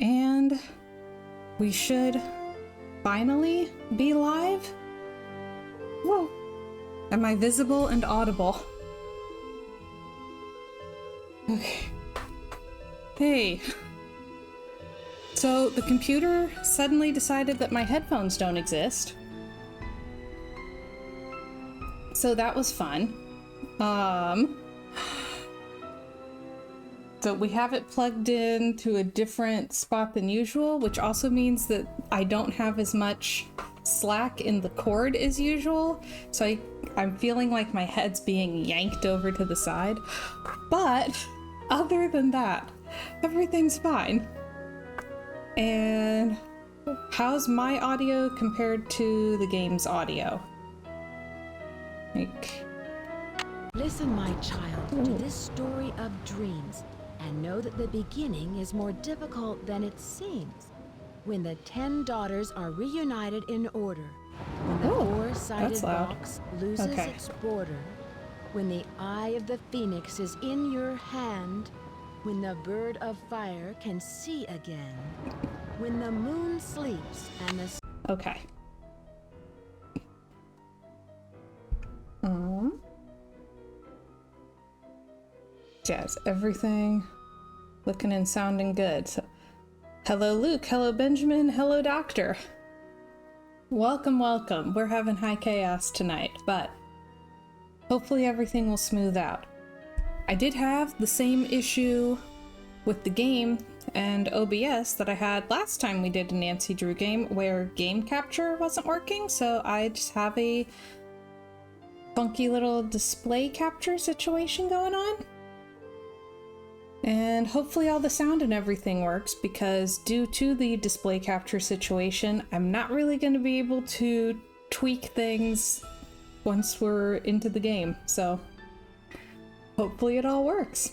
And we should finally be live. Whoa. Am I visible and audible? Okay. Hey. So the computer suddenly decided that my headphones don't exist. So that was fun. So we have it plugged in to a different spot than usual, which also means that I don't have as much slack in the cord as usual. So I'm feeling like my head's being yanked over to the side. But other than that, everything's fine. And how's my audio compared to the game's audio? Listen, my child, to this story of dreams, and know that the beginning is more difficult than it seems. When the 10 daughters are reunited in order, when the four-sided box loses its border, when the eye of the phoenix is in your hand, when the bird of fire can see again, when the moon sleeps and the... Okay. Yes, everything looking and sounding good. So, hello Luke, hello Benjamin, hello Doctor. Welcome, welcome. We're having high chaos tonight, but hopefully everything will smooth out. I did have the same issue with the game and OBS that I had last time we did a Nancy Drew game where game capture wasn't working, so I just have a funky little display capture situation going on. And hopefully all the sound and everything works, because due to the display capture situation, I'm not really going to be able to tweak things once we're into the game. So hopefully it all works.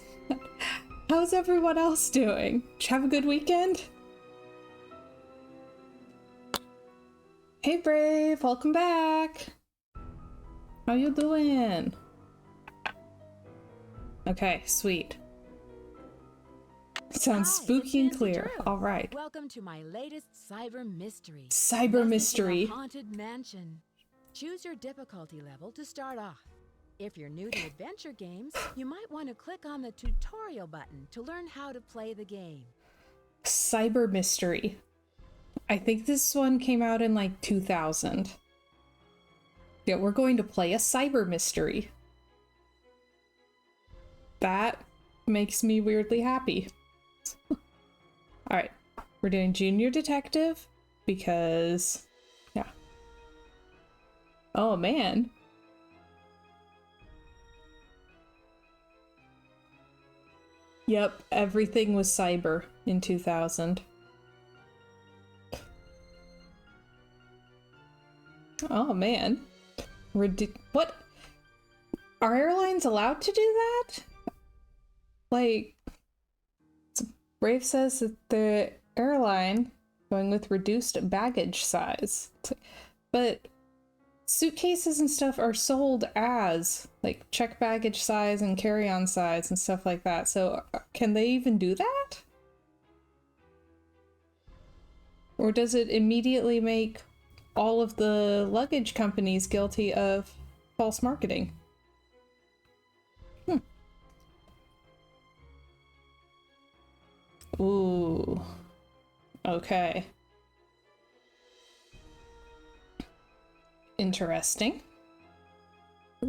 How's everyone else doing? Did you have a good weekend? Hey Brave, welcome back. How you doing? Okay, sweet. Sounds spooky and clear. All right. Welcome to my latest cyber mystery. Cyber mystery. Haunted mansion. Choose your difficulty level to start off. If you're new to adventure games, you might want to click on the tutorial button to learn how to play the game. Cyber mystery. I think this one came out in like 2000. Yeah, we're going to play a cyber mystery. That makes me weirdly happy. Alright, we're doing Junior Detective because, yeah. Oh man. Yep, everything was cyber in 2000. Oh man. What? Are airlines allowed to do that? Like, Brave says that the airline going with reduced baggage size. But suitcases and stuff are sold as like check baggage size and carry-on size and stuff like that. So can they even do that? Or does it immediately make all of the luggage companies guilty of false marketing? Ooh. Okay. Interesting.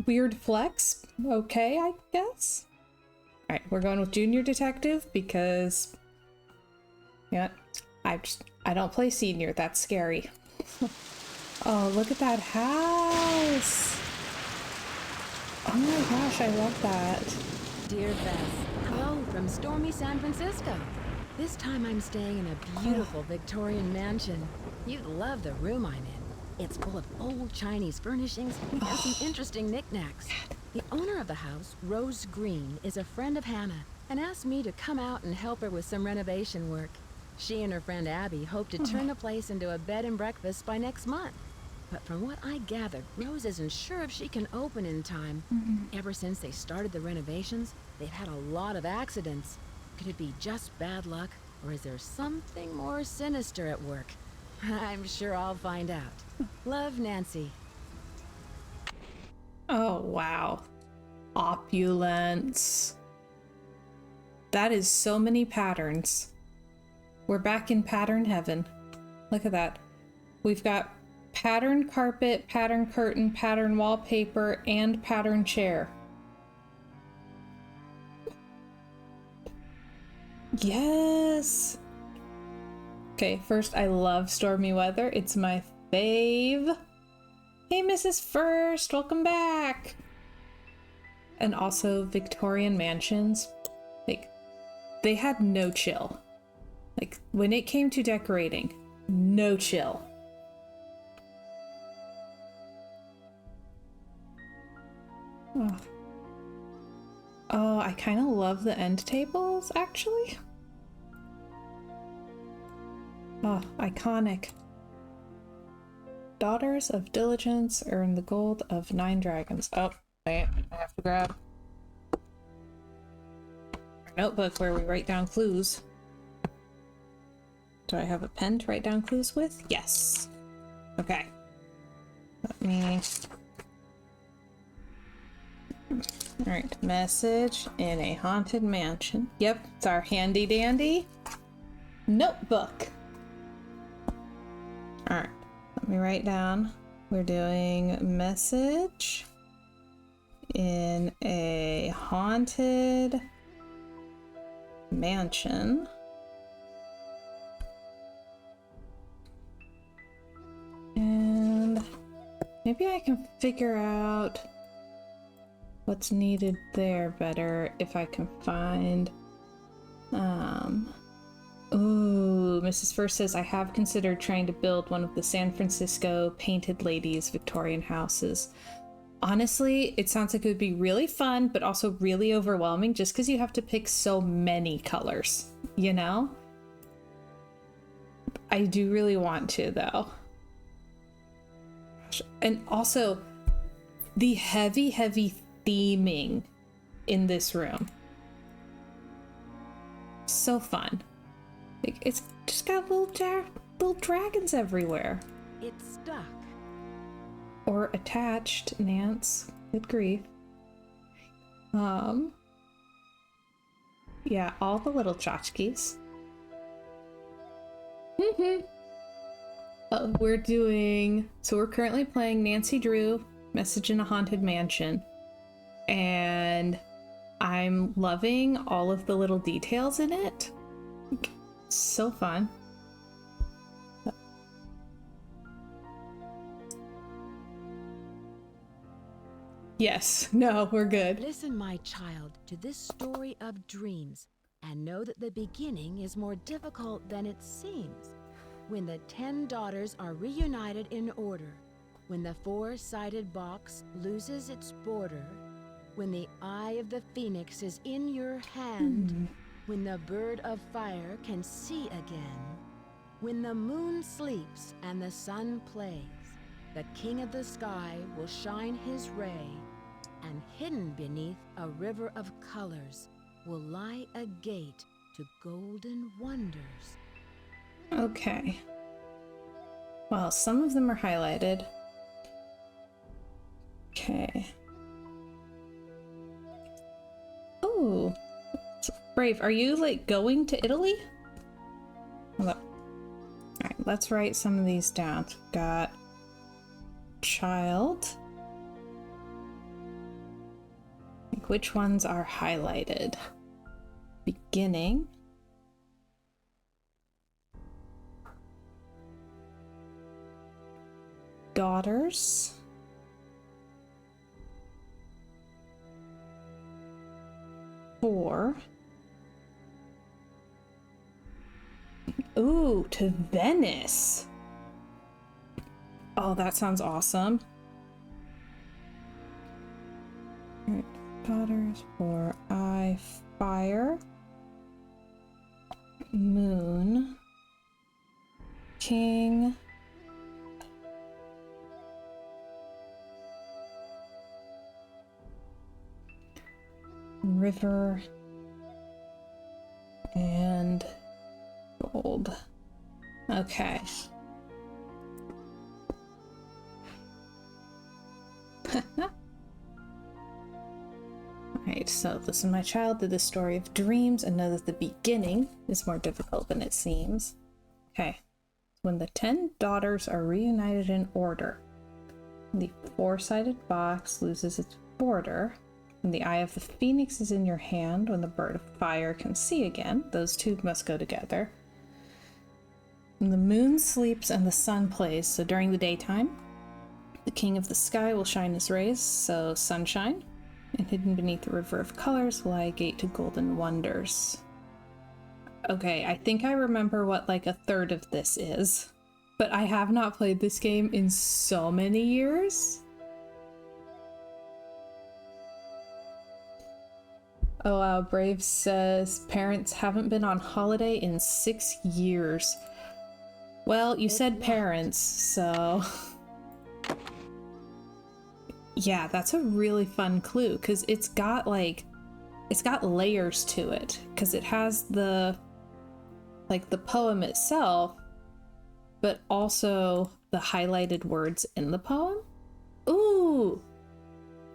Weird flex. Okay, I guess. Alright, we're going with Junior Detective because... yeah, I don't play Senior. That's scary. Oh, look at that house! Oh my gosh, I love that. Dear Beth, hello from stormy San Francisco. This time I'm staying in a beautiful Victorian mansion. You'd love the room I'm in. It's full of old Chinese furnishings and some interesting knickknacks. The owner of the house, Rose Green, is a friend of Hannah and asked me to come out and help her with some renovation work. She and her friend Abby hope to turn the place into a bed and breakfast by next month. But from what I gathered, Rose isn't sure if she can open in time. Ever since they started the renovations, they've had a lot of accidents. Could it be just bad luck? Or is there something more sinister at work? I'm sure I'll find out. Love, Nancy. Oh, wow. Opulence. That is so many patterns. We're back in pattern heaven. Look at that. We've got pattern carpet, pattern curtain, pattern wallpaper, and pattern chair. Yes! Okay, first, I love stormy weather. It's my fave. Hey, Mrs. First, welcome back! And also Victorian mansions. Like, they had no chill. Like, when it came to decorating, no chill. Oh, I kind of love the end tables, actually. Oh, iconic. Daughters of Diligence earn the gold of 9 dragons. Oh, wait, I have to grab our notebook where we write down clues. Do I have a pen to write down clues with? Yes. Okay. Let me... Alright, message in a haunted mansion. Yep, it's our handy dandy notebook. Alright, let me write down. We're doing message in a haunted mansion. And maybe I can figure out what's needed there better if I can find ooh, Mrs. First says, I have considered trying to build one of the San Francisco painted ladies Victorian houses. Honestly, it sounds like it would be really fun, but also really overwhelming just because you have to pick so many colors, you know? I do really want to, though. And also, the heavy theming in this room. So fun. Like, it's just got little dragons everywhere. It's stuck. Or attached, Nance. Good grief. Yeah, all the little tchotchkes. We're currently playing Nancy Drew, Message in a Haunted Mansion. And I'm loving all of the little details in it. So fun. Yes, no, we're good. Listen, my child, to this story of dreams, and know that the beginning is more difficult than it seems. When the 10 daughters are reunited in order, when the 4-sided box loses its border, when the eye of the phoenix is in your hand, when the bird of fire can see again, when the moon sleeps and the sun plays, the king of the sky will shine his ray, and hidden beneath a river of colors will lie a gate to golden wonders. Okay. Well, some of them are highlighted. Okay. Oh, Brave, are you like going to Italy? Hold up. All right, let's write some of these down. So we've got child. Like, which ones are highlighted? Beginning. Daughters. Four. Ooh, to Venice. Oh, that sounds awesome. All right, daughters for eye, fire, moon, king, river, and Gold. Okay. Alright, so listen, my child, to the story of dreams and know that the beginning is more difficult than it seems. Okay. When the 10 daughters are reunited in order, the 4-sided box loses its border. When the eye of the phoenix is in your hand, when the bird of fire can see again, those two must go together. When the moon sleeps and the sun plays, so during the daytime, the king of the sky will shine his rays, so sunshine, and hidden beneath the river of colors will lie a gate to golden wonders. Okay, I think I remember what like a third of this is, but I have not played this game in so many years. Oh wow, Brave says parents haven't been on holiday in 6 years. Well, you said parents, so... Yeah, that's a really fun clue, because it's got layers to it, because it has the poem itself, but also the highlighted words in the poem. Ooh!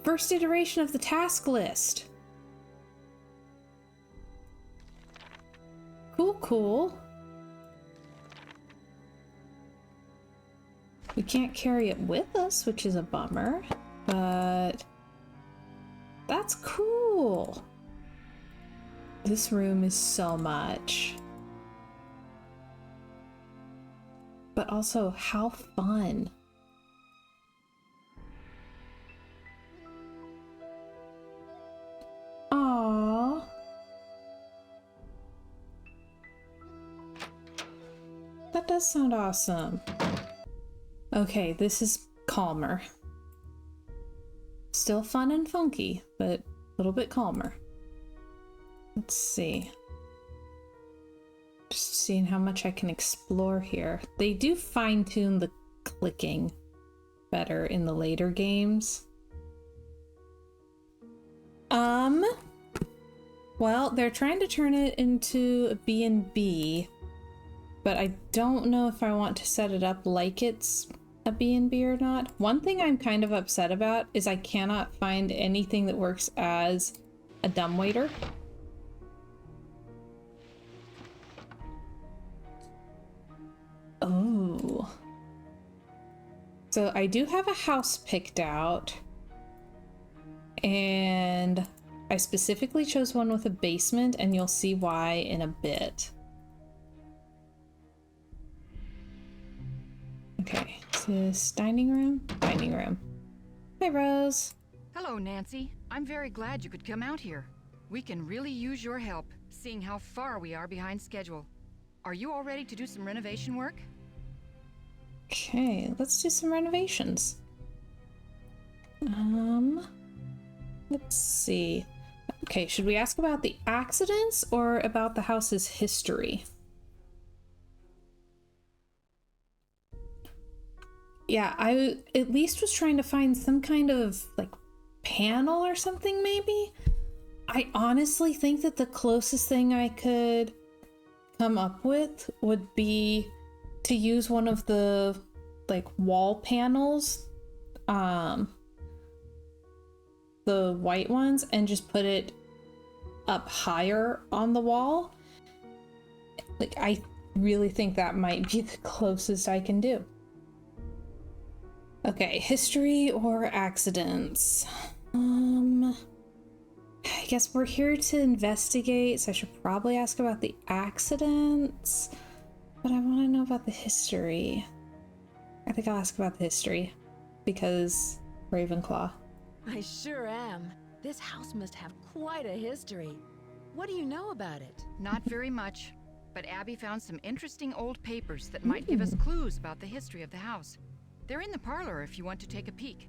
First iteration of the task list. Cool. We can't carry it with us, which is a bummer, but that's cool. This room is so much. But also, how fun. Aww. That does sound awesome. Okay, this is calmer. Still fun and funky, but a little bit calmer. Let's see. Just seeing how much I can explore here. They do fine-tune the clicking better in the later games. Well, they're trying to turn it into a B&B, but I don't know if I want to set it up like it's a B&B or not. One thing I'm kind of upset about is I cannot find anything that works as a dumbwaiter. Oh. So I do have a house picked out, and I specifically chose one with a basement, and you'll see why in a bit. Okay, is this dining room? Dining room. Hi, Rose. Hello, Nancy. I'm very glad you could come out here. We can really use your help, seeing how far we are behind schedule. Are you all ready to do some renovation work? Okay, let's do some renovations. Let's see. Okay, should we ask about the accidents or about the house's history? Yeah, I at least was trying to find some kind of like panel or something maybe. I honestly think that the closest thing I could come up with would be to use one of the like wall panels, the white ones, and just put it up higher on the wall. Like, I really think that might be the closest I can do. Okay, history or accidents? I guess we're here to investigate, so I should probably ask about the accidents, but I want to know about the history. I think I'll ask about the history, because Ravenclaw. I sure am. This house must have quite a history. What do you know about it? Not very much, but Abby found some interesting old papers that might give us clues about the history of the house. They're in the parlor if you want to take a peek.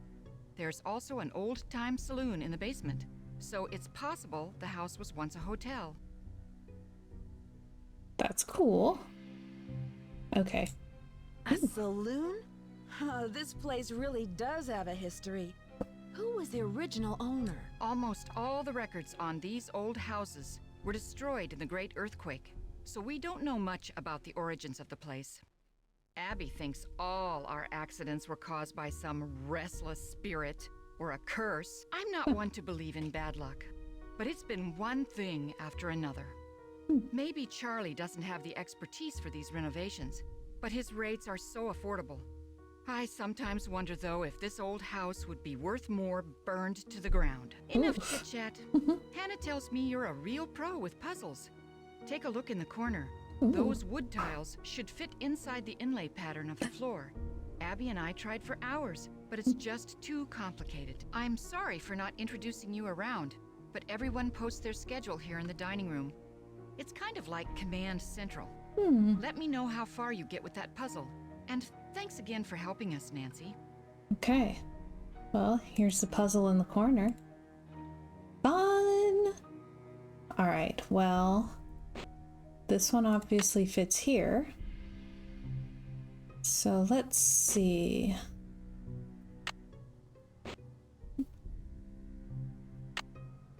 There's also an old-time saloon in the basement, so it's possible the house was once a hotel. That's cool. Okay. A saloon? This place really does have a history. Who was the original owner? Almost all the records on these old houses were destroyed in the Great Earthquake. so we don't know much about the origins of the place. Abby thinks all our accidents were caused by some restless spirit or a curse. I'm not one to believe in bad luck, but it's been one thing after another. Maybe Charlie doesn't have the expertise for these renovations, but his rates are so affordable. I sometimes wonder, though, if this old house would be worth more burned to the ground. Enough chit-chat. Hannah tells me you're a real pro with puzzles. Take a look in the corner. Those wood tiles should fit inside the inlay pattern of the floor. Abby and I tried for hours, but it's just too complicated. I'm sorry for not introducing you around, but everyone posts their schedule here in the dining room. It's kind of like Command Central. Let me know how far you get with that puzzle. And thanks again for helping us, Nancy. Okay. Well, here's the puzzle in the corner. Fun! Alright, well, this one obviously fits here. So let's see.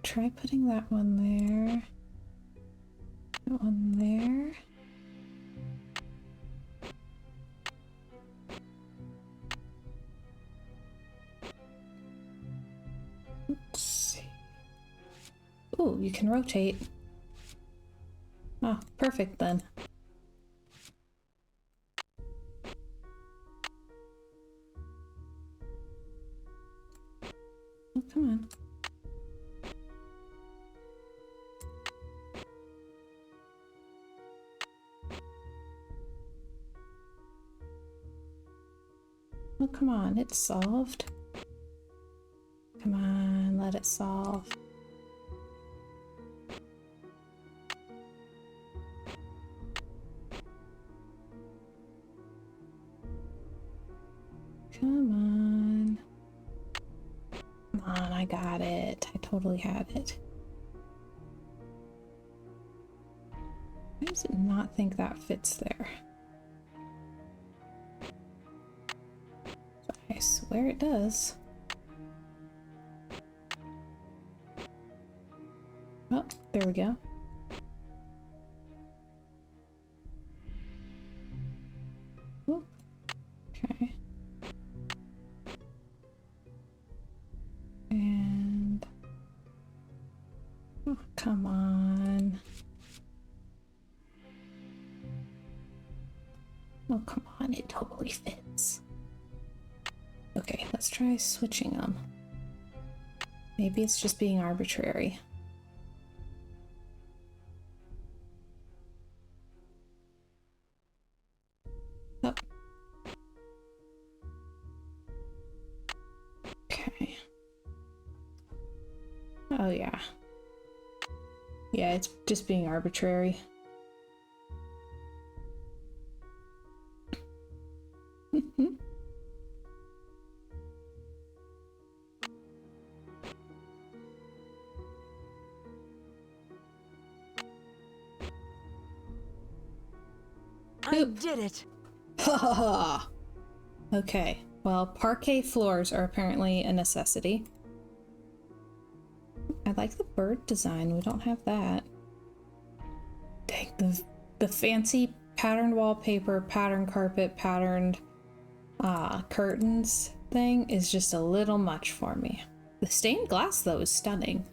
Try putting that one there. That one there. Let's see. Ooh, you can rotate. Oh, perfect then. Oh, come on. Oh, come on, it's solved. Come on, let it solve. Come on. Come on, I got it. I totally had it. Why does it not think that fits there? I swear it does. Oh, there we go. Ooh. Okay. And oh, come on. Oh, come on, it totally fits. Okay, let's try switching them. Maybe it's just being arbitrary. Oh. Okay. Oh yeah. Yeah, it's just being arbitrary. I did it! Okay, well, parquet floors are apparently a necessity. I like the bird design. We don't have that. Dang, the fancy patterned wallpaper, patterned carpet, patterned curtains thing is just a little much for me. The stained glass, though, is stunning.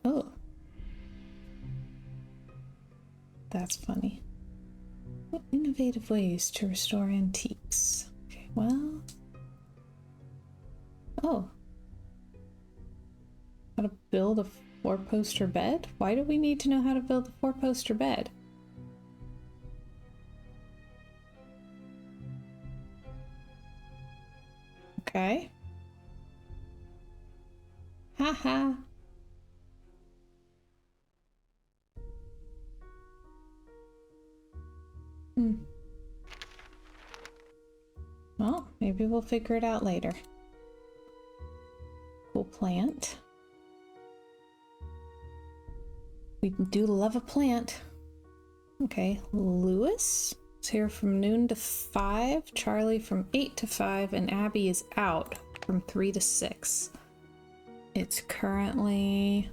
Oh. That's funny. What innovative ways to restore antiques? Okay, well... Oh. How to build a four-poster bed? Why do we need to know how to build a four-poster bed? Okay. Haha. Well, maybe we'll figure it out later. Cool plant. We do love a plant. Okay, Lewis is here from noon to 5, Charlie from 8 to 5, and Abby is out from 3 to 6. It's currently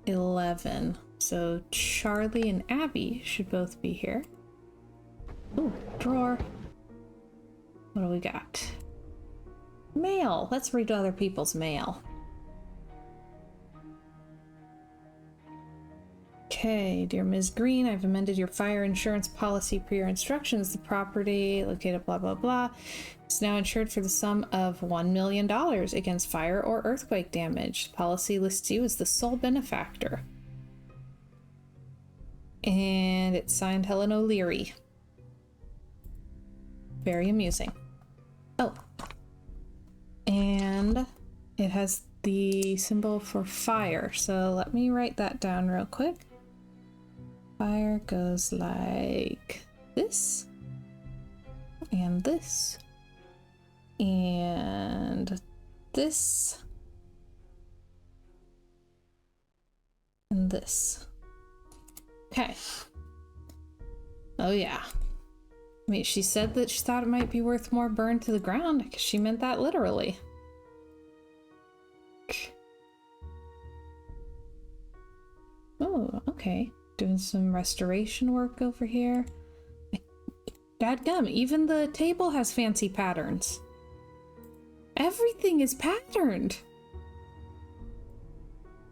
11. So Charlie and Abby should both be here. Ooh, drawer. What do we got? Mail. Let's read other people's mail. Okay, dear Ms. Green, I've amended your fire insurance policy per your instructions. The property located blah blah blah is now insured for the sum of $1 million against fire or earthquake damage. The policy lists you as the sole benefactor. And it's signed Helen O'Leary. Very amusing. Oh. And it has the symbol for fire. So let me write that down real quick. Fire goes like this. And this. And this. And this. Okay. Oh yeah. I mean, she said that she thought it might be worth more burned to the ground, because she meant that literally. Oh, okay. Doing some restoration work over here. Dadgum, even the table has fancy patterns. Everything is patterned.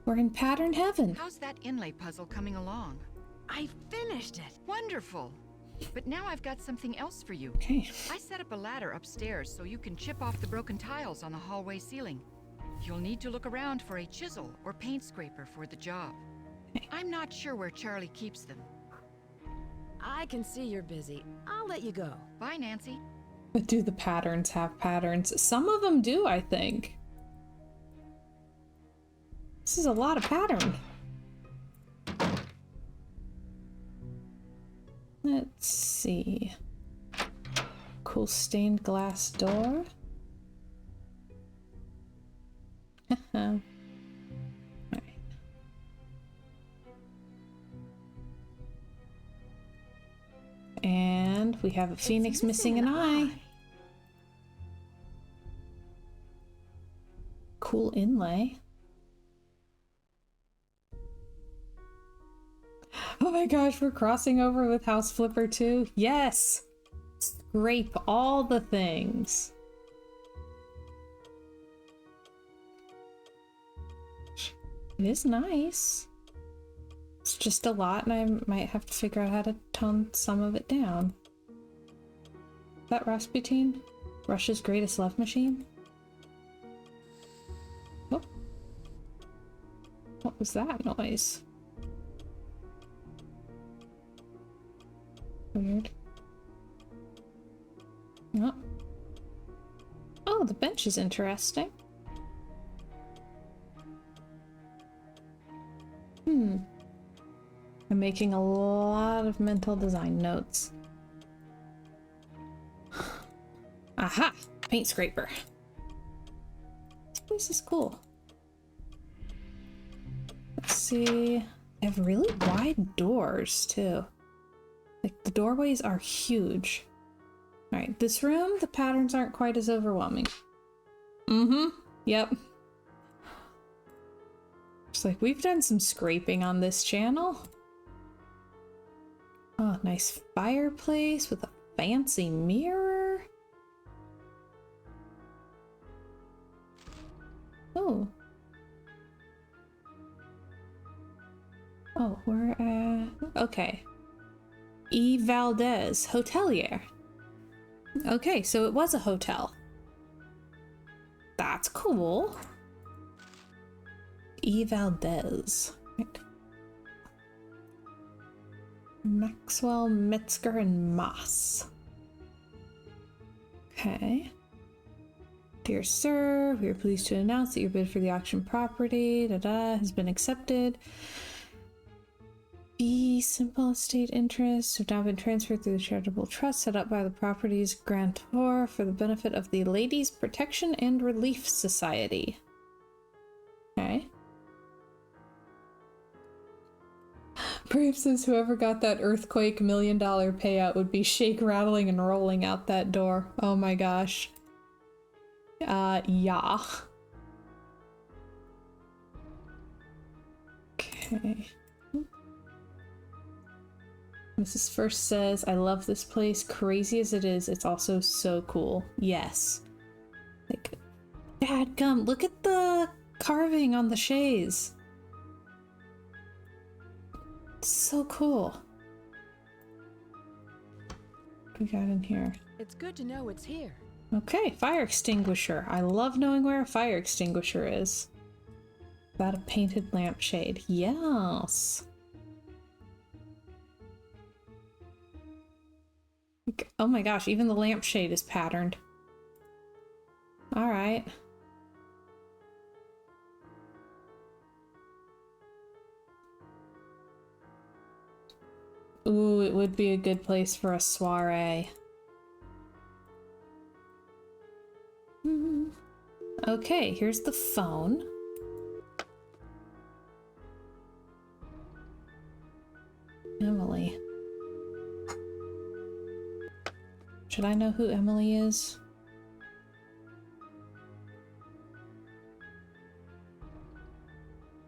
We're in pattern heaven. How's that inlay puzzle coming along? I finished it. Wonderful. But now I've got something else for you. Okay. I set up a ladder upstairs so you can chip off the broken tiles on the hallway ceiling. You'll need to look around for a chisel or paint scraper for the job. Okay. I'm not sure where Charlie keeps them. I can see you're busy. I'll let you go. Bye, Nancy. But do the patterns have patterns? Some of them do, I think. This is a lot of pattern. Let's see. Cool stained glass door. Alright. And we have a phoenix missing an eye. Cool inlay. Oh my gosh, we're crossing over with House Flipper too. Yes! Scrape all the things. It is nice. It's just a lot, and I might have to figure out how to tone some of it down. Is that Rasputin? Russia's greatest love machine? Oh. What was that noise? Weird. Oh. Oh, the bench is interesting. I'm making a lot of mental design notes. Aha! Paint scraper. This place is cool. Let's see. They have really wide doors, too. Like, the doorways are huge. Alright, this room, the patterns aren't quite as overwhelming. Yep. It's like, we've done some scraping on this channel. Oh, nice fireplace with a fancy mirror. Oh. Oh, we're at... Okay. E. Valdez, hotelier. Okay, so it was a hotel. That's cool. E. Valdez. Right. Maxwell, Metzger, and Moss. Okay. Dear sir, we are pleased to announce that your bid for the auction property has been accepted. The simple estate interests have now been transferred through the charitable trust set up by the property's grantor for the benefit of the Ladies Protection and Relief Society. Okay. Brave says whoever got that earthquake $1 million payout would be shake, rattling, and rolling out that door. Oh my gosh. Yeah. Okay. Okay. Mrs. First says, I love this place. Crazy as it is, it's also so cool. Yes. Like, dadgum, look at the carving on the chaise. It's so cool. What do we got in here? It's good to know it's here. Okay, fire extinguisher. I love knowing where a fire extinguisher is. That a painted lampshade. Yes. Oh my gosh, even the lampshade is patterned. All right. Ooh, it would be a good place for a soiree. Okay, here's the phone. Emily. Should I know who Emily is?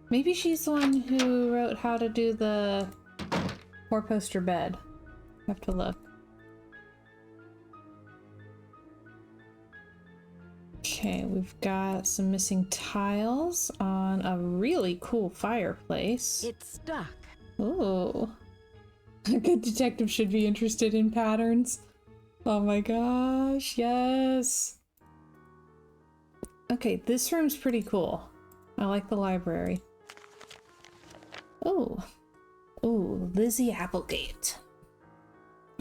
Maybe she's the one who wrote how to do the four-poster bed. Have to look. Okay, we've got some missing tiles on a really cool fireplace. It's stuck. Ooh. A good detective should be interested in patterns. Oh my gosh, yes. Okay, this room's pretty cool. I like the library. Oh. Ooh, Lizzie Applegate.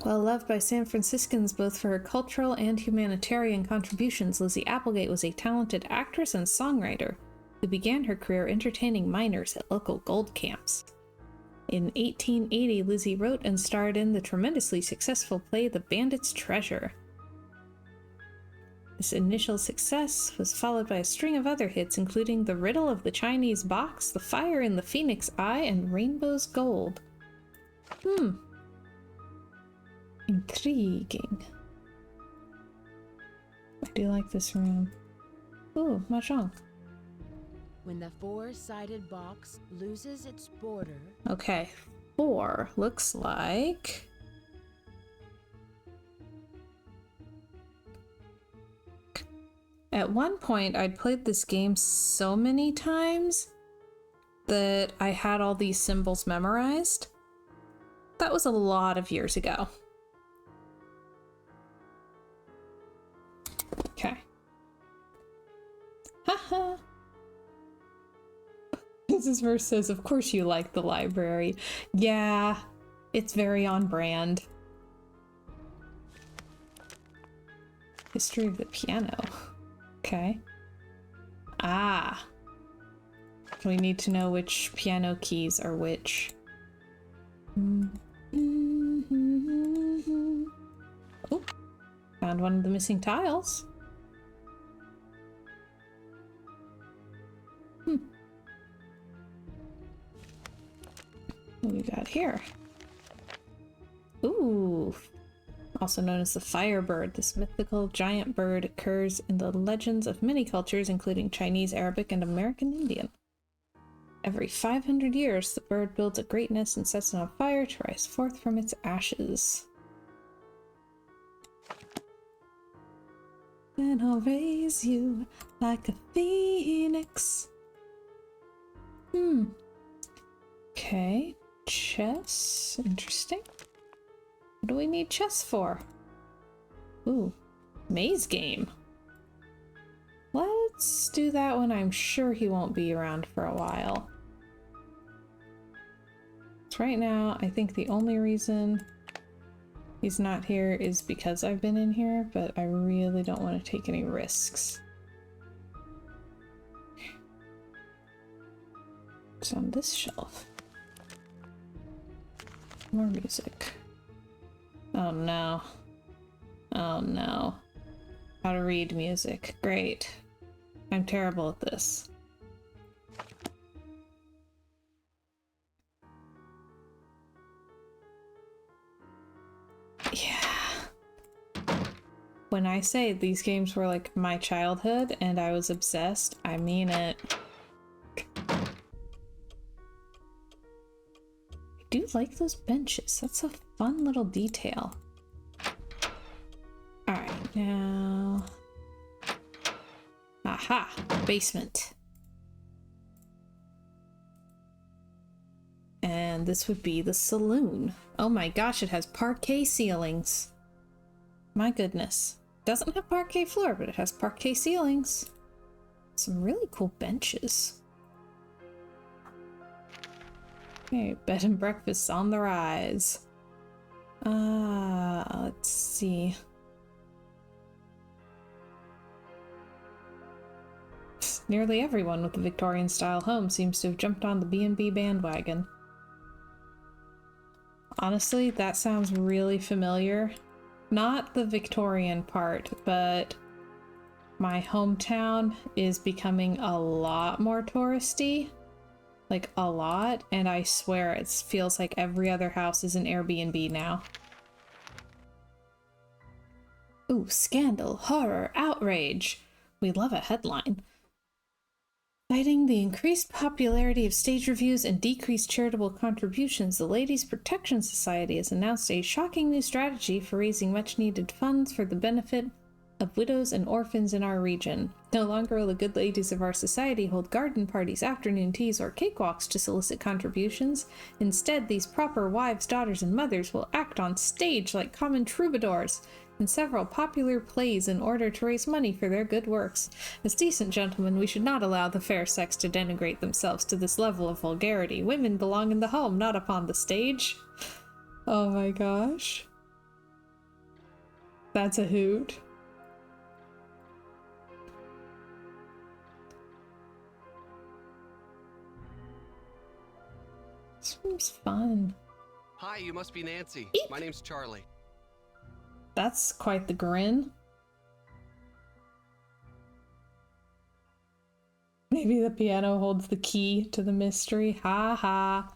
Well loved by San Franciscans both for her cultural and humanitarian contributions, Lizzie Applegate was a talented actress and songwriter who began her career entertaining miners at local gold camps. In 1880, Lizzie wrote and starred in the tremendously successful play The Bandit's Treasure. This initial success was followed by a string of other hits, including The Riddle of the Chinese Box, The Fire in the Phoenix Eye, and Rainbow's Gold. Intriguing. I do like this room. Ooh, mahjong. When the four-sided box loses its border... Okay, 4 looks like... At one point, I'd played this game so many times that I had all these symbols memorized. That was a lot of years ago. Okay. Haha. Mrs. Verse says, of course you like the library. Yeah, it's very on brand. History of the piano. Okay. Ah. We need to know which piano keys are which. Oh, found one of the missing tiles. What do we got here? Ooh. Also known as the Firebird, this mythical giant bird occurs in the legends of many cultures, including Chinese, Arabic, and American Indian. Every 500 years, the bird builds a great nest and sets it on fire to rise forth from its ashes. Then I'll raise you like a phoenix. Okay. Chess. Interesting. What do we need chess for? Ooh. Maze game. Let's do that when I'm sure he won't be around for a while. So right now, I think the only reason he's not here is because I've been in here, but I really don't want to take any risks. It's on this shelf. More music. Oh no. Oh no. How to read music. Great. I'm terrible at this. Yeah. When I say these games were like my childhood and I was obsessed, I mean it. like those benches. That's a fun little detail. Alright, now... Aha! Basement. And this would be the saloon. Oh my gosh, it has parquet ceilings. My goodness. Doesn't have parquet floor, but it has parquet ceilings. Some really cool benches. Okay, bed and breakfast on the rise. Let's see. Nearly everyone with a Victorian-style home seems to have jumped on the B&B bandwagon. Honestly, that sounds really familiar. Not the Victorian part, but my hometown is becoming a lot more touristy. Like, a lot. And I swear it feels like every other house is an Airbnb now. Ooh, scandal, horror, outrage. We love a headline. Citing the increased popularity of stage reviews and decreased charitable contributions, the Ladies Protection Society has announced a shocking new strategy for raising much-needed funds for the benefit of widows and orphans in our region. No longer will the good ladies of our society hold garden parties, afternoon teas, or cakewalks to solicit contributions. Instead, these proper wives, daughters, and mothers will act on stage like common troubadours in several popular plays in order to raise money for their good works. As decent gentlemen, we should not allow the fair sex to denigrate themselves to this level of vulgarity. Women belong in the home, not upon the stage. Oh my gosh. That's a hoot. This one's fun. Hi, you must be Nancy. Eep. My name's Charlie. That's quite the grin. Maybe the piano holds the key to the mystery. Ha ha.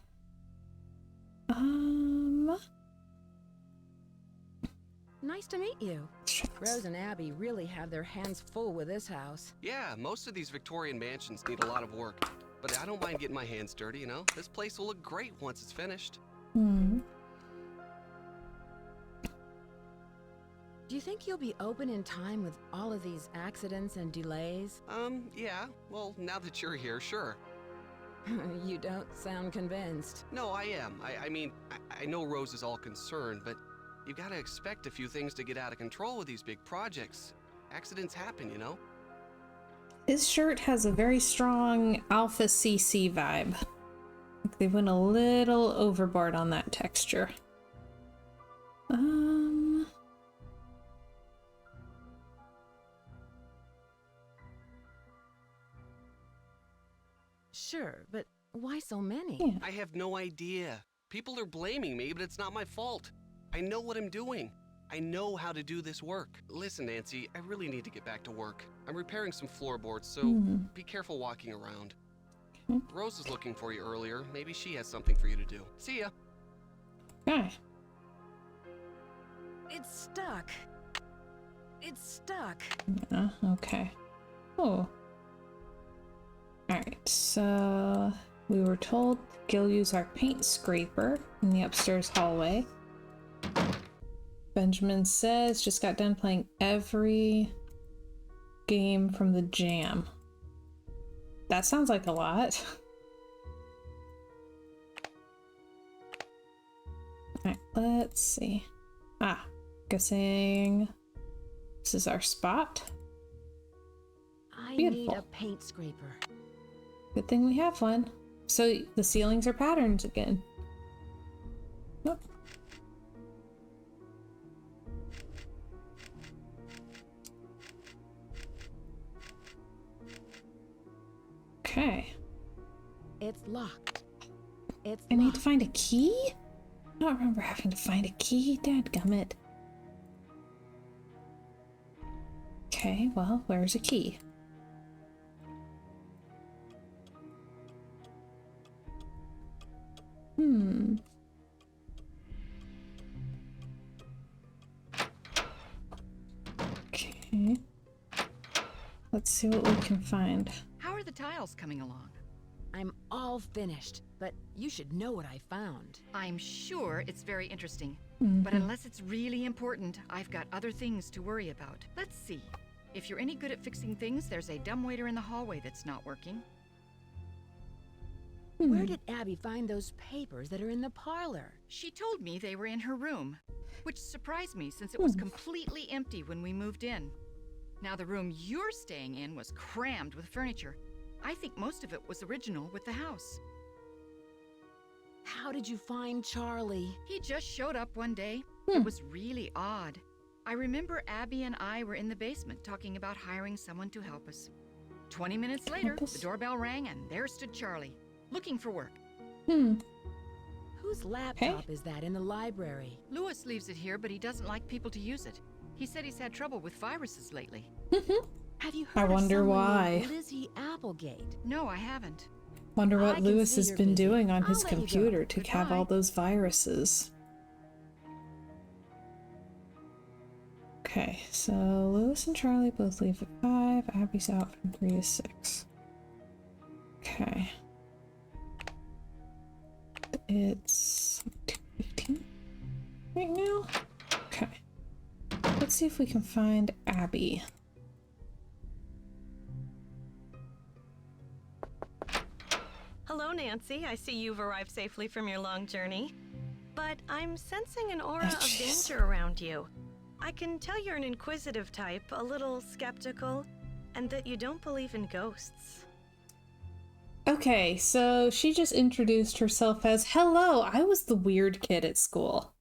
Nice to meet you. Rose and Abby really have their hands full with this house. Yeah, most of these Victorian mansions need a lot of work. But I don't mind getting my hands dirty, you know? This place will look great once it's finished. Do you think you'll be open in time with all of these accidents and delays? Yeah. Well, now that you're here, sure. You don't sound convinced. No, I am. I mean, I know Rose is all concerned, but you've got to expect a few things to get out of control with these big projects. Accidents happen, you know? His shirt has a very strong Alpha CC vibe. Like they went a little overboard on that texture. Sure, but why so many? Yeah. I have no idea. People are blaming me, but it's not my fault. I know what I'm doing. I know how to do this work. Listen, Nancy, I really need to get back to work. I'm repairing some floorboards, so be careful walking around. Rose was looking for you earlier. Maybe she has something for you to do. See ya. Okay. It's stuck. It's stuck. Yeah, okay. Oh. Alright, so we were told Gil use our paint scraper in the upstairs hallway. Benjamin says just got done playing every game from the jam. That sounds like a lot. Alright, let's see. Guessing this is our spot. I Beautiful. need a paint scraper. Good thing we have one. So the ceilings are patterns again. Nope. Okay. It's locked. It's I need locked. to find a key? I don't remember having to find a key. Dadgummit. Okay, well, where's a key? Okay. Let's see what we can find. How are the tiles coming along? I'm all finished, but you should know what I found. I'm sure it's very interesting. But unless it's really important, I've got other things to worry about. Let's see. If you're any good at fixing things, there's a dumbwaiter in the hallway that's not working. Where did Abby find those papers that are in the parlor? She told me they were in her room, which surprised me since it was completely empty when we moved in. Now the room you're staying in was crammed with furniture. I think most of it was original with the house. How did you find Charlie? He just showed up one day. It was really odd. I remember Abby and I were in the basement talking about hiring someone to help us. 20 minutes later, the doorbell rang and there stood Charlie, looking for work. Whose laptop is that in the library? Lewis leaves it here, but he doesn't like people to use it. He said he's had trouble with viruses lately. Have you heard I of wonder someone why. named Lizzie Applegate? No, I haven't. Wonder I what can Lewis see has you're been busy. doing on I'll his let you go. computer to have all Goodbye. those viruses. Okay, so Lewis and Charlie both leave at 5. Abby's out from 3 to 6. Okay. It's 2:15 right now. Okay. Let's see if we can find Abby. Hello, Nancy. I see you've arrived safely from your long journey. But I'm sensing an aura of jeez. danger around you. I can tell you're an inquisitive type, a little skeptical, and that you don't believe in ghosts. Okay, so she just introduced herself as, hello, I was the weird kid at school.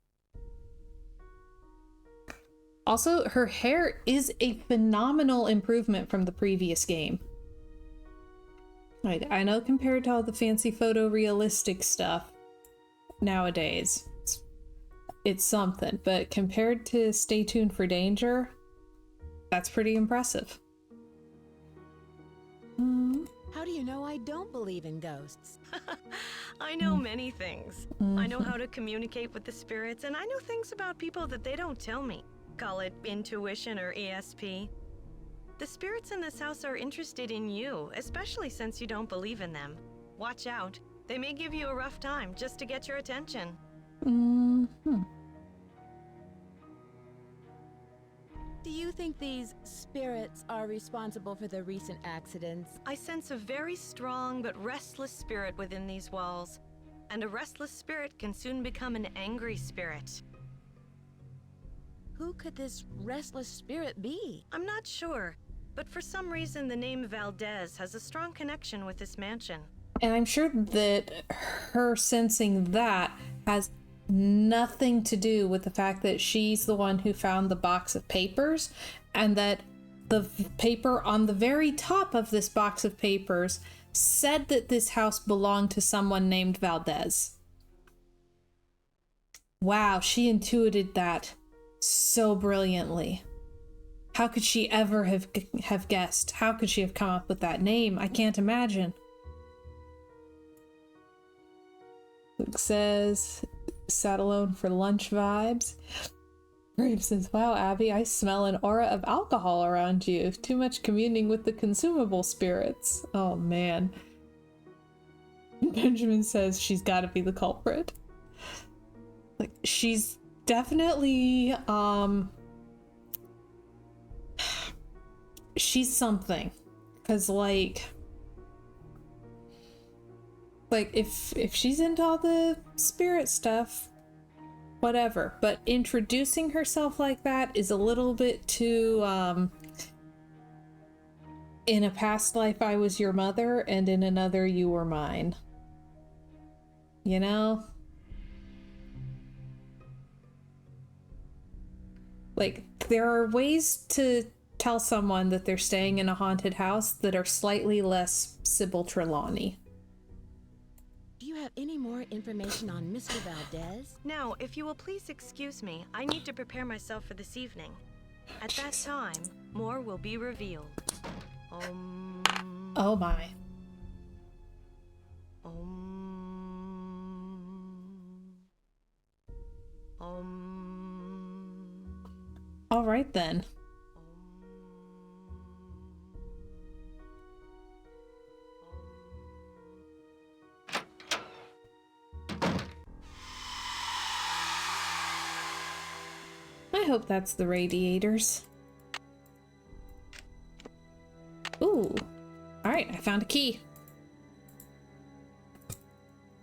Also, her hair is a phenomenal improvement from the previous game. Like, I know compared to all the fancy photorealistic stuff nowadays, it's something, but compared to Stay Tuned for Danger, that's pretty impressive. How do you know I don't believe in ghosts? I know many things. I know how to communicate with the spirits, and I know things about people that they don't tell me. Call it intuition or ESP. The spirits in this house are interested in you, especially since you don't believe in them. Watch out. They may give you a rough time just to get your attention. Do you think these spirits are responsible for the recent accidents? I sense a very strong but restless spirit within these walls. And a restless spirit can soon become an angry spirit. Who could this restless spirit be? I'm not sure, but for some reason the name Valdez has a strong connection with this mansion. And I'm sure that her sensing that has nothing to do with the fact that she's the one who found the box of papers, and that the paper on the very top of this box of papers said that this house belonged to someone named Valdez. Wow, she intuited that so brilliantly. How could she ever have guessed? How could she have come up with that name? I can't imagine. Luke says, sat alone for lunch vibes. Graves says, wow, Abby, I smell an aura of alcohol around you. Too much communing with the consumable spirits. Oh, man. Benjamin says she's got to be the culprit. Like, she's definitely, she's something. Because, like if she's into all the spirit stuff, whatever, but introducing herself like that is a little bit too in a past life I was your mother and in another you were mine, you know? Like, there are ways to tell someone that they're staying in a haunted house that are slightly less Sybil Trelawney. Do you have any more information on Mr. Valdez? Now, if you will please excuse me, I need to prepare myself for this evening. At that time, more will be revealed. Oh my. All right then. I hope that's the radiators. Ooh. Alright, I found a key.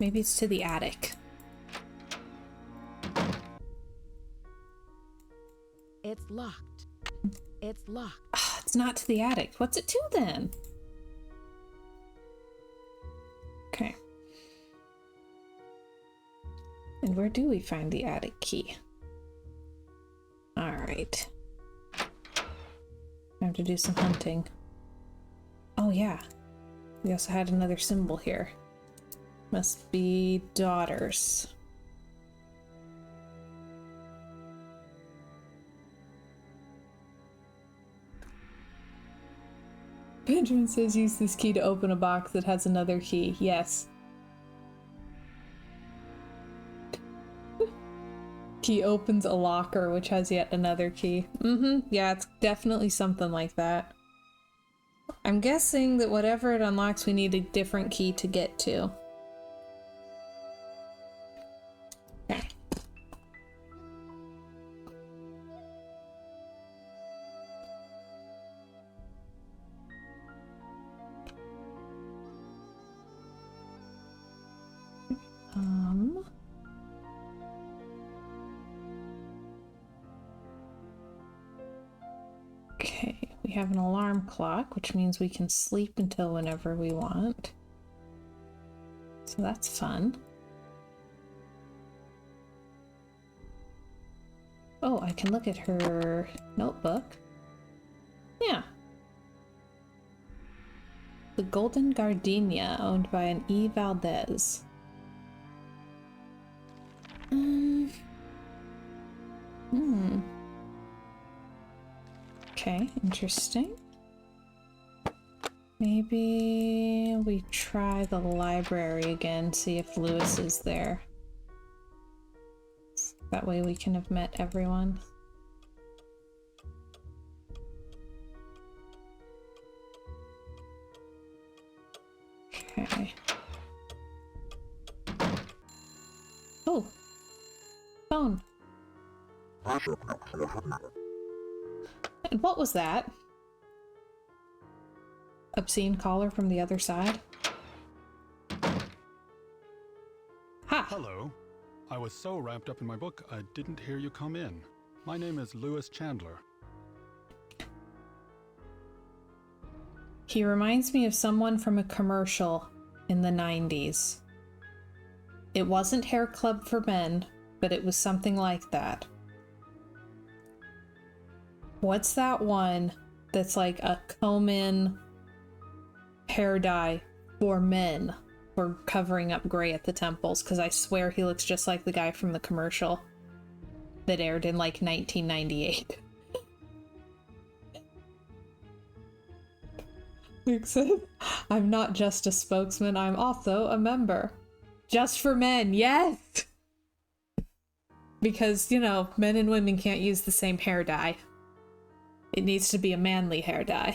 Maybe it's to the attic. It's locked. It's locked. It's not to the attic. What's it to then? Okay. And where do we find the attic key? Alright. I have to do some hunting. Oh yeah. We also had another symbol here. Must be daughters. Benjamin says use this key to open a box that has another key. Yes. Key opens a locker which has yet another key. Yeah, it's definitely something like that. I'm guessing that whatever it unlocks, we need a different key to get to. Okay. Okay, we have an alarm clock, which means we can sleep until whenever we want. So that's fun. Oh, I can look at her notebook. Yeah. The Golden Gardenia, owned by an E. Valdez. Okay, interesting. Maybe we try the library again, see if Lewis is there. That way we can have met everyone. Okay. Oh! Phone. And what was that? Obscene caller from the other side? Ha! Hello. I was so wrapped up in my book, I didn't hear you come in. My name is Lewis Chandler. He reminds me of someone from a commercial in the 90s. It wasn't Hair Club for Men, but it was something like that. What's that one that's like a comb-in hair dye for men for covering up gray at the temples? Because I swear he looks just like the guy from the commercial that aired in like 1998. Luke said, I'm not just a spokesman, I'm also a member. Just for men, yes! Because, you know, men and women can't use the same hair dye. It needs to be a manly hair dye.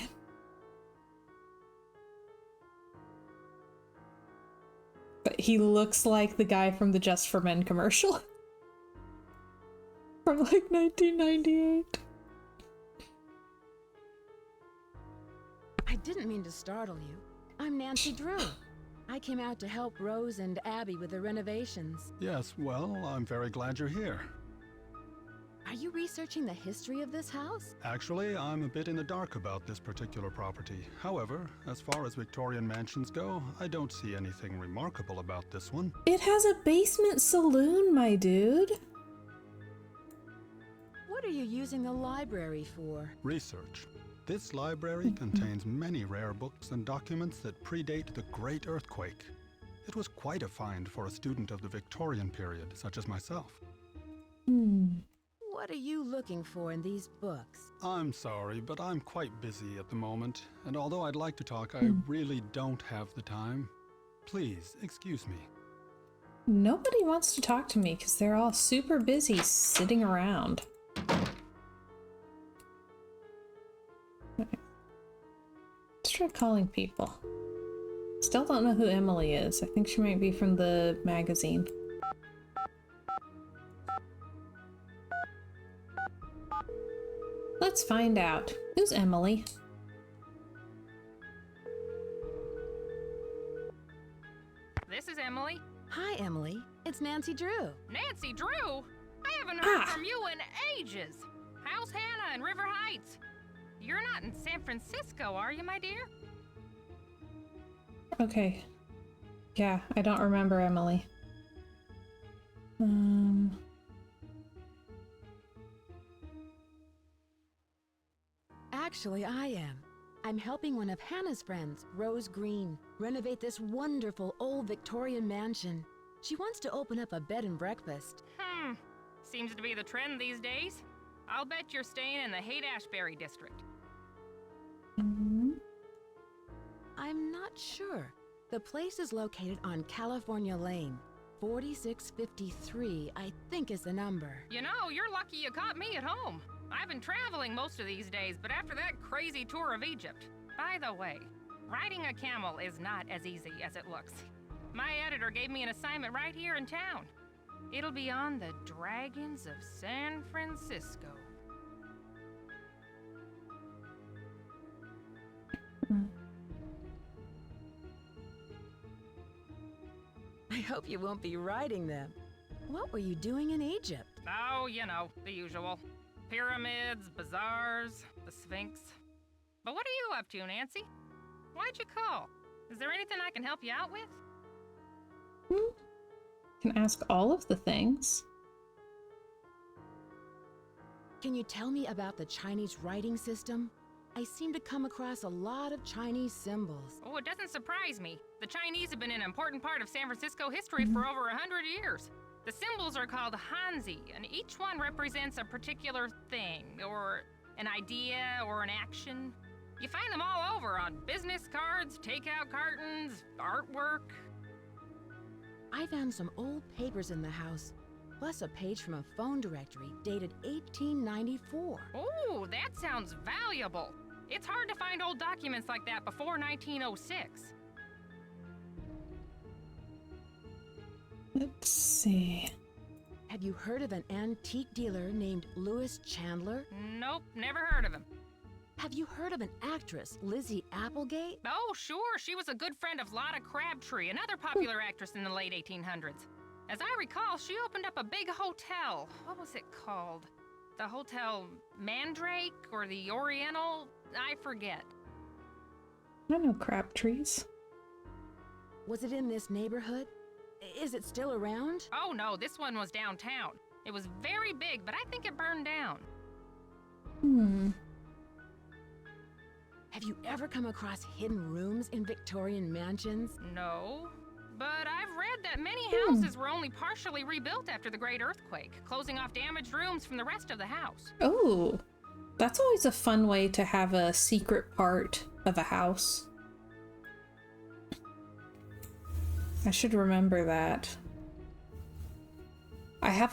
But he looks like the guy from the Just for Men commercial. From like 1998. I didn't mean to startle you. I'm Nancy Drew. I came out to help Rose and Abby with the renovations. Yes, well, I'm very glad you're here. Are you researching the history of this house? Actually, I'm a bit in the dark about this particular property. However, as far as Victorian mansions go, I don't see anything remarkable about this one. It has a basement saloon, my dude. What are you using the library for? Research. This library contains many rare books and documents that predate the Great Earthquake. It was quite a find for a student of the Victorian period, such as myself. What are you looking for in these books? I'm sorry, but I'm quite busy at the moment, and although I'd like to talk, I really don't have the time. Please, excuse me. Nobody wants to talk to me because they're all super busy sitting around. Let's try calling people. Still don't know who Emily is. I think she might be from the magazine. Let's find out. Who's Emily? This is Emily. Hi, Emily. It's Nancy Drew. Nancy Drew? I haven't heard from you in ages. How's Hannah in River Heights? You're not in San Francisco, are you, my dear? Okay. Yeah, I don't remember Emily. Actually, I am. I'm helping one of Hannah's friends, Rose Green, renovate this wonderful old Victorian mansion. She wants to open up a bed and breakfast. Seems to be the trend these days. I'll bet you're staying in the Haight-Ashbury district. I'm not sure. The place is located on California Lane. 4653, I think, is the number. You know, you're lucky you caught me at home. I've been traveling most of these days, but after that crazy tour of Egypt. By the way, riding a camel is not as easy as it looks. My editor gave me an assignment right here in town. It'll be on the Dragons of San Francisco. I hope you won't be riding them. What were you doing in Egypt? Oh, you know, the usual. Pyramids, bazaars, the Sphinx. But what are you up to, Nancy? Why'd you call? Is there anything I can help you out with? Can ask all of the things. Can you tell me about the Chinese writing system? I seem to come across a lot of Chinese symbols. Oh, it doesn't surprise me. The Chinese have been an important part of San Francisco history for over 100 years. The symbols are called Hanzi, and each one represents a particular thing, or an idea, or an action. You find them all over on business cards, takeout cartons, artwork. I found some old papers in the house, plus a page from a phone directory dated 1894. Oh, that sounds valuable. It's hard to find old documents like that before 1906. Let's see. Have you heard of an antique dealer named Louis Chandler? Nope, never heard of him. Have you heard of an actress, Lizzie Applegate? Oh, sure, she was a good friend of Lotta Crabtree, another popular actress in the late 1800s. As I recall, she opened up a big hotel. What was it called? The Hotel Mandrake or the Oriental? I forget. I know Crabtrees. Was it in this neighborhood? Is it still around? Oh no, this one was downtown. It was very big, but I think it burned down. Have you ever come across hidden rooms in Victorian mansions? No, but I've read that many houses were only partially rebuilt after the Great Earthquake, closing off damaged rooms from the rest of the house. Oh, that's always a fun way to have a secret part of a house. I should remember that. I have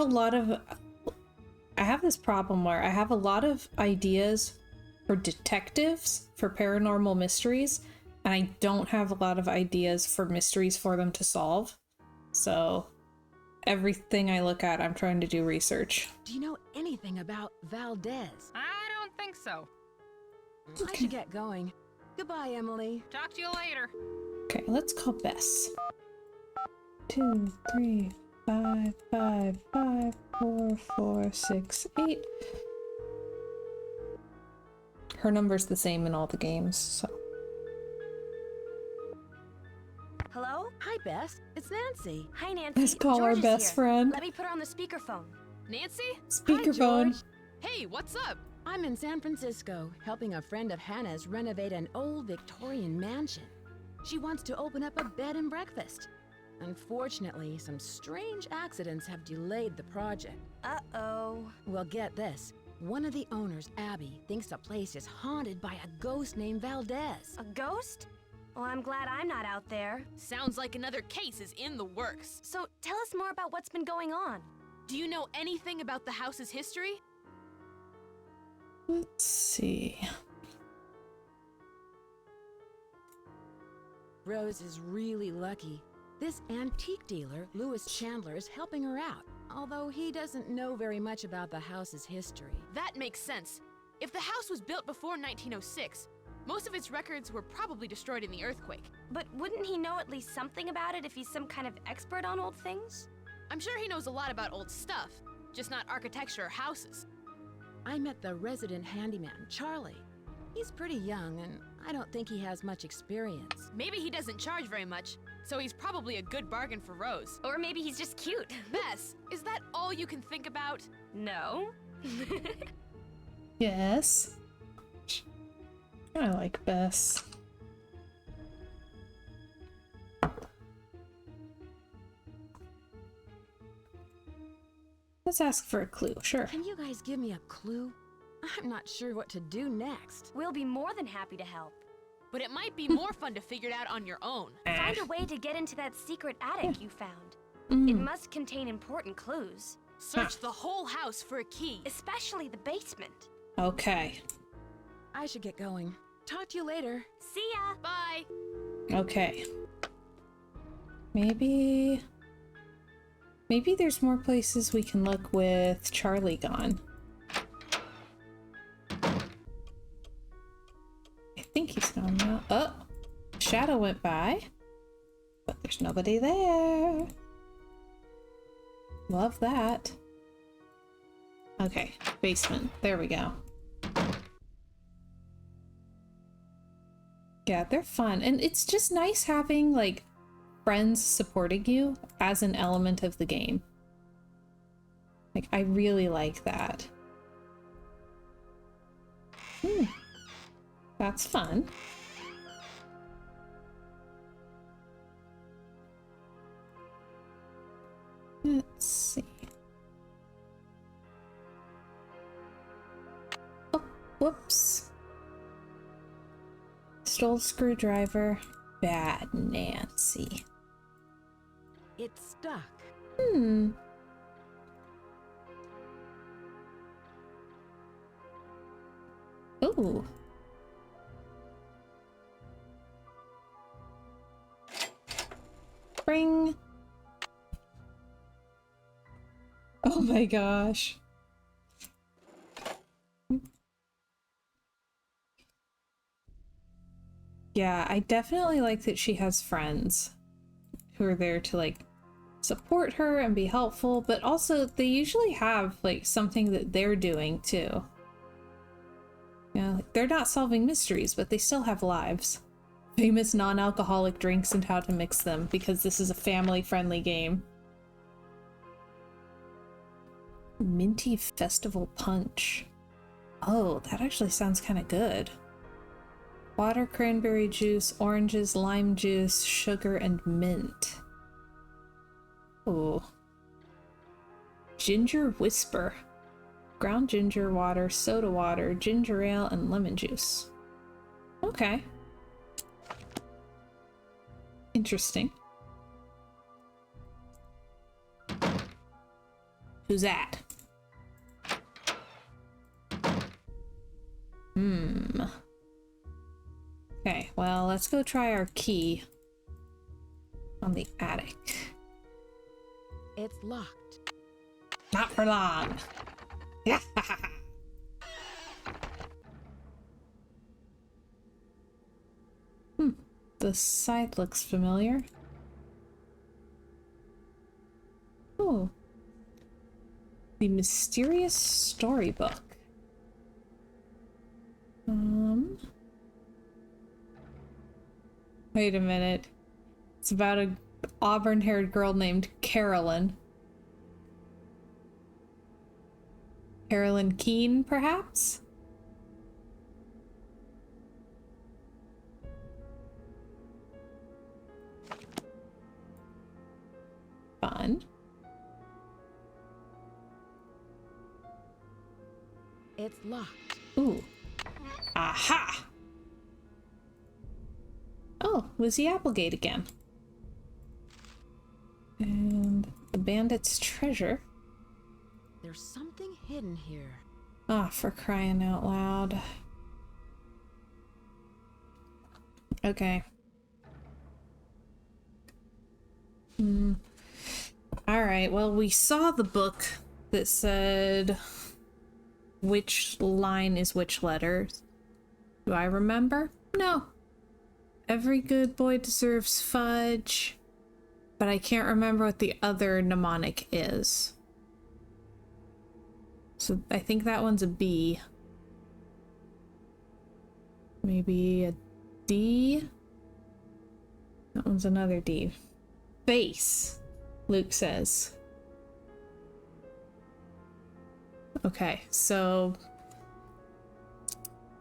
this problem where I have a lot of ideas for detectives, for paranormal mysteries, and I don't have a lot of ideas for mysteries for them to solve. So everything I look at, I'm trying to do research. Do you know anything about Valdez? I don't think so. I should get going. Goodbye, Emily. Talk to you later. Okay, let's call Bess. 2, 3, 5, 5, 5, 4, 4, 6, 8. Her number's the same in all the games, so. Hello? Hi, Bess. It's Nancy. Hi, Nancy. Let's call our George is best here. friend. Let me put her on the speakerphone. Nancy? Speakerphone. Hi, George. Hey, what's up? I'm in San Francisco, helping a friend of Hannah's renovate an old Victorian mansion. She wants to open up a bed and breakfast. Unfortunately, some strange accidents have delayed the project. Uh-oh. Well, get this. One of the owners, Abby, thinks the place is haunted by a ghost named Valdez. A ghost? Well, I'm glad I'm not out there. Sounds like another case is in the works. So tell us more about what's been going on. Do you know anything about the house's history? Let's see. Rose is really lucky. This antique dealer, Louis Chandler, is helping her out, although he doesn't know very much about the house's history. That makes sense. If the house was built before 1906, most of its records were probably destroyed in the earthquake. But wouldn't he know at least something about it if he's some kind of expert on old things? I'm sure he knows a lot about old stuff, just not architecture or houses. I met the resident handyman, Charlie. He's pretty young, and I don't think he has much experience. Maybe he doesn't charge very much, so he's probably a good bargain for Rose. Or maybe he's just cute. Bess, is that all you can think about? No. Yes. I like Bess. Let's ask for a clue, sure. Can you guys give me a clue? I'm not sure what to do next. We'll be more than happy to help. But it might be more fun to figure it out on your own. Find a way to get into that secret attic you found. It must contain important clues. Search the whole house for a key. Especially the basement. Okay. I should get going. Talk to you later. See ya! Bye! Okay. Maybe there's more places we can look with Charlie gone. I think he's gone now. Oh! Shadow went by. But there's nobody there. Love that. Okay, basement. There we go. Yeah, they're fun. And it's just nice having, like, friends supporting you as an element of the game. Like, I really like that. That's fun. Let's see. Oh, whoops. Stole screwdriver. Bad Nancy. It's stuck. Ooh. Spring. Oh my gosh. Yeah, I definitely like that she has friends who are there to, like, support her and be helpful, but also they usually have, like, something that they're doing too. You know, like, they're not solving mysteries, but they still have lives. Famous non-alcoholic drinks and how to mix them, because this is a family-friendly game. Minty Festival Punch. Oh, that actually sounds kind of good. Water, cranberry juice, oranges, lime juice, sugar, and mint. Ooh. Ginger Whisper. Ground ginger water, soda water, ginger ale, and lemon juice. Okay. Interesting. Who's that? Okay, well, let's go try our key on the attic. It's locked. Not for long. The side looks familiar. Oh. The Mysterious Storybook. Wait a minute. It's about an auburn-haired girl named Carolyn. Carolyn Keene, perhaps? Fun. It's locked. Ooh. Aha! Oh, Lizzie Applegate again. And the bandit's treasure. There's something hidden here. Ah, for crying out loud. Okay. Alright, well, we saw the book that said which line is which letters. Do I remember? No. Every good boy deserves fudge. But I can't remember what the other mnemonic is. So I think that one's a B. Maybe a D? That one's another D. Face, Luke says. Okay, so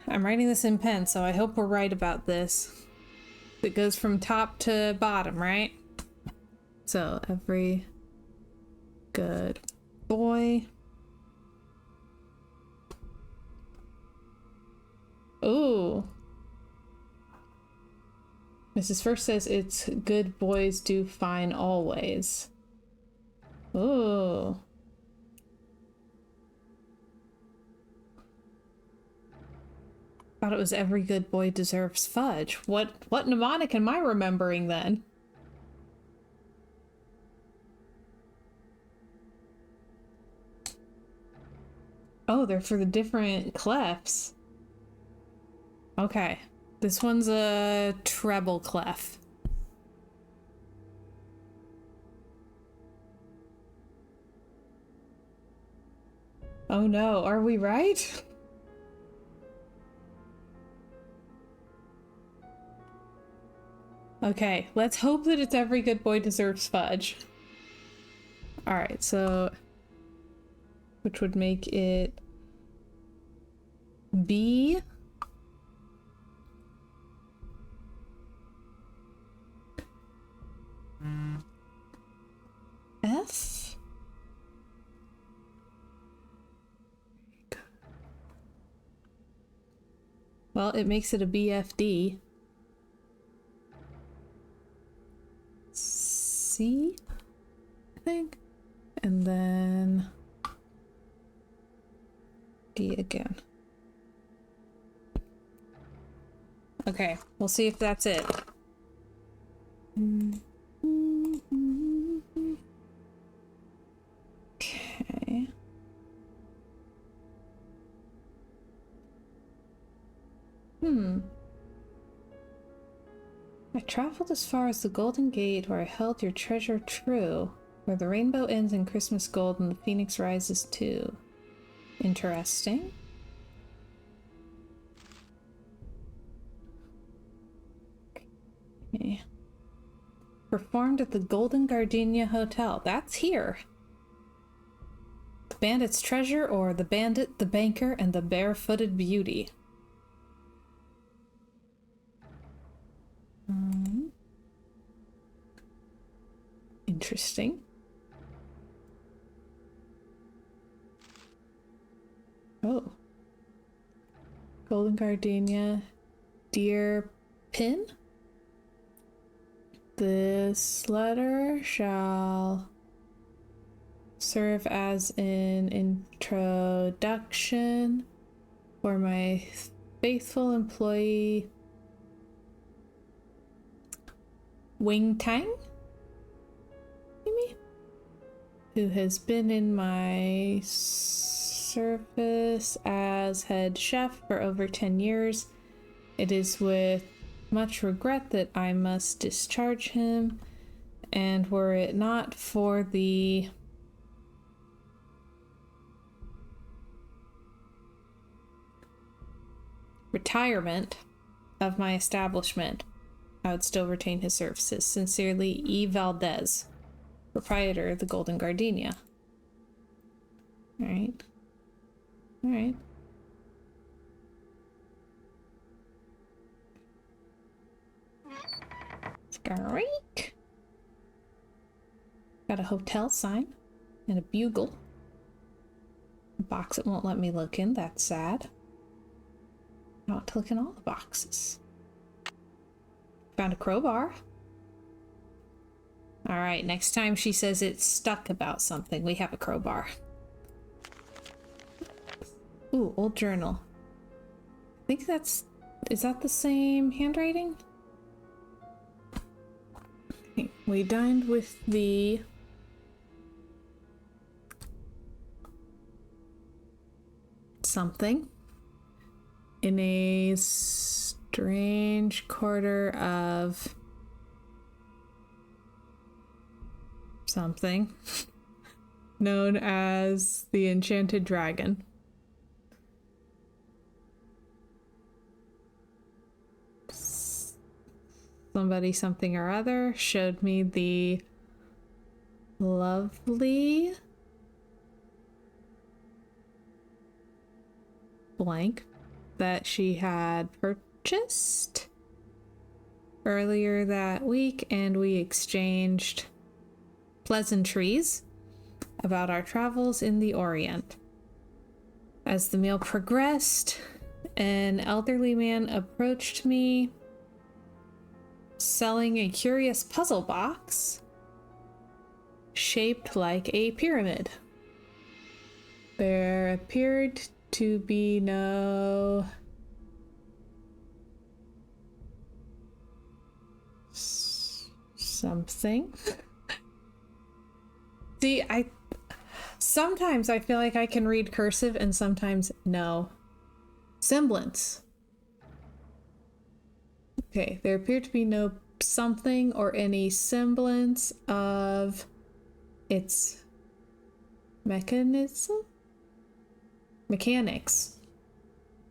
I'm writing this in pen, so I hope we're right about this. It goes from top to bottom, right? So every good boy. Ooh. Mrs. First says it's good boys do fine always. Ooh. Thought it was every good boy deserves fudge. What mnemonic am I remembering then? Oh, they're for the different clefs. Okay. This one's a treble clef. Oh no, are we right? Okay, let's hope that it's every good boy deserves fudge. Alright, so... which would make it... B... F? Well, it makes it a BFD. C, I think. And then D again. Okay, we'll see if that's it. Okay. I traveled as far as the Golden Gate, where I held your treasure true, where the rainbow ends in Christmas gold and the phoenix rises too. Interesting. Okay. Performed at the Golden Gardenia Hotel. That's here. The Bandit's Treasure, or The Bandit, the Banker, and the Barefooted Beauty. Interesting. Oh. Golden Gardenia. Dear Pin? This letter shall serve as an introduction for my faithful employee Wing Tang, maybe? Who has been in my service as head chef for over 10 years. It is with much regret that I must discharge him, and were it not for the retirement of my establishment, I would still retain his services. Sincerely, E. Valdez, proprietor of the Golden Gardenia. Alright. Alright. Squeak. Got a hotel sign and a bugle. A box it won't let me look in, that's sad. I want to look in all the boxes. Found a crowbar. Alright, next time she says it's stuck about something, we have a crowbar. Ooh, old journal. I think that's... is that the same handwriting? Okay, we dined with the... something in a strange quarter of something known as the Enchanted Dragon. Somebody, something or other showed me the lovely blank that she had purchased earlier that week, and we exchanged pleasantries about our travels in the Orient. As the meal progressed, an elderly man approached me selling a curious puzzle box shaped like a pyramid. There appeared to be no something. See, sometimes I feel like I can read cursive and sometimes no. Semblance. Okay, there appeared to be no something or any semblance of its mechanics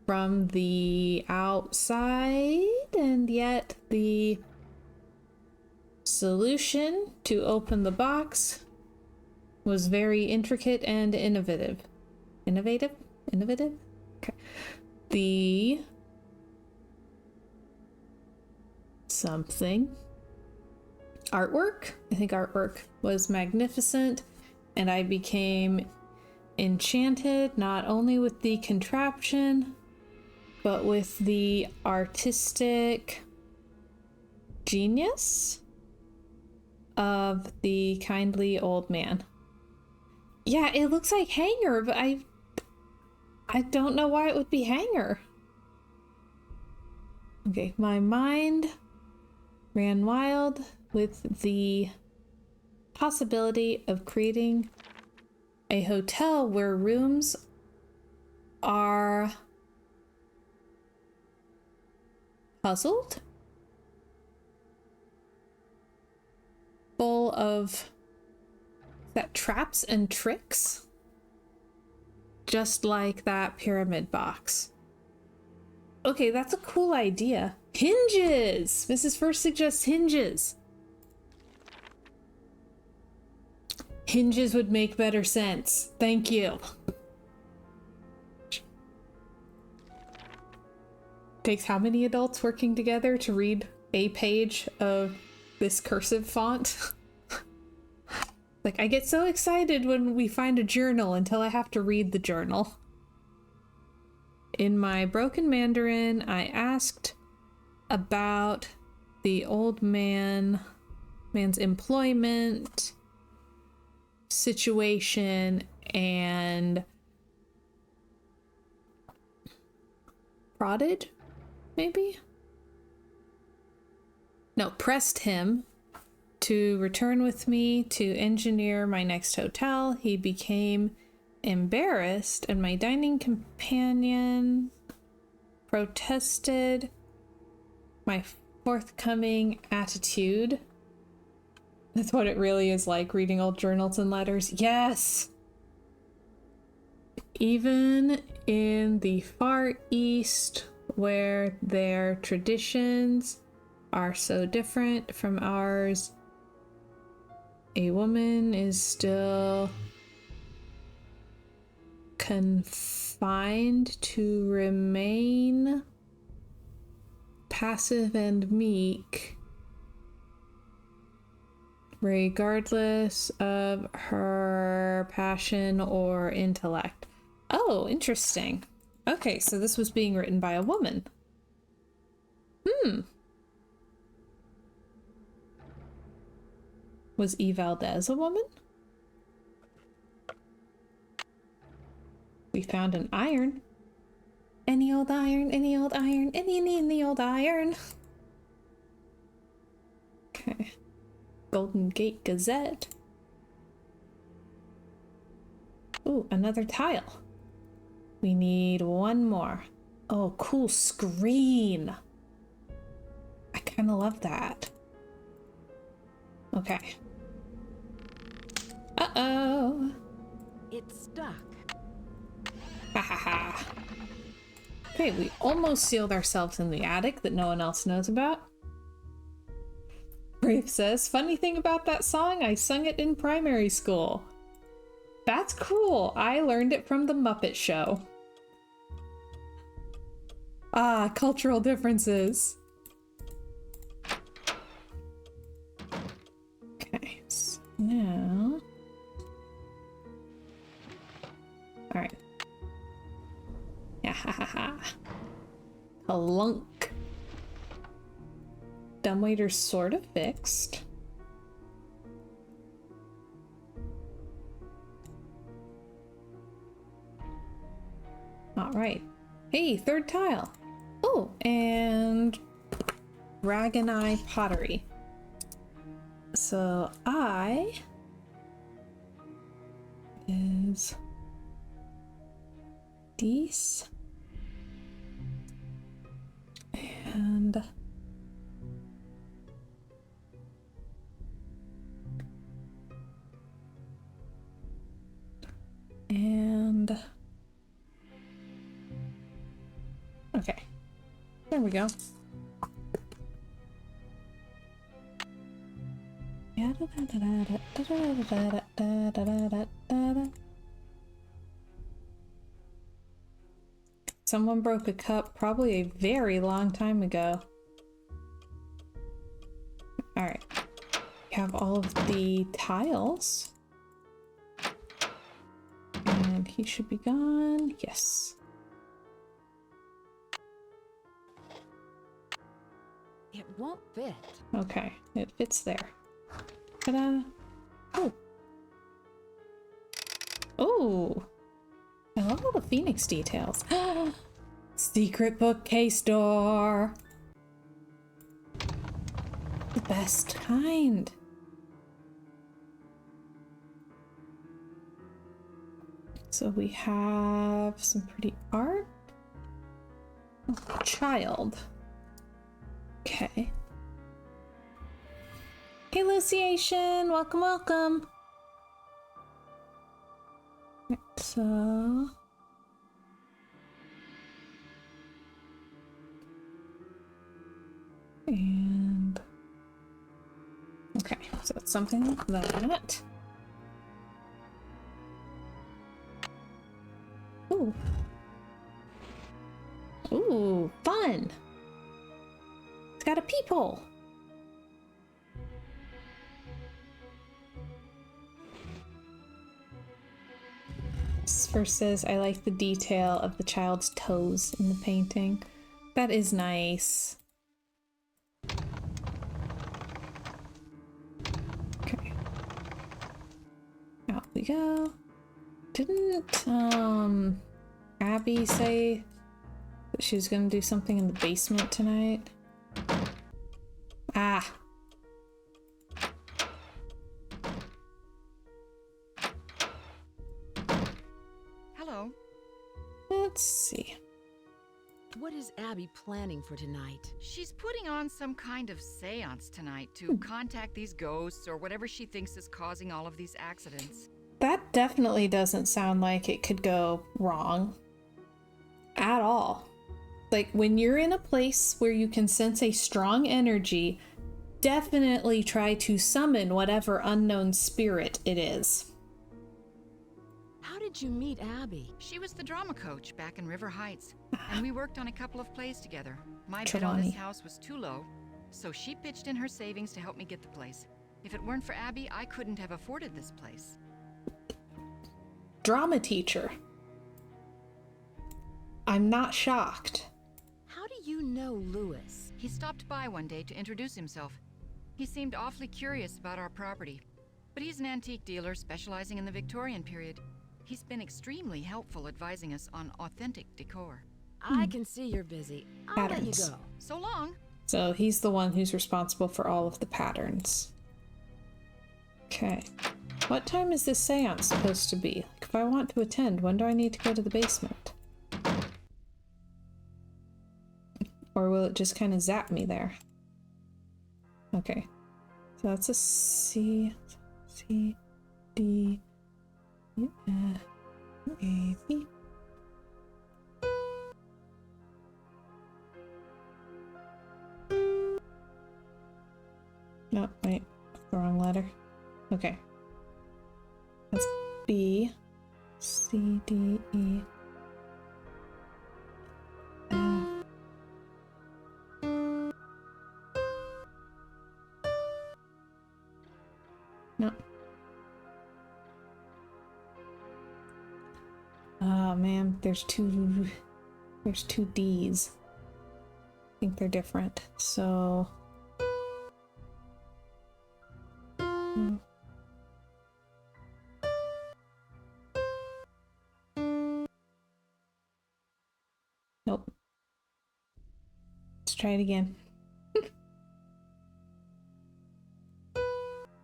from the outside, and yet the solution to open the box was very intricate and innovative. Innovative? Okay. The something artwork, I think artwork was magnificent, and I became enchanted not only with the contraption but with the artistic genius of the kindly old man. Yeah, it looks like Hanger, but I don't know why it would be Hanger. Okay, my mind ran wild with the possibility of creating a hotel where rooms are puzzled, full of traps and tricks, just like that pyramid box. Okay, that's a cool idea. Hinges! Mrs. First suggests hinges. Hinges would make better sense. Thank you. Takes how many adults working together to read a page of this cursive font? Like, I get so excited when we find a journal until I have to read the journal. In my broken Mandarin, I asked about the old man's employment situation and prodded, maybe? No, pressed him to return with me to engineer my next hotel. He became embarrassed, and my dining companion protested my forthcoming attitude. That's what it really is like, reading old journals and letters. Yes! Even in the Far East, where their traditions are so different from ours, a woman is still confined to remain passive and meek, regardless of her passion or intellect. Oh, interesting. Okay, so this was being written by a woman. Was E. Valdez a woman? We found an iron. Any old iron, any old iron, any old iron. Okay. Golden Gate Gazette. Ooh, another tile. We need one more. Oh, cool screen. I kind of love that. Okay. Uh-oh. It's stuck. Ha ha ha. Okay, we almost sealed ourselves in the attic that no one else knows about. Brave says, funny thing about that song, I sung it in primary school. That's cool. I learned it from the Muppet Show. Ah, cultural differences. Okay, so now... Alright. Yeah, ha ha ha. Clunk. Dumbwaiter's sort of fixed. Alright. Hey, third tile. Oh, and Dragon Eye pottery. So I is these and okay, there we go. Someone broke a cup probably a very long time ago. Alright. We have all of the tiles. And he should be gone. Yes. It won't fit. Okay, it fits there. Ta-da! Oh! Oh! I love all the Phoenix details. Secret bookcase door! The best kind. So we have some pretty art. Oh, child. Okay. Hey, Luciation! Welcome, welcome! Right, so... And... okay, so it's something like that. Ooh. Ooh, fun! It's got a peephole! First says, I like the detail of the child's toes in the painting. That is nice. Okay. Out we go. Didn't, Abby say that she was gonna do something in the basement tonight? Ah. Let's see. What is Abby planning for tonight? She's putting on some kind of seance tonight to contact these ghosts or whatever she thinks is causing all of these accidents. That definitely doesn't sound like it could go wrong. At all. Like, when you're in a place where you can sense a strong energy, definitely try to summon whatever unknown spirit it is. How did you meet Abby? She was the drama coach back in River Heights, and we worked on a couple of plays together. My bid on this house was too low, so she pitched in her savings to help me get the place. If it weren't for Abby, I couldn't have afforded this place. Drama teacher. I'm not shocked. How do you know Lewis? He stopped by one day to introduce himself. He seemed awfully curious about our property, but he's an antique dealer specializing in the Victorian period. He's been extremely helpful advising us on authentic decor. I can see you're busy. I'll let you go. So long. So he's the one who's responsible for all of the patterns. Okay. What time is this seance supposed to be? Like, if I want to attend, when do I need to go to the basement? Or will it just kind of zap me there? Okay. So that's a C, C, D, E, F, A, B. No, wait. The wrong letter. Okay. That's B, C, D, E, F. No. Oh man, there's two D's. I think they're different. So nope. Let's try it again.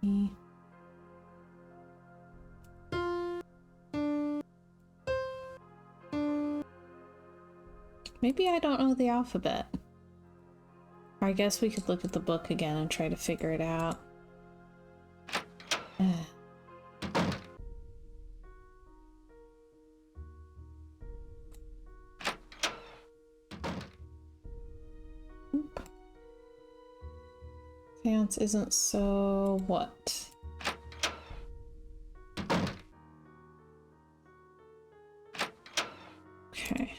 E. Maybe I don't know the alphabet. Or I guess we could look at the book again and try to figure it out. Seance isn't so what? Okay.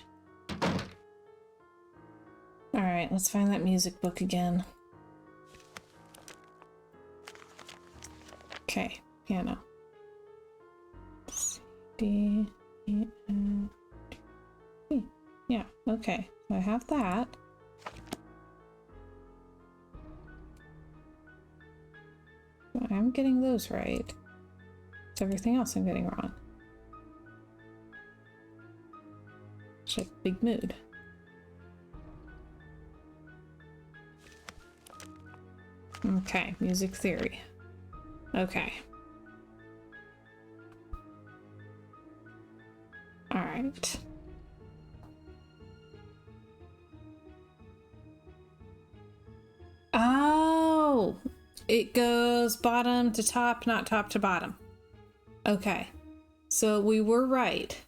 Alright, let's find that music book again. Okay, piano. C, D, E, F, G. Yeah, okay. So I have that. I'm getting those right. It's everything else I'm getting wrong. It's a big mood. Okay, music theory. Okay. Alright. Oh! It goes bottom to top, not top to bottom. Okay. So we were right.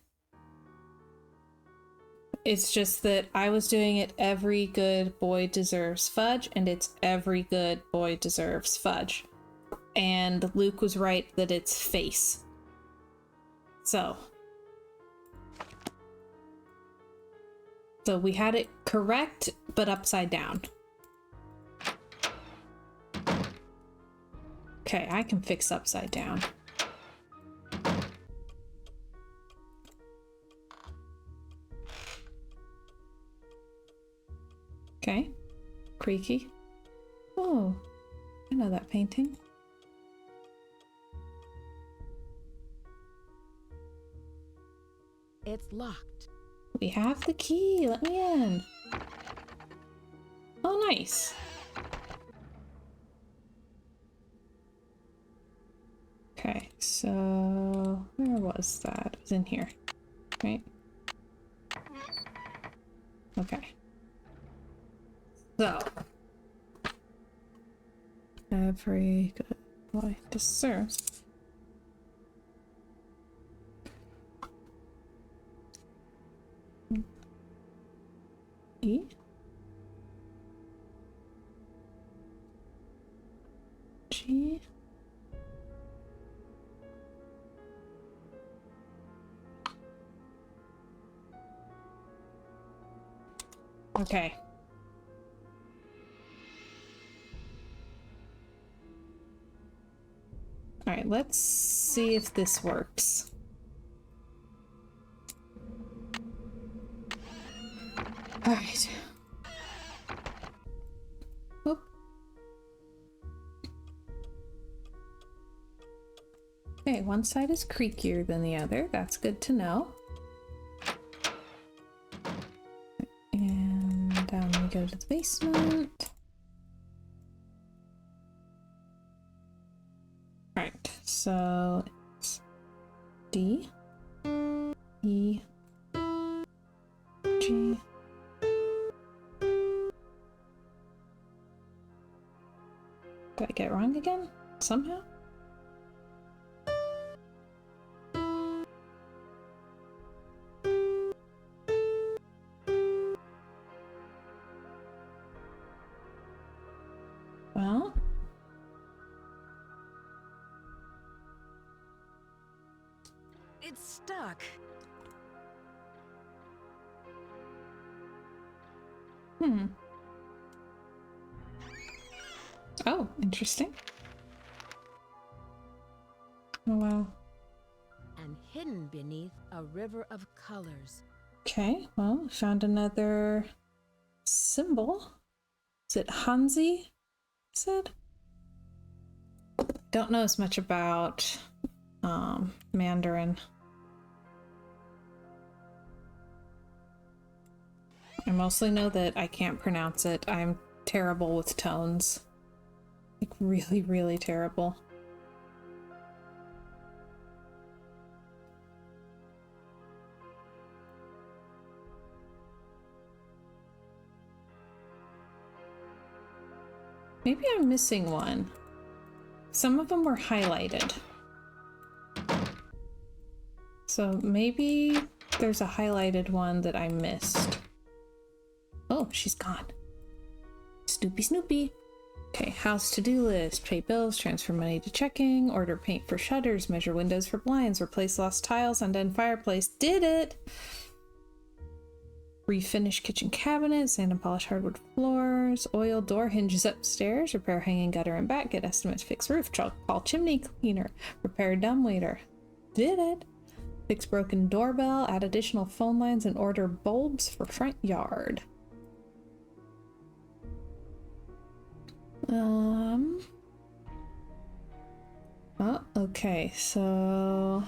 It's just that I was doing it every good boy deserves fudge, and it's every good boy deserves fudge. And Luke was right that it's face. So we had it correct, but upside down. Okay, I can fix upside down. Okay, creaky. Oh, I know that painting. It's locked. We have the key. Let me in. Oh, nice. Okay, so where was that? It was in here, right? Okay. So, every good boy deserves. E. G. Okay. All right, let's see if this works. All right. Oop. Okay, one side is creakier than the other. That's good to know. And down we go to the basement. Alright, so it's D, E, G, Did I get it wrong again? Somehow? Well, It's stuck. Oh, interesting. Oh, wow. And hidden beneath a river of colors. Okay, well, found another symbol. Is it Hanzi? Said? Don't know as much about Mandarin. I mostly know that I can't pronounce it. I'm terrible with tones. Like, really, really terrible. Maybe I'm missing one. Some of them were highlighted. So maybe there's a highlighted one that I missed. Oh, she's gone. Snoopy. Okay, house to-do list. Pay bills, transfer money to checking, order paint for shutters, measure windows for blinds, replace lost tiles, undone fireplace. Did it! Refinish kitchen cabinets, sand and polish hardwood floors, oil door hinges upstairs, repair hanging gutter and back, get estimates, fix roof, call chimney cleaner, repair dumbwaiter. Did it! Fix broken doorbell, add additional phone lines, and order bulbs for front yard. Oh, okay, so...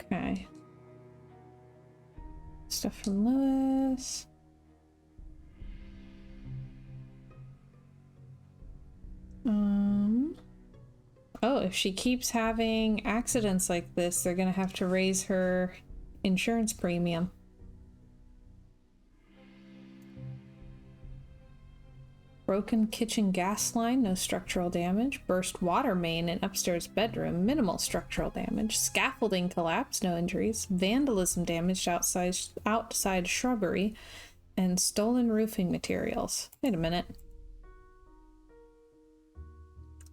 Okay. Stuff from Lewis. Oh, if she keeps having accidents like this, they're gonna have to raise her insurance premium. Broken kitchen gas line, no structural damage. Burst water main in upstairs bedroom, minimal structural damage. Scaffolding collapse, no injuries. Vandalism damaged outside shrubbery. And stolen roofing materials. Wait a minute.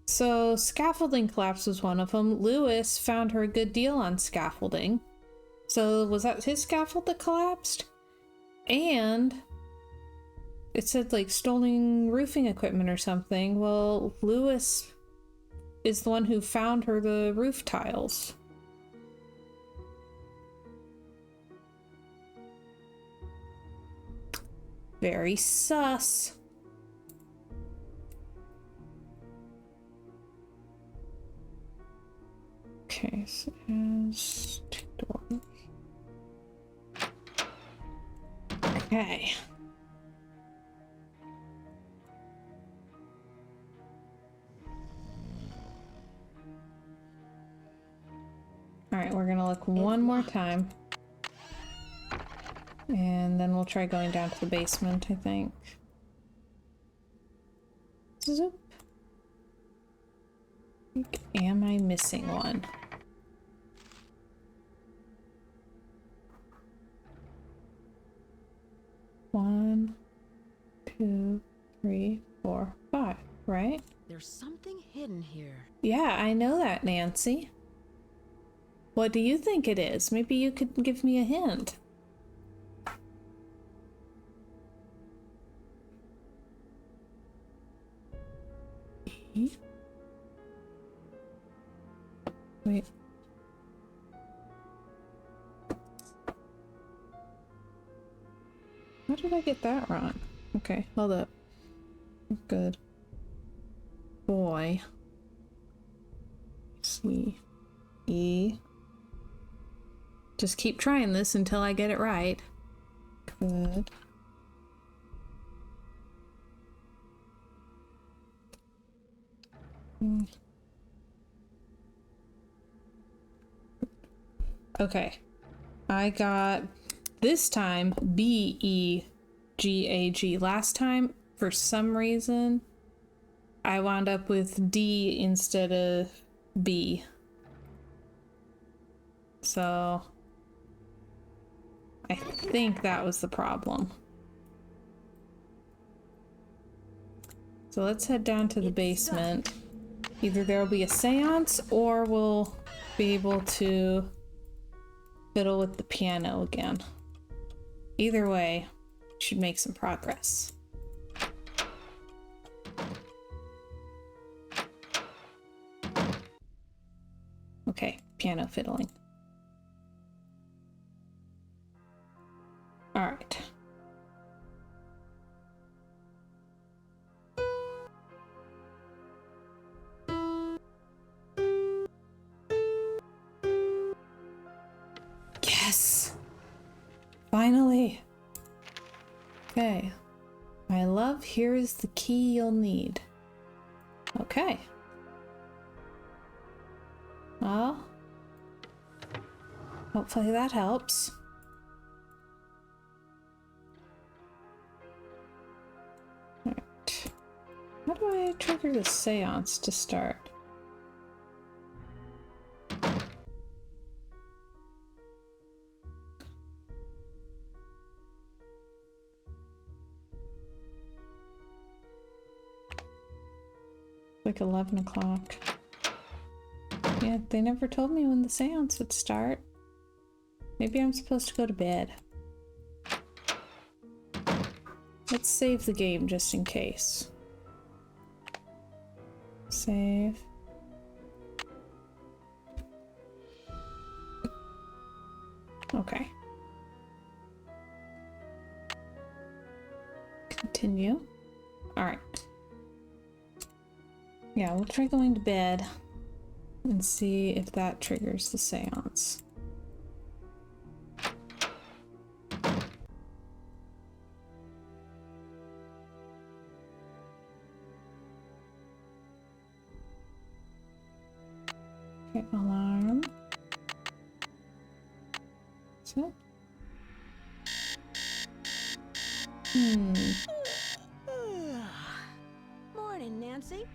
So scaffolding collapse was one of them. Lewis found her a good deal on scaffolding. So was that his scaffold that collapsed? And it said like stolen roofing equipment or something. Well, Lewis is the one who found her the roof tiles. Very sus. Okay, so there's 2 doors. Okay. Alright, we're gonna look one more time. And then we'll try going down to the basement, I think. Zoop. Am I missing one? One, 2, 3, 4, 5, right? There's something hidden here. Yeah, I know that, Nancy. What do you think it is? Maybe you could give me a hint. Wait. How did I get that wrong? Okay, hold up. Good. Boy. C. E. Just keep trying this until I get it right. Good. Okay. I got this time B-E-G-A-G. Last time, for some reason, I wound up with D instead of B. So I think that was the problem. So let's head down to the basement. Either there will be a seance or we'll be able to fiddle with the piano again. Either way, we should make some progress. Okay, piano fiddling. All right. Yes! Finally! Okay. My love, here is the key you'll need. Okay. Well, hopefully that helps. Alright. How do I trigger the seance to start? Like 11 o'clock. Yeah, they never told me when the seance would start. Maybe I'm supposed to go to bed. Let's save the game just in case. Save. Okay. Continue. Alright. Yeah, we'll try going to bed and see if that triggers the seance. Okay, alarm. So. Morning, Nancy.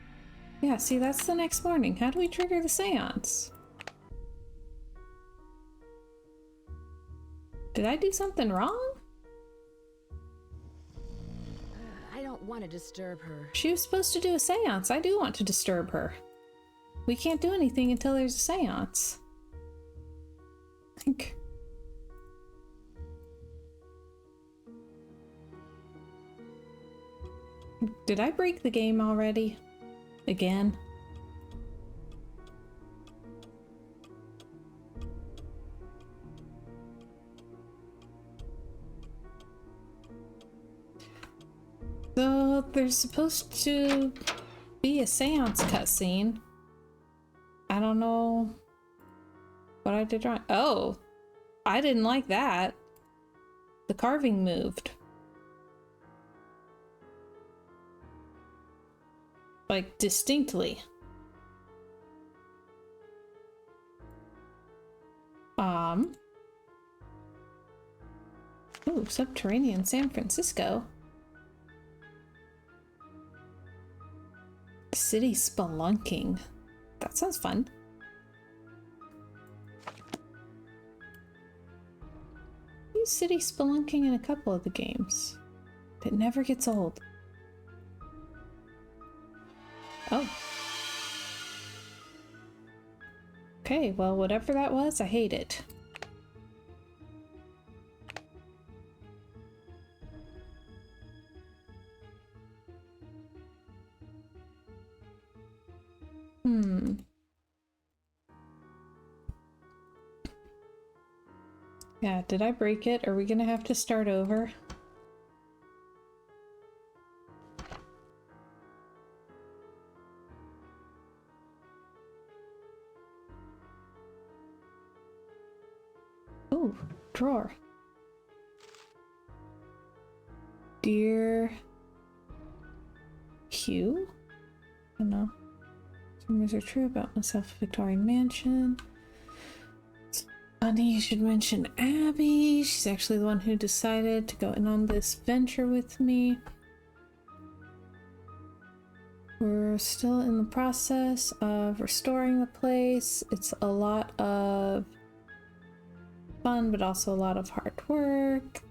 Yeah, see, that's the next morning. How do we trigger the seance? Did I do something wrong? I don't want to disturb her. She was supposed to do a seance. I do want to disturb her. We can't do anything until there's a seance. Did I break the game already? Again? So there's supposed to be a seance cutscene. I don't know what I did wrong. Oh, I didn't like that. The carving moved. Like, distinctly. Ooh, subterranean San Francisco. City spelunking. That sounds fun. Use city spelunking in a couple of the games. It never gets old. Oh. Okay, well, whatever that was, I hate it. Yeah, did I break it? Are we gonna have to start over? Ooh, drawer. Dear Hugh? I don't know. Rumors are true about myself, Victorian mansion. Funny you should mention Abby. She's actually the one who decided to go in on this venture with me. We're still in the process of restoring the place. It's a lot of fun, but also a lot of hard work.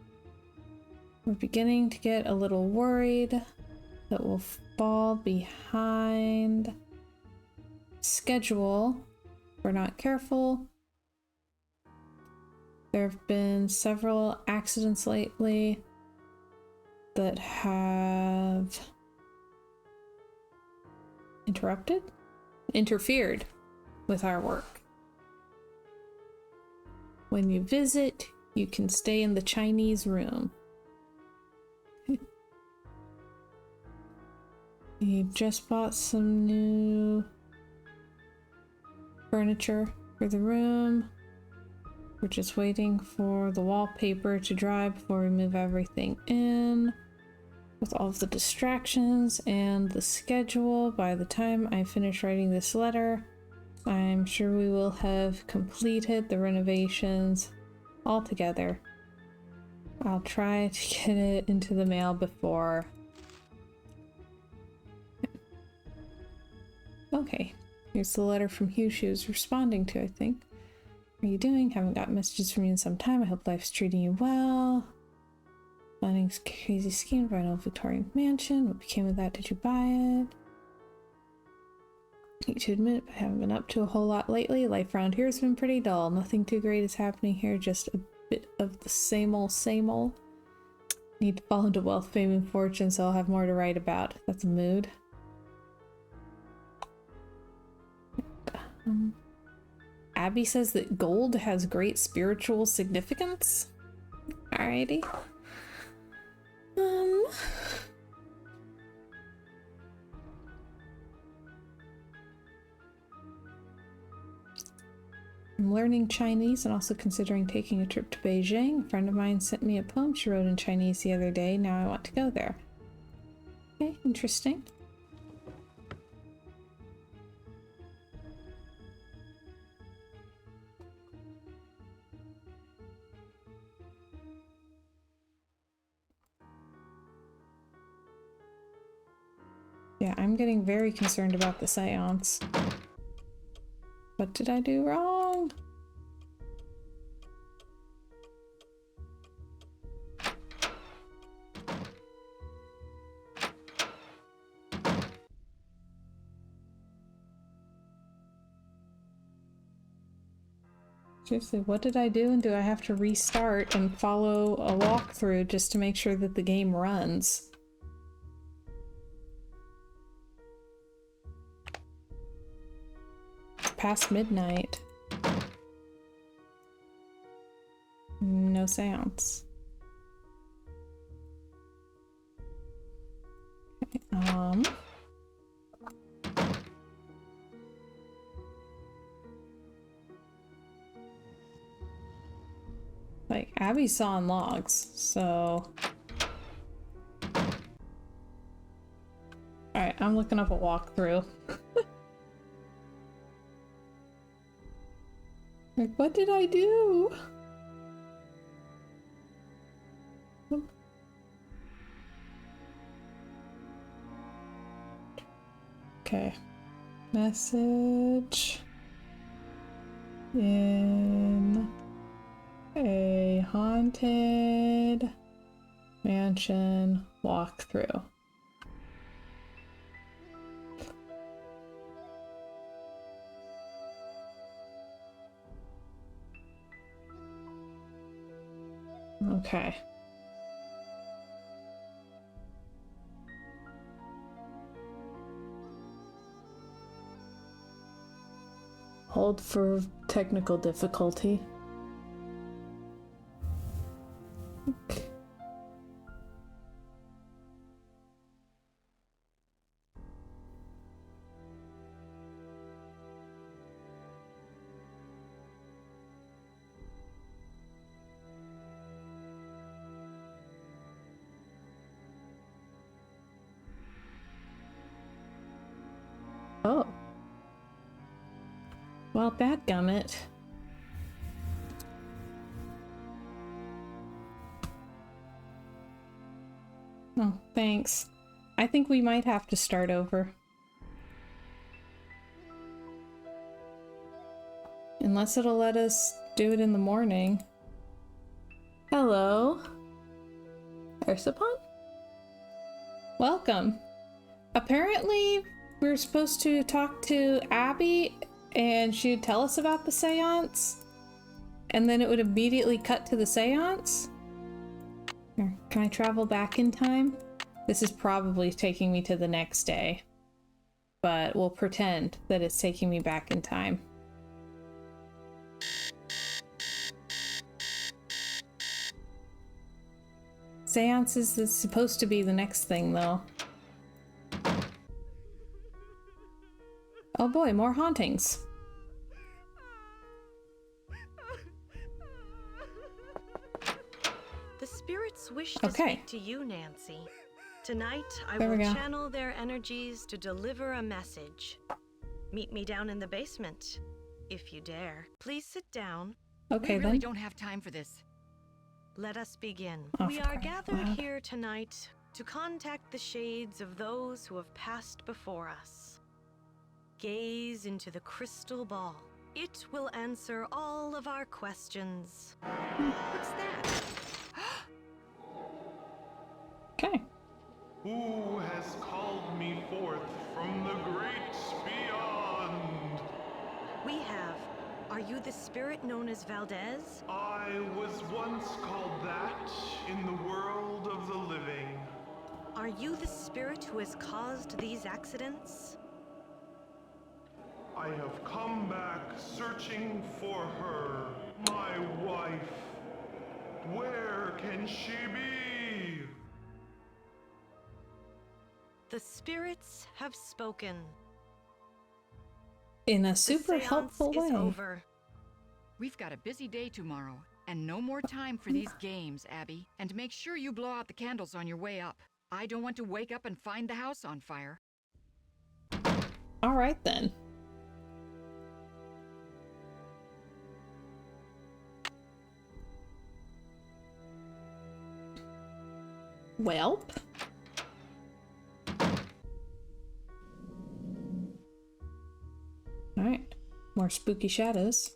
We're beginning to get a little worried that we'll fall behind schedule if we're not careful. There have been several accidents lately that have interfered with our work. When you visit, you can stay in the Chinese room. You just bought some new furniture for the room. We're just waiting for the wallpaper to dry before we move everything in. With all of the distractions and the schedule, by the time I finish writing this letter, I'm sure we will have completed the renovations altogether. I'll try to get it into the mail before. Okay, here's the letter from Hugh she was responding to, I think. How are you doing? Haven't got messages from you in some time. I hope life's treating you well. Planning crazy scheme for an old Victorian mansion. What became of that? Did you buy it? I hate to admit, I haven't been up to a whole lot lately. Life around here has been pretty dull. Nothing too great is happening here, just a bit of the same old, same old. Need to fall into wealth, fame, and fortune, so I'll have more to write about. That's a mood. Abby says that gold has great spiritual significance. Alrighty. I'm learning Chinese and also considering taking a trip to Beijing. A friend of mine sent me a poem she wrote in Chinese the other day. Now I want to go there. Okay, interesting. Yeah, I'm getting very concerned about the seance. What did I do wrong? Seriously, what did I do, and do I have to restart and follow a walkthrough just to make sure that the game runs? Past midnight. No seance. Okay, like, Abby's sawing logs, so... Alright, I'm looking up a walkthrough. Like, what did I do? Okay. Message in a haunted mansion walkthrough. Okay. Hold for technical difficulty. Okay. Oh. Well, dadgummit. Oh, thanks. I think we might have to start over. Unless it'll let us do it in the morning. Hello? Ursapon? Welcome. Apparently, we're supposed to talk to Abby and she'd tell us about the seance. And then it would immediately cut to the seance. Here, can I travel back in time? This is probably taking me to the next day. But we'll pretend that it's taking me back in time. Seances is supposed to be the next thing, though. Oh boy, more hauntings. The spirits wish to speak to you, Nancy. Tonight, I will channel their energies to deliver a message. Meet me down in the basement, if you dare. Please sit down. Okay, we really don't have time for this. Let us begin. Oh, We are gathered here tonight to contact the shades of those who have passed before us. Gaze into the crystal ball. It will answer all of our questions. What's that? Okay. Who has called me forth from the great beyond? We have. Are you the spirit known as Valdez? I was once called that in the world of the living. Are you the spirit who has caused these accidents? I have come back searching for her, my wife. Where can she be? The spirits have spoken. In a super helpful way. Over. We've got a busy day tomorrow, and no more time for these games, Abby. And make sure you blow out the candles on your way up. I don't want to wake up and find the house on fire. All right, then. Welp. All right, more spooky shadows.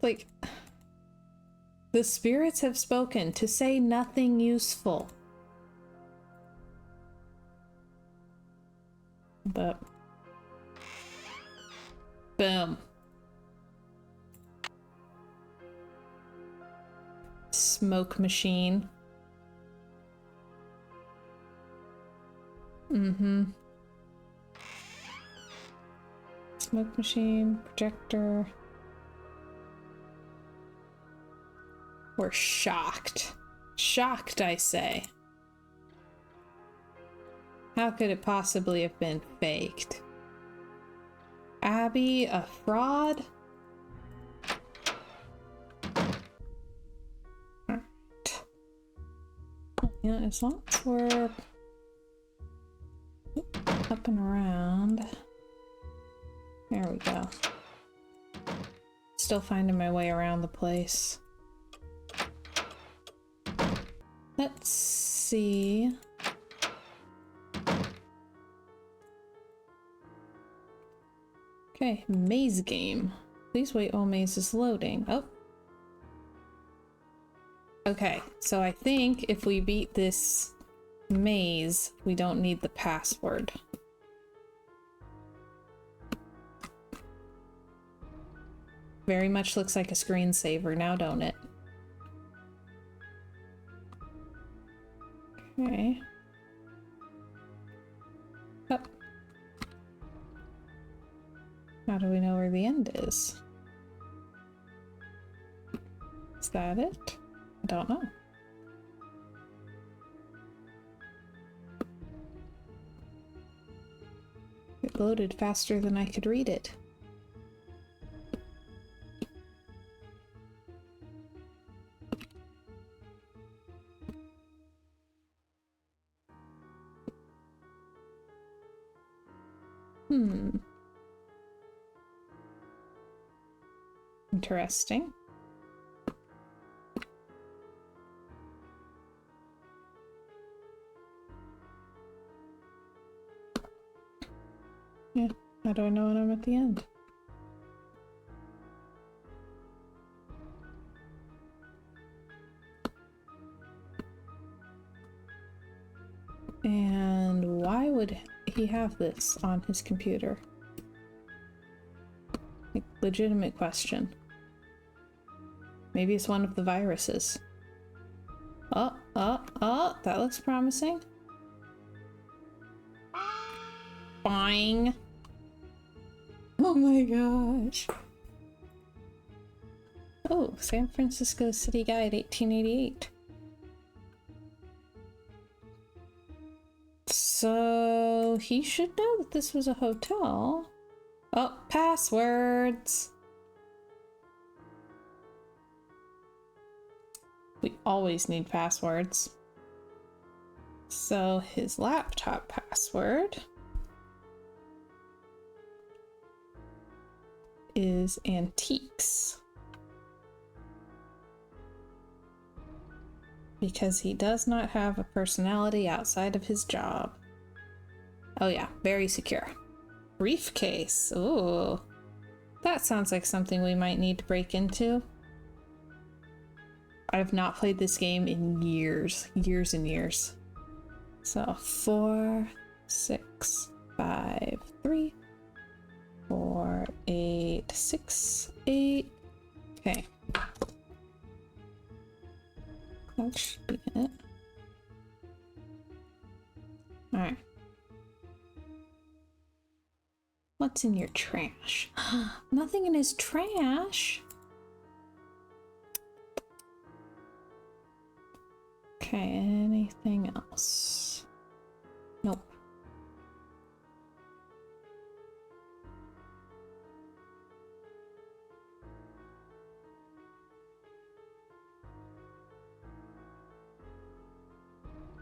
Like, the spirits have spoken to say nothing useful. But boom. Smoke machine. Smoke machine, projector. We're shocked. Shocked, I say. How could it possibly have been faked? Abby, a fraud? Alright. Yeah, as long as we're up and around. There we go. Still finding my way around the place. Let's see. Okay, maze game. Please wait while maze is loading. Oh. Okay, so I think if we beat this maze, we don't need the password. Very much looks like a screensaver now, don't it? Okay. Up. How do we know where the end is? Is that it? I don't know. It loaded faster than I could read it. Interesting. Yeah, how do I know when I'm at the end? And why would he have this on his computer? Like, legitimate question. Maybe it's one of the viruses. Oh, that looks promising. Boing. Oh my gosh. Oh, San Francisco City Guide 1888. So he should know that this was a hotel. Oh, passwords. We always need passwords. So his laptop password is antiques. Because he does not have a personality outside of his job. Oh yeah, very secure. Briefcase. Ooh. That sounds like something we might need to break into. I've not played this game in years and years. So 4, 6, 5, 3, 4, 8, 6, 8. Okay. That should be it. Alright. What's in your trash? Nothing in his trash. Okay, anything else? Nope.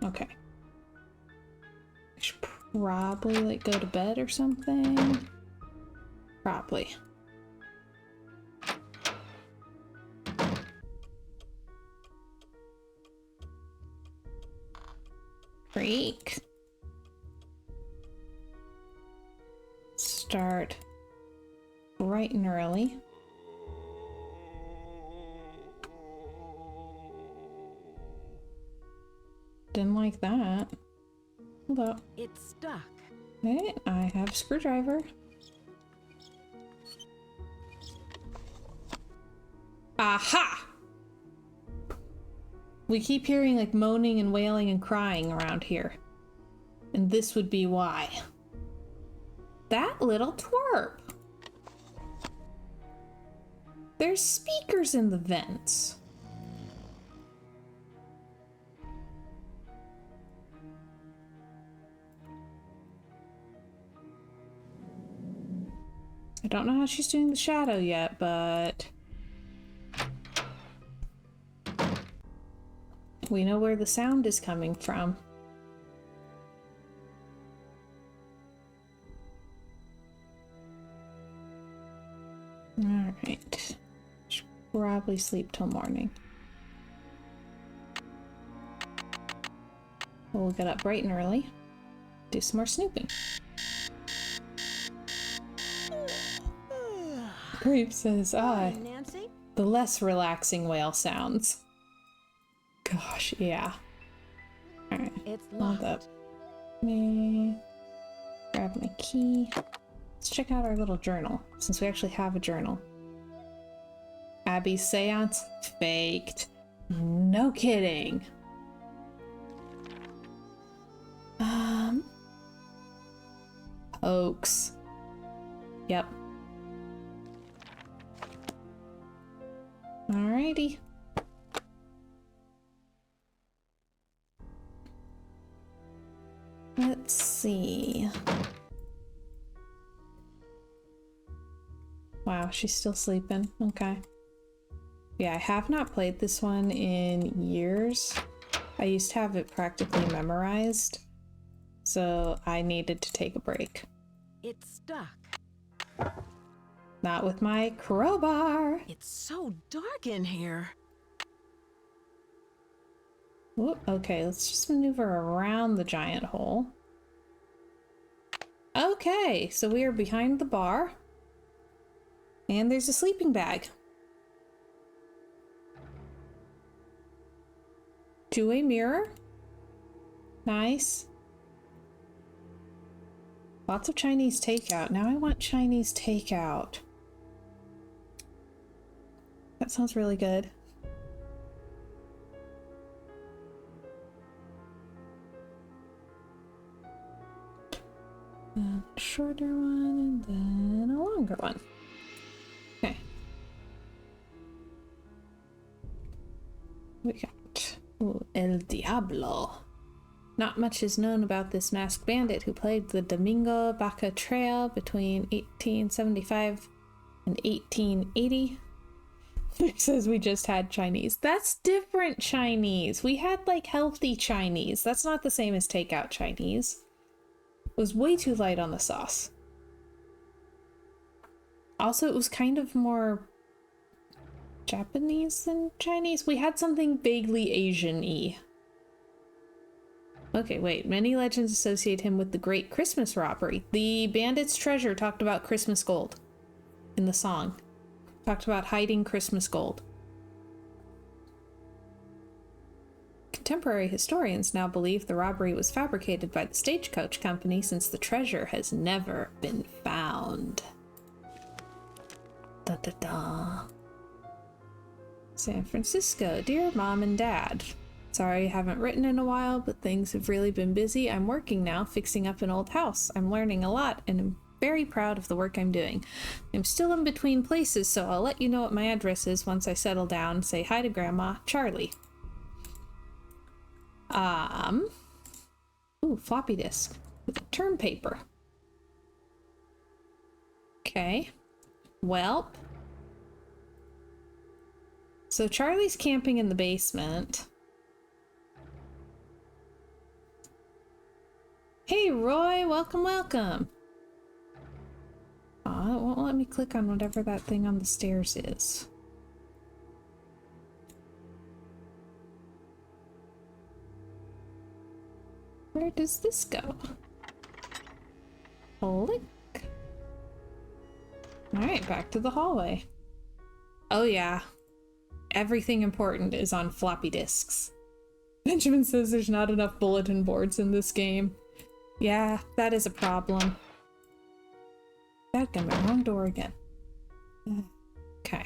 Okay. I should probably like go to bed or something. Probably. Freak. Start bright and early. Didn't like that. Hold up. It's stuck. Okay, I have a screwdriver. Aha! We keep hearing like moaning and wailing and crying around here. And this would be why. That little twerp! There's speakers in the vents. I don't know how she's doing the shadow yet, but we know where the sound is coming from. Alright. Should probably sleep till morning. We'll get up bright and early. Do some more snooping. Grape says, Nancy? the less relaxing whale sounds. Gosh, yeah. Alright. It's Hold locked. up. Me grab my key. Let's check out our little journal, since we actually have a journal. Abby's seance? Faked. No kidding. Hoax. Yep. Alrighty. Let's see. Wow, she's still sleeping. Okay. Yeah, I have not played this one in years. I used to have it practically memorized, so I needed to take a break. It's stuck. Not with my crowbar. It's so dark in here. Ooh, okay, let's just maneuver around the giant hole. Okay, so we are behind the bar. And there's a sleeping bag. Two-way mirror. Nice. Lots of Chinese takeout. Now I want Chinese takeout. That sounds really good. A shorter one and then a longer one. Okay. We got El Diablo. Not much is known about this masked bandit who played the Domingo Baca Trail between 1875 and 1880. It says we just had Chinese. That's different Chinese. We had like healthy Chinese. That's not the same as takeout Chinese. It was way too light on the sauce. Also, it was kind of more Japanese than Chinese. We had something vaguely Asian-y. Okay, wait. Many legends associate him with the Great Christmas Robbery. The bandit's treasure talked about Christmas gold in the song. Talked about hiding Christmas gold. Contemporary historians now believe the robbery was fabricated by the Stagecoach Company since the treasure has never been found. Da da da. San Francisco, dear Mom and Dad. Sorry I haven't written in a while, but things have really been busy. I'm working now, fixing up an old house. I'm learning a lot, and I'm very proud of the work I'm doing. I'm still in between places, so I'll let you know what my address is once I settle down. Say hi to Grandma, Charlie. Ooh, floppy disk with term paper. Okay. Welp. So Charlie's camping in the basement. Hey Roy, welcome, welcome. Aw, it won't let me click on whatever that thing on the stairs is. Where does this go? Click. Alright, back to the hallway. Oh yeah. Everything important is on floppy disks. Benjamin says there's not enough bulletin boards in this game. Yeah, that is a problem. Dadgummit, wrong door again. Okay.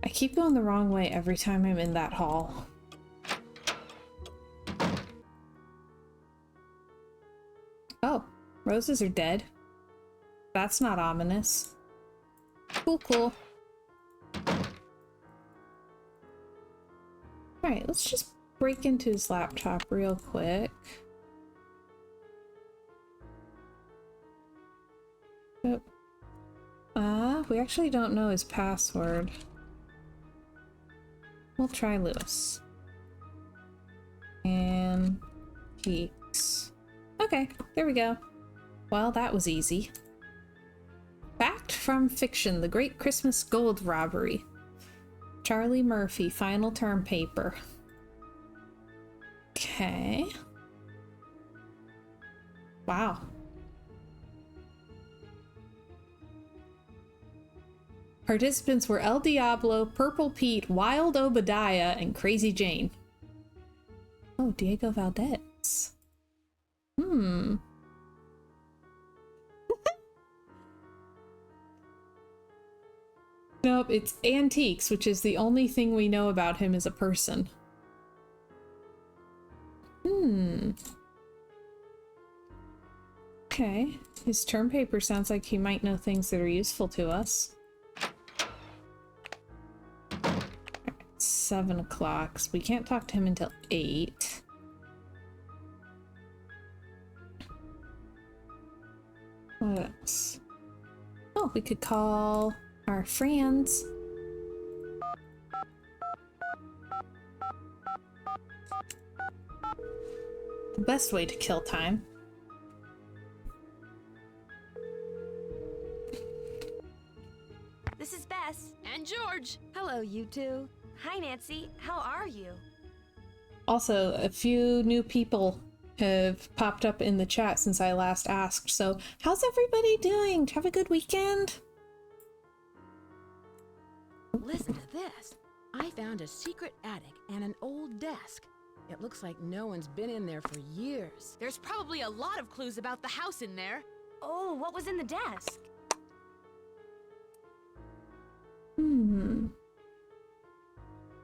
I keep going the wrong way every time I'm in that hall. Oh, roses are dead. That's not ominous. Cool, cool. Alright, let's just break into his laptop real quick. Yep. We actually don't know his password. We'll try Lewis. And Geeks. Okay, there we go. Well, that was easy. Fact from fiction, the Great Christmas Gold Robbery. Charlie Murphy, final term paper. Okay. Wow. Participants were El Diablo, Purple Pete, Wild Obadiah, and Crazy Jane. Oh, Diego Valdez. Nope, it's Antiques, which is the only thing we know about him as a person. Okay, his term paper sounds like he might know things that are useful to us. 7 o'clock, so we can't talk to him until 8. What else? Oh, we could call our friends. The best way to kill time. Hello, you two. Hi, Nancy. How are you? Also, a few new people have popped up in the chat since I last asked, so how's everybody doing? Have a good weekend? Listen to this. I found a secret attic and an old desk. It looks like no one's been in there for years. There's probably a lot of clues about the house in there. Oh, what was in the desk?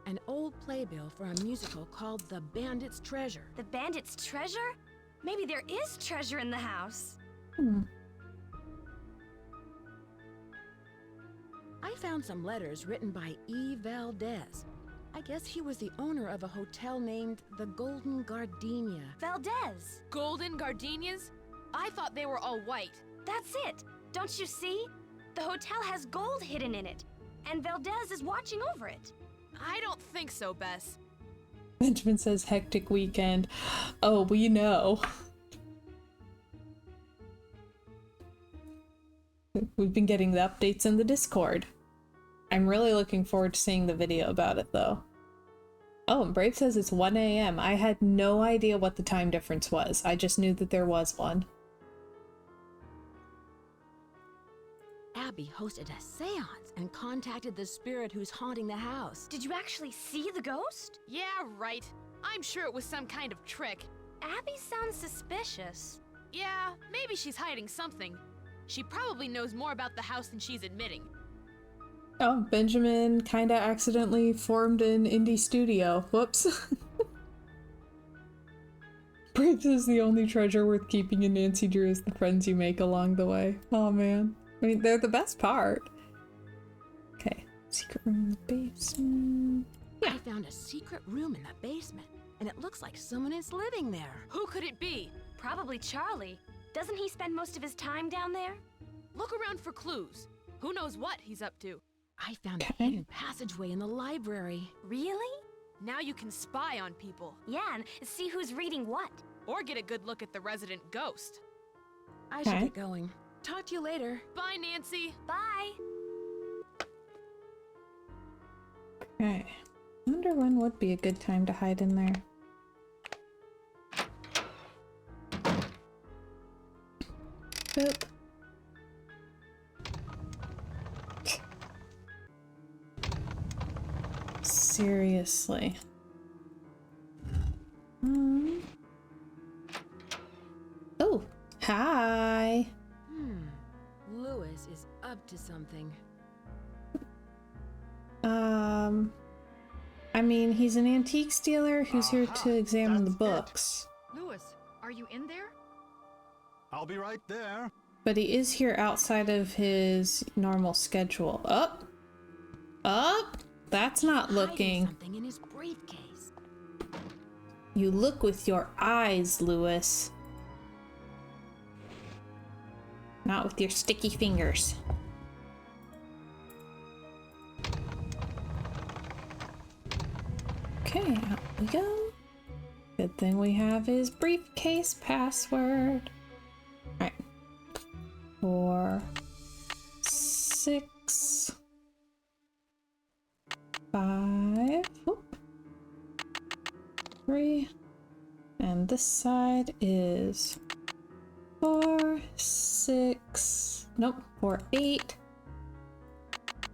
An old playbill for a musical called The Bandit's Treasure. The Bandit's Treasure? Maybe there is treasure in the house. I found some letters written by E. Valdez. I guess he was the owner of a hotel named the Golden Gardenia. Valdez! Golden gardenias? I thought they were all white. That's it! Don't you see? The hotel has gold hidden in it, and Valdez is watching over it. I don't think so, Bess. Benjamin says hectic weekend. Oh, we know. We've been getting the updates in the Discord. I'm really looking forward to seeing the video about it, though. Oh, and Brave says it's 1 a.m. I had no idea what the time difference was. I just knew that there was one. Abby hosted a seance and contacted the spirit who's haunting the house. Did you actually see the ghost? Yeah, right. I'm sure it was some kind of trick. Abby sounds suspicious. Yeah, maybe she's hiding something. She probably knows more about the house than she's admitting. Oh, Benjamin kinda accidentally formed an indie studio. Whoops. Brave says the only treasure worth keeping in Nancy Drew is the friends you make along the way. Oh man. I mean, they're the best part. Okay, secret room in the basement. I found a secret room in the basement, and it looks like someone is living there. Who could it be? Probably Charlie. Doesn't he spend most of his time down there? Look around for clues. Who knows what he's up to? I found a hidden passageway in the library. Really? Now you can spy on people. Yeah, and see who's reading what. Or get a good look at the resident ghost. I should get going. Talk to you later. Bye, Nancy. Bye. Okay. I wonder when would be a good time to hide in there. Boop. Seriously. Oh, hi. Lewis is up to something. I mean, he's an antiques dealer who's here to examine the books. Lewis, are you in there? I'll be right there. But he is here outside of his normal schedule. Up! Up! That's not looking. Something in his briefcase. You look with your eyes, Lewis. Not with your sticky fingers. Okay, out we go. Good thing we have his briefcase password. Alright. 4, 6, 5, whoop, 3, and this side is 4, 6, nope, 4, 8,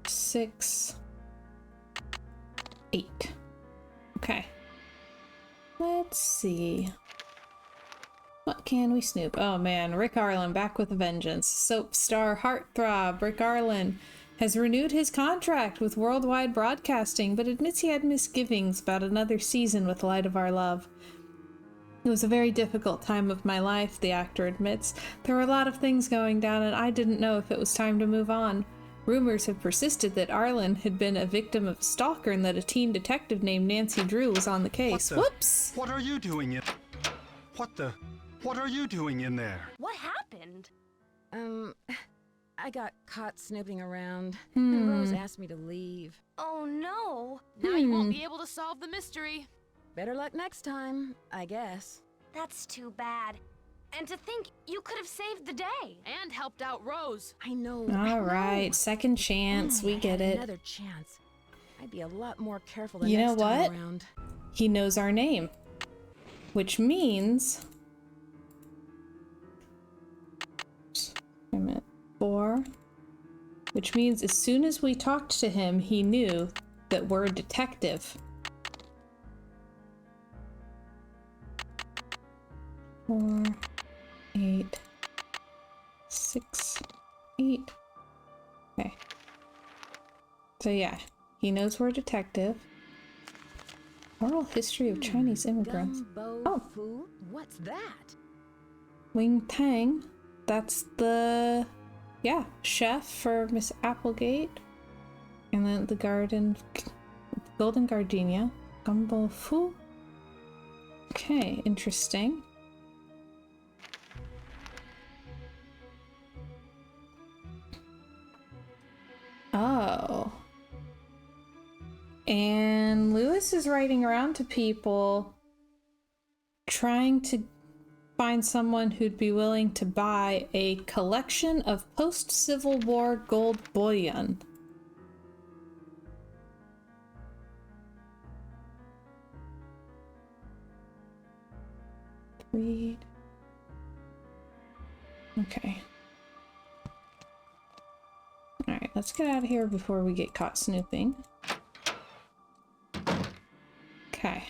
6, 8. Okay. Let's see. What can we snoop? Oh man, Rick Arlen back with a vengeance. Soap star heartthrob Rick Arlen has renewed his contract with Worldwide Broadcasting, but admits he had misgivings about another season with Light of Our Love. It was a very difficult time of my life, the actor admits. There were a lot of things going down and I didn't know if it was time to move on. Rumors have persisted that Arlen had been a victim of a stalker and that a teen detective named Nancy Drew was on the case. Whoops! What are you doing in... What are you doing in there? What happened? I got caught snooping around, and Rose asked me to leave. Oh no! Now you won't be able to solve the mystery. Better luck next time, I guess. That's too bad. And to think you could have saved the day. And helped out Rose. I know. All right, second chance. We get it. Another chance. I'd be a lot more careful the You know next time what? around. He knows our name. Which means... Wait a minute. 4. Which means as soon as we talked to him, he knew that we're a detective. 4, 8, 6, 8. Okay. So yeah, he knows we're a detective. Oral history of Chinese immigrants. Gumbo Fu? What's that? Wing Tang. That's the, yeah, chef for Miss Applegate. And then the Golden Gardenia. Gumbo Fu. Okay, interesting. Oh. And Lewis is writing around to people trying to find someone who'd be willing to buy a collection of post-Civil War gold bullion. Read. Okay. Alright, let's get out of here before we get caught snooping. Okay.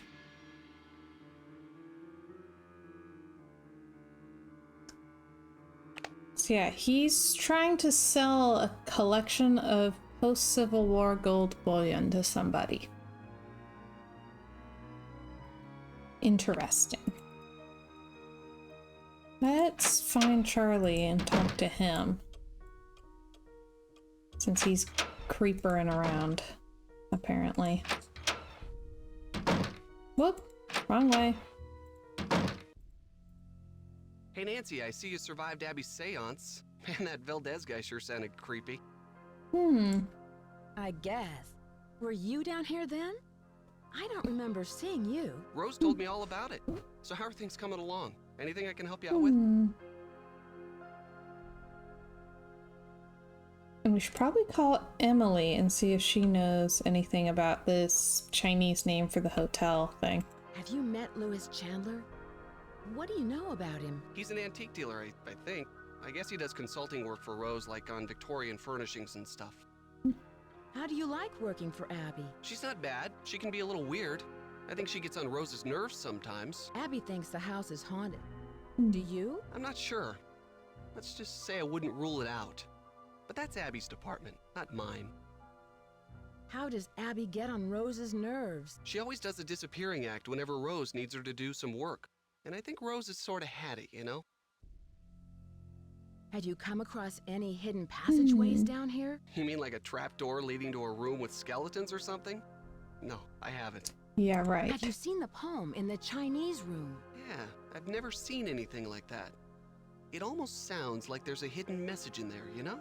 So yeah, he's trying to sell a collection of post-Civil War gold bullion to somebody. Interesting. Let's find Charlie and talk to him. Since he's creepering around, apparently. Whoop! Wrong way. Hey Nancy, I see you survived Abby's seance. Man, that Valdez guy sure sounded creepy. I guess. Were you down here then? I don't remember seeing you. Rose told me all about it. So how are things coming along? Anything I can help you out with? And we should probably call Emily and see if she knows anything about this Chinese name for the hotel thing. Have you met Louis Chandler? What do you know about him? He's an antique dealer, I think. I guess he does consulting work for Rose, like on Victorian furnishings and stuff. How do you like working for Abby? She's not bad. She can be a little weird. I think she gets on Rose's nerves sometimes. Abby thinks the house is haunted. Do you? I'm not sure. Let's just say I wouldn't rule it out. But that's Abby's department, not mine. How does Abby get on Rose's nerves? She always does a disappearing act whenever Rose needs her to do some work. And I think Rose has sort of had it, you know? Had you come across any hidden passageways down here? You mean like a trapdoor leading to a room with skeletons or something? No, I haven't. Yeah, right. Have you seen the poem in the Chinese room? Yeah, I've never seen anything like that. It almost sounds like there's a hidden message in there, you know?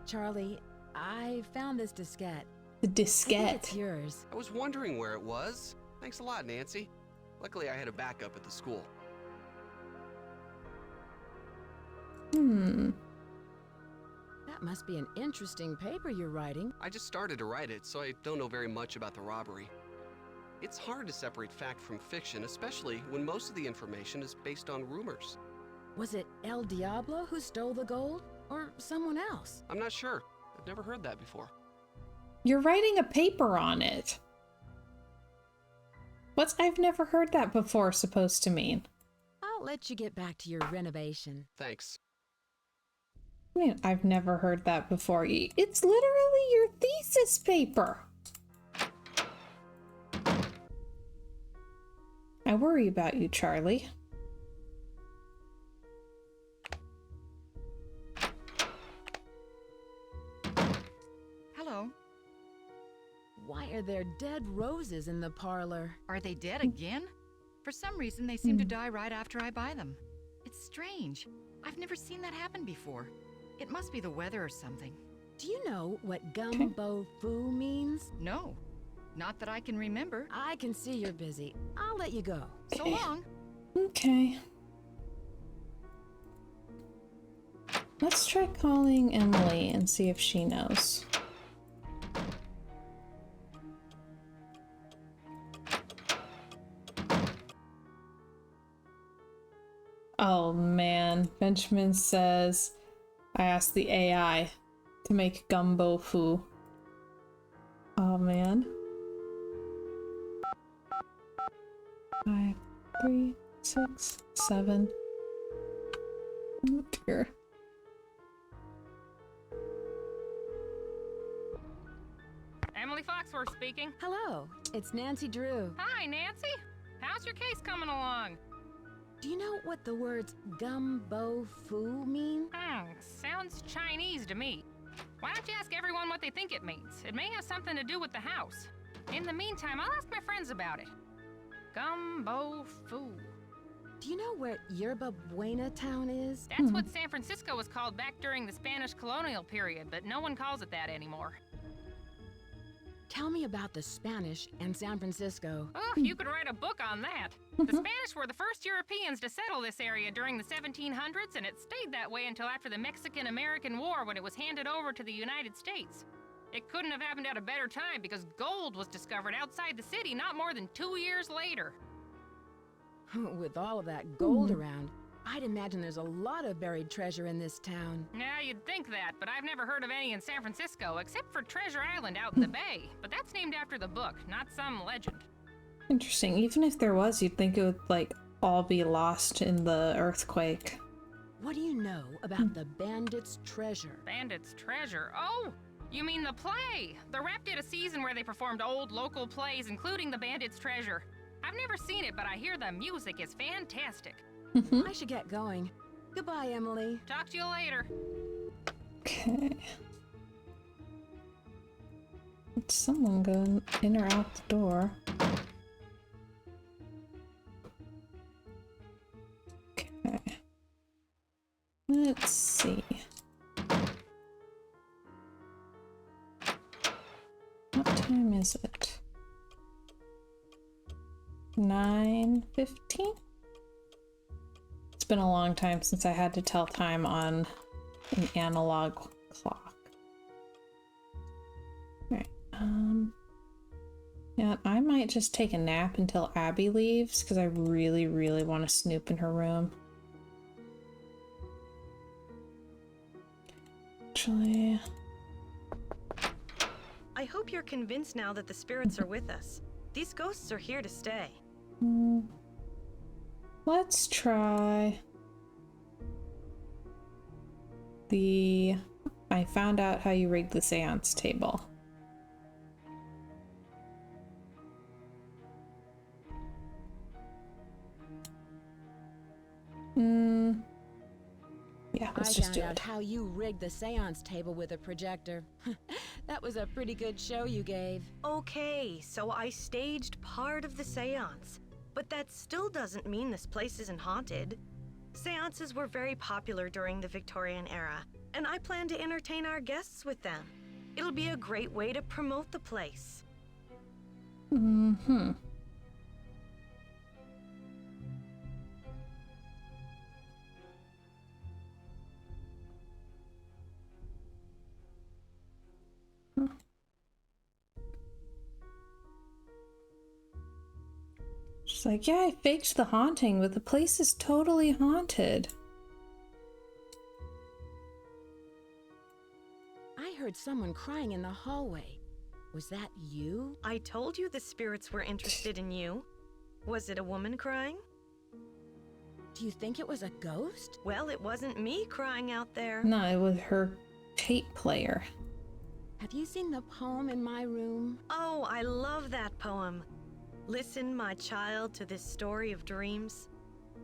Charlie, I found this diskette. The I think diskette. it's yours. I was wondering where it was. Thanks a lot, Nancy. Luckily, I had a backup at the school. That must be an interesting paper you're writing. I just started to write it, so I don't know very much about the robbery. It's hard to separate fact from fiction, especially when most of the information is based on rumors. Was it El Diablo who stole the gold? Or someone else? I'm not sure. I've never heard that before. You're writing a paper on it. What's I've never heard that before supposed to mean? I'll let you get back to your renovation. Thanks. I mean, I've never heard that before. It's literally your thesis paper. I worry about you, Charlie. Hello. Why are there dead roses in the parlor? Are they dead again? For some reason, they seem to die right after I buy them. It's strange. I've never seen that happen before. It must be the weather or something. Do you know what Gumbo Fu means? No, not that I can remember. I can see you're busy. I'll let you go. So long. Okay. Let's try calling Emily and see if she knows. Oh man, Benjamin says I asked the AI to make gumbo foo. Oh man. 5, 3, 6, 7. Oh dear. Emily Foxworth speaking. Hello, it's Nancy Drew. Hi, Nancy. How's your case coming along? Do you know what the words gumbo foo mean? Sounds Chinese to me. Why don't you ask everyone what they think it means? It may have something to do with the house. In the meantime, I'll ask my friends about it. Gumbo foo. Do you know where Yerba Buena town is? That's what San Francisco was called back during the Spanish colonial period, but no one calls it that anymore. Tell me about the Spanish and San Francisco. Oh, you could write a book on that. The Spanish were the first Europeans to settle this area during the 1700s, and it stayed that way until after the Mexican-American War when it was handed over to the United States. It couldn't have happened at a better time because gold was discovered outside the city not more than 2 years later. With all of that gold around, I'd imagine there's a lot of buried treasure in this town. Yeah, you'd think that, but I've never heard of any in San Francisco, except for Treasure Island out in the bay. But that's named after the book, not some legend. Interesting. Even if there was, you'd think it would, like, all be lost in the earthquake. What do you know about the Bandit's Treasure? Bandit's Treasure? Oh! You mean the play! The Rep did a season where they performed old local plays, including the Bandit's Treasure. I've never seen it, but I hear the music is fantastic. I should get going. Goodbye, Emily. Talk to you later. Okay. Did someone go in or out the door? Okay. Let's see. What time is it? 9:15? It's been a long time since I had to tell time on an analog clock. Alright, yeah, I might just take a nap until Abby leaves, because I really, really want to snoop in her room. Actually... I hope you're convinced now that the spirits are with us. These ghosts are here to stay. Let's try the... I found out how you rig the seance table. Yeah, let's just do it. I found out how you rigged the seance table with a projector. That was a pretty good show you gave. Okay, so I staged part of the seance. But that still doesn't mean this place isn't haunted. Seances were very popular during the Victorian era, and I plan to entertain our guests with them. It'll be a great way to promote the place. She's like, yeah, I faked the haunting, but the place is totally haunted. I heard someone crying in the hallway. Was that you? I told you the spirits were interested in you. Was it a woman crying? Do you think it was a ghost? Well, it wasn't me crying out there. No, it was her tape player. Have you seen the poem in my room? Oh, I love that poem. Listen, my child, to this story of dreams.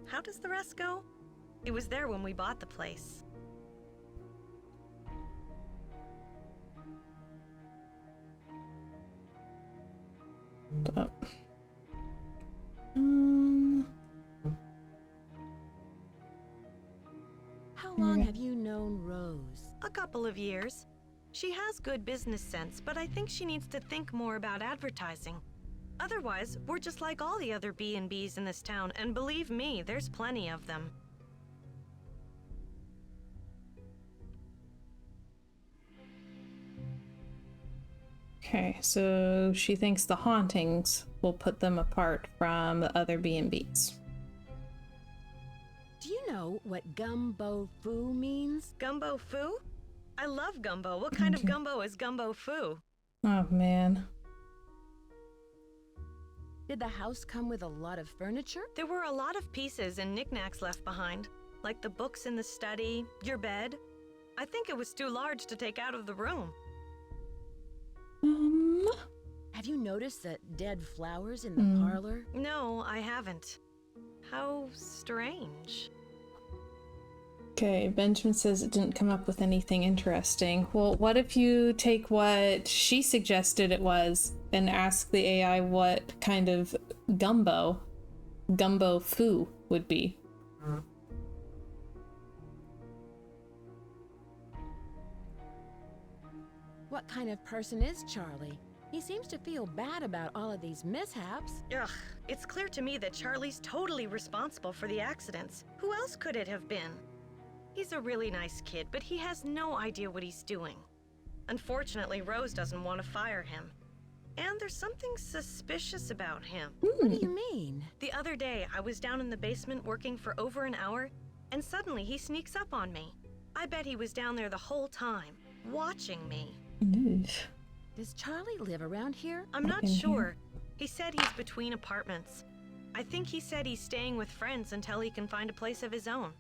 How does the rest go? It was there when we bought the place. How long have you known Rose? A couple of years. She has good business sense, but I think she needs to think more about advertising. Otherwise, we're just like all the other B&Bs in this town, and believe me, there's plenty of them. Okay, so she thinks the hauntings will put them apart from the other B&Bs. Do you know know what gumbo foo means? Gumbo foo? I love gumbo. What kind of gumbo is gumbo foo? Oh, man. Did the house come with a lot of furniture? There were a lot of pieces and knickknacks left behind, like the books in the study, your bed. I think it was too large to take out of the room. Have you noticed the dead flowers in the parlor? No, I haven't. How strange. Okay, Benjamin says it didn't come up with anything interesting. Well, what if you take what she suggested it was and ask the AI what kind of gumbo foo would be? What kind of person is Charlie? He seems to feel bad about all of these mishaps. Ugh, it's clear to me that Charlie's totally responsible for the accidents. Who else could it have been? He's a really nice kid, but he has no idea what he's doing. Unfortunately, Rose doesn't want to fire him. And there's something suspicious about him. What do you mean? The other day, I was down in the basement working for over an hour, and suddenly he sneaks up on me. I bet he was down there the whole time, watching me. Does Charlie live around here? I'm not sure. He said he's between apartments. I think he said he's staying with friends until he can find a place of his own.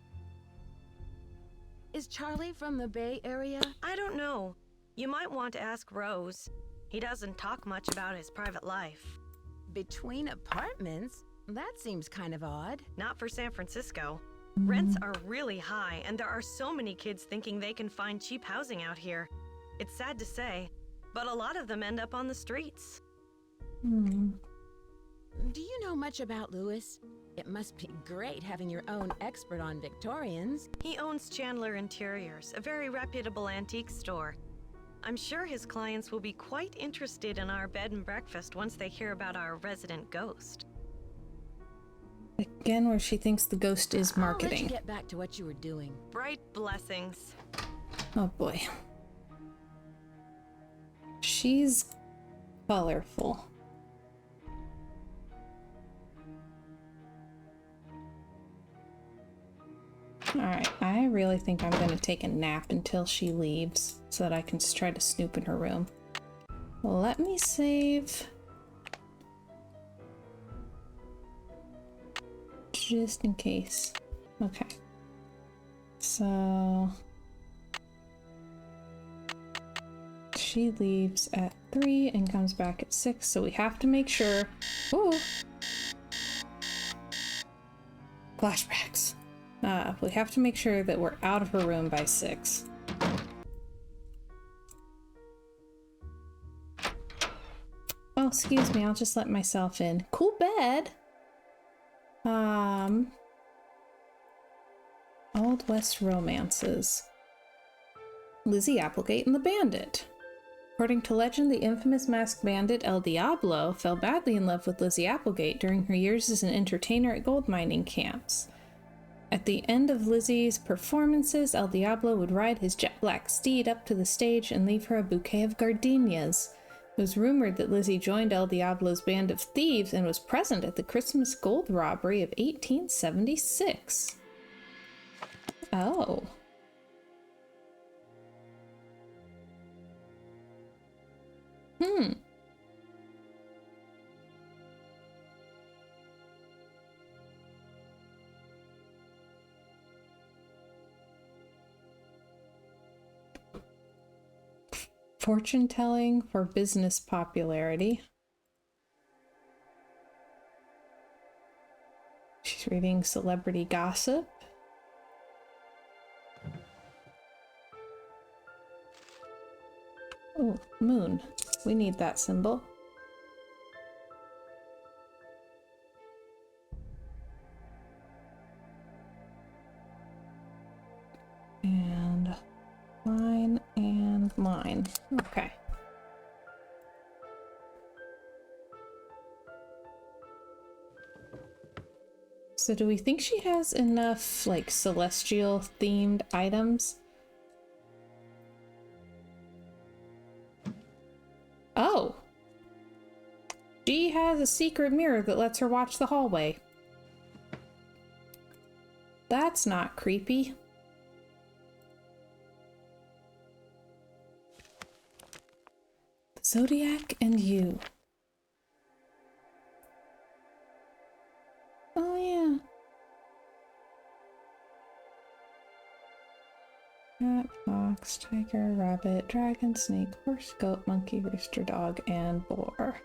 Is Charlie from the Bay Area? I don't know. You might want to ask Rose. He doesn't talk much about his private life. Between apartments? That seems kind of odd. Not for San Francisco. Rents are really high, and there are so many kids thinking they can find cheap housing out here. It's sad to say, but a lot of them end up on the streets. Do you know much about Lewis? It must be great having your own expert on Victorians. He owns Chandler Interiors, a very reputable antique store. I'm sure his clients will be quite interested in our bed and breakfast once they hear about our resident ghost. Again, where she thinks the ghost is marketing. I'll let you get back to what you were doing. Bright blessings. Oh boy. She's colorful. Alright, I really think I'm going to take a nap until she leaves so that I can just try to snoop in her room. Let me save. Just in case. Okay. So she leaves at 3 and comes back at 6, so we have to make sure. Ooh. Flashbacks. We have to make sure that we're out of her room by 6. Oh, excuse me, I'll just let myself in. Cool bed. Old West romances. Lizzie Applegate and the Bandit. According to legend, the infamous masked bandit El Diablo fell badly in love with Lizzie Applegate during her years as an entertainer at gold mining camps. At the end of Lizzie's performances, El Diablo would ride his jet black steed up to the stage and leave her a bouquet of gardenias. It was rumored that Lizzie joined El Diablo's band of thieves and was present at the Christmas gold robbery of 1876. Oh. Fortune telling for business popularity. She's reading celebrity gossip. Oh, moon. We need that symbol. And line and line. Okay. So do we think she has enough, like, celestial themed items? Oh! She has a secret mirror that lets her watch the hallway. That's not creepy. The Zodiac and you. Oh, yeah. Cat, fox, tiger, rabbit, dragon, snake, horse, goat, monkey, rooster, dog, and boar.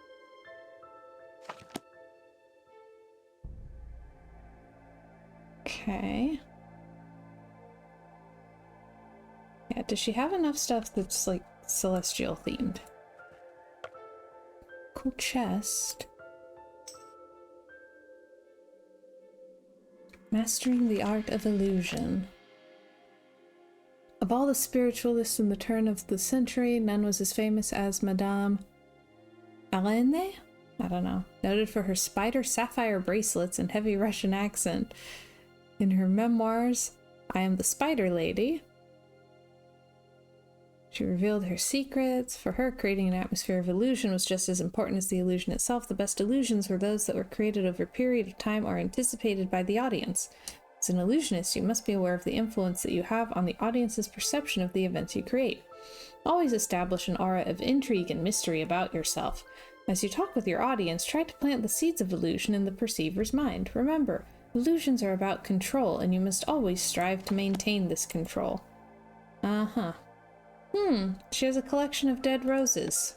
Okay. Yeah, does she have enough stuff that's like celestial themed? Cool chest. Mastering the art of illusion. Of all the spiritualists in the turn of the century, none was as famous as Madame Helene? I don't know. Noted for her spider sapphire bracelets and heavy Russian accent. In her memoirs, I Am the Spider Lady, she revealed her secrets. For her, creating an atmosphere of illusion was just as important as the illusion itself. The best illusions were those that were created over a period of time or anticipated by the audience. As an illusionist, you must be aware of the influence that you have on the audience's perception of the events you create. Always establish an aura of intrigue and mystery about yourself. As you talk with your audience, try to plant the seeds of illusion in the perceiver's mind. Remember, illusions are about control, and you must always strive to maintain this control. Uh-huh. She has a collection of dead roses.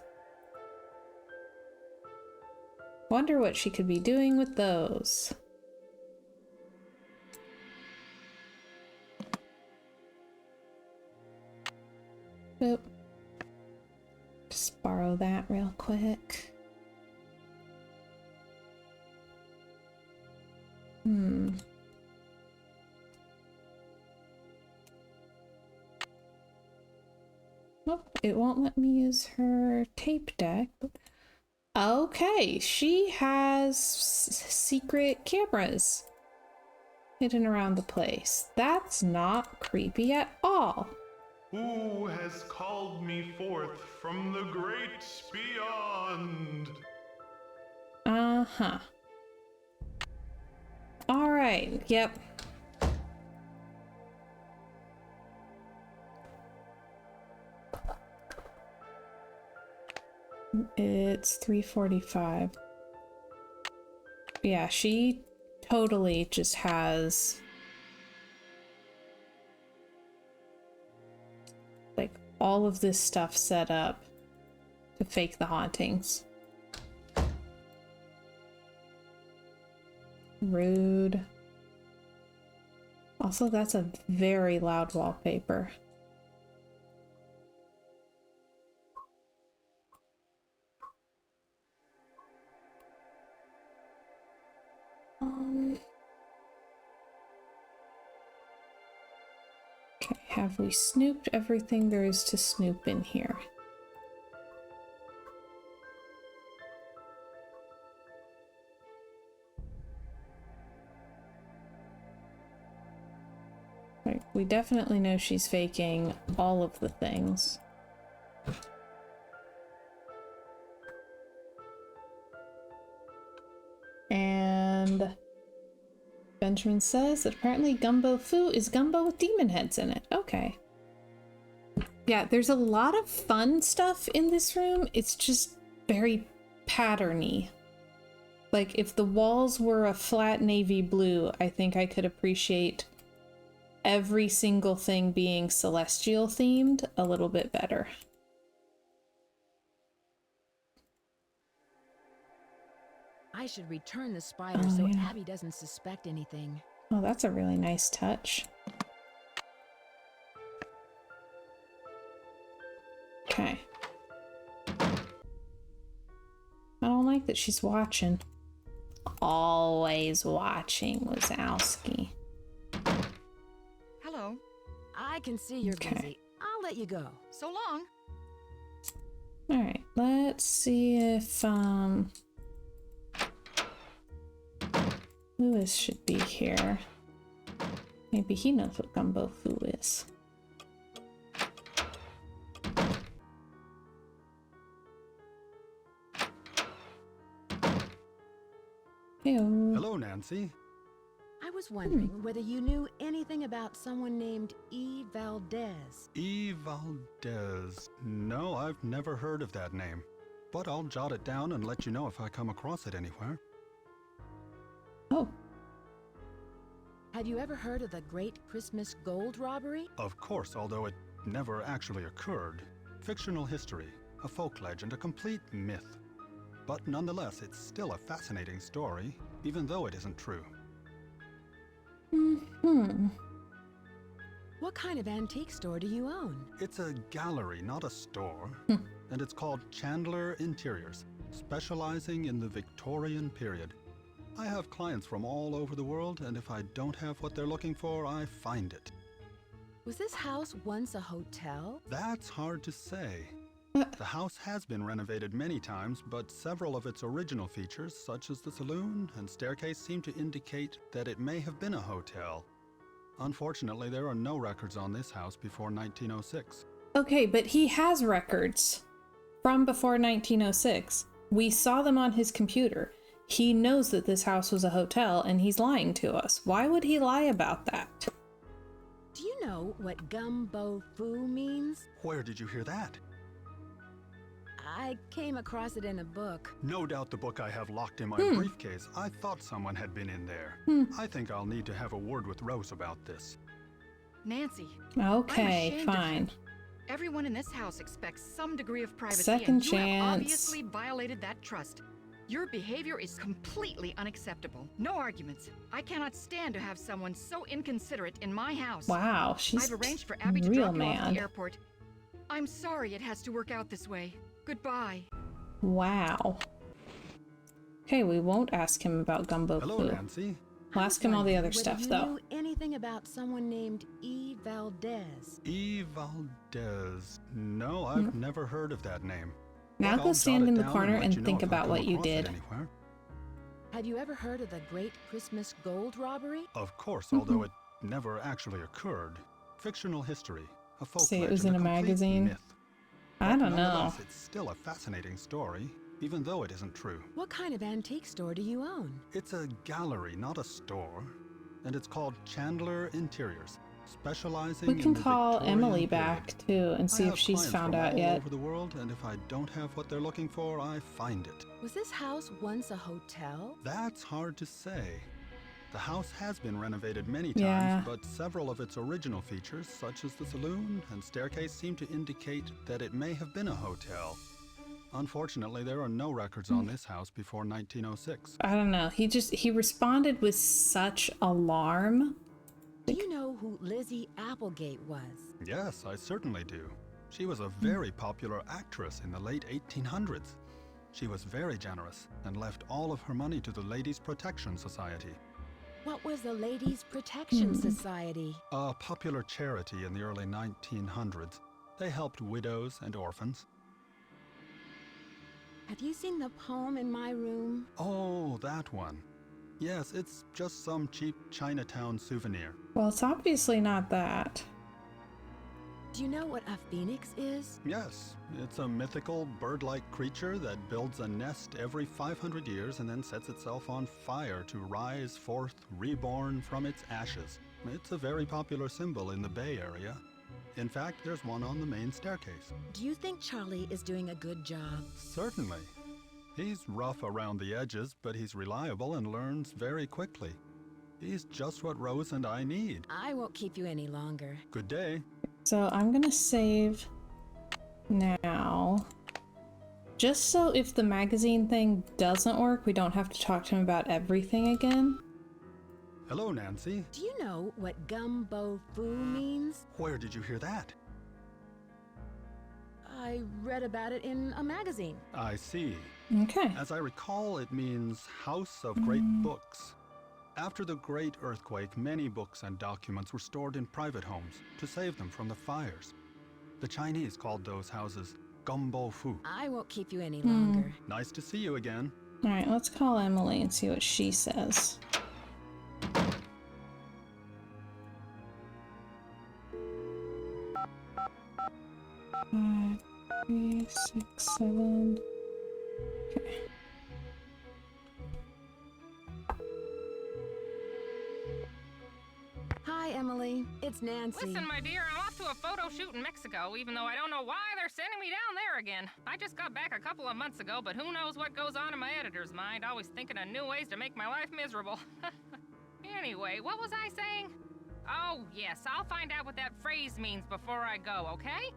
Wonder what she could be doing with those. Boop. Just borrow that real quick. Oh, it won't let me use her tape deck. Okay, she has secret cameras hidden around the place. That's not creepy at all. Who has called me forth from the great beyond? Uh-huh. All right, yep. It's 3:45. Yeah, she totally just has like all of this stuff set up to fake the hauntings. Rude. Also, that's a very loud wallpaper. Okay, have we snooped everything there is to snoop in here? Right, we definitely know she's faking all of the things. And Benjamin says that apparently Gumbo Fu is gumbo with demon heads in it. Okay. Yeah, there's a lot of fun stuff in this room. It's just very patterny. Like, if the walls were a flat navy blue, I think I could appreciate every single thing being celestial themed a little bit better. I should return the spider so Abby doesn't suspect anything. Oh, that's a really nice touch. Okay. I don't like that she's watching. Always watching, Wazowski. Hello. I can see you're busy. I'll let you go. So long. Alright, let's see if, Lewis should be here. Maybe he knows what Gumbo Fu is. Hello, Nancy. I was wondering whether you knew anything about someone named E. Valdez. E. Valdez. No, I've never heard of that name. But I'll jot it down and let you know if I come across it anywhere. Oh. Have you ever heard of the Great Christmas Gold Robbery? Of course, although it never actually occurred. Fictional history, a folk legend, a complete myth. But nonetheless, it's still a fascinating story, even though it isn't true. What kind of antique store do you own? It's a gallery, not a store. And it's called Chandler Interiors, specializing in the Victorian period. I have clients from all over the world, and if I don't have what they're looking for, I find it. Was this house once a hotel? That's hard to say. The house has been renovated many times, but several of its original features, such as the saloon and staircase, seem to indicate that it may have been a hotel. Unfortunately, there are no records on this house before 1906. Okay, but he has records from before 1906. We saw them on his computer. He knows that this house was a hotel, and he's lying to us. Why would he lie about that? Do you know what gumbo foo means? Where did you hear that? I came across it in a book. No doubt the book I have locked in my briefcase. I thought someone had been in there. I think I'll need to have a word with Rose about this. Nancy. Okay, I'm ashamed fine. of you. Everyone in this house expects some degree of privacy, Second and you have chance. obviously violated that trust. Your behavior is completely unacceptable. No arguments. I cannot stand to have someone so inconsiderate in my house. Wow, she's I've arranged for Abby to real drop you off at mad. the airport. I'm sorry it has to work out this way. Goodbye. Wow. Okay, we won't ask him about gumbo Hello, foo. Nancy. We'll ask him all the other Whether stuff, you though. knew anything about someone named E. Valdez? E. Valdez. No, I've never heard of that name. Now But go I'll jot stand it in the down corner let and you know think if I about come what you across it did. anywhere. Have you ever heard of the Great Christmas Gold Robbery? Of course, although it never actually occurred. Fictional history, a folk Say it legend, was in a complete magazine? myth. I But don't know. nonetheless, it's still a fascinating story, even though it isn't true. What kind of antique store do you own? It's a gallery, not a store, and it's called Chandler Interiors, specializing We in can the call Victorian Emily period. back too and see I if have she's clients found from out all yet. over the world, and if I don't have what they're looking for, I find it. Was this house once a hotel? That's hard to say. The house has been renovated many Yeah. times, but several of its original features, such as the saloon and staircase, seem to indicate that it may have been a hotel. Unfortunately, there are no records on this house before 1906. I don't know. He responded with such alarm. Do you know who Lizzie Applegate was? Yes, I certainly do. She was a very popular actress in the late 1800s. She was very generous and left all of her money to the Ladies' Protection Society, What was the Ladies' Protection Society? a popular charity in the early 1900s. They helped widows and orphans. Have you seen the poem in my room? Oh, that one. Yes, it's just some cheap Chinatown souvenir. Well, it's obviously not that. Do you know what a phoenix is? Yes, it's a mythical bird-like creature that builds a nest every 500 years and then sets itself on fire to rise forth reborn from its ashes. It's a very popular symbol in the Bay Area. In fact, there's one on the main staircase. Do you think Charlie is doing a good job? Certainly. He's rough around the edges, but he's reliable and learns very quickly. He's just what Rose and I need. I won't keep you any longer. Good day. So I'm gonna save now. Just so if the magazine thing doesn't work, we don't have to talk to him about everything again. Hello, Nancy. Do you know what gumbo foo means? Where did you hear that? I read about it in a magazine. I see. Okay. As I recall, it means House of Great Books. After the Great Earthquake, many books and documents were stored in private homes to save them from the fires. The Chinese called those houses gumbo fu. I won't keep you any longer. Nice to see you again. All right, let's call Emily and see what she says. Five, 3, 6, 7. Okay. Hi, Emily. It's Nancy. Listen, my dear, I'm off to a photo shoot in Mexico, even though I don't know why they're sending me down there again. I just got back a couple of months ago, but who knows what goes on in my editor's mind, always thinking of new ways to make my life miserable. Anyway, what was I saying? Oh, yes, I'll find out what that phrase means before I go, okay?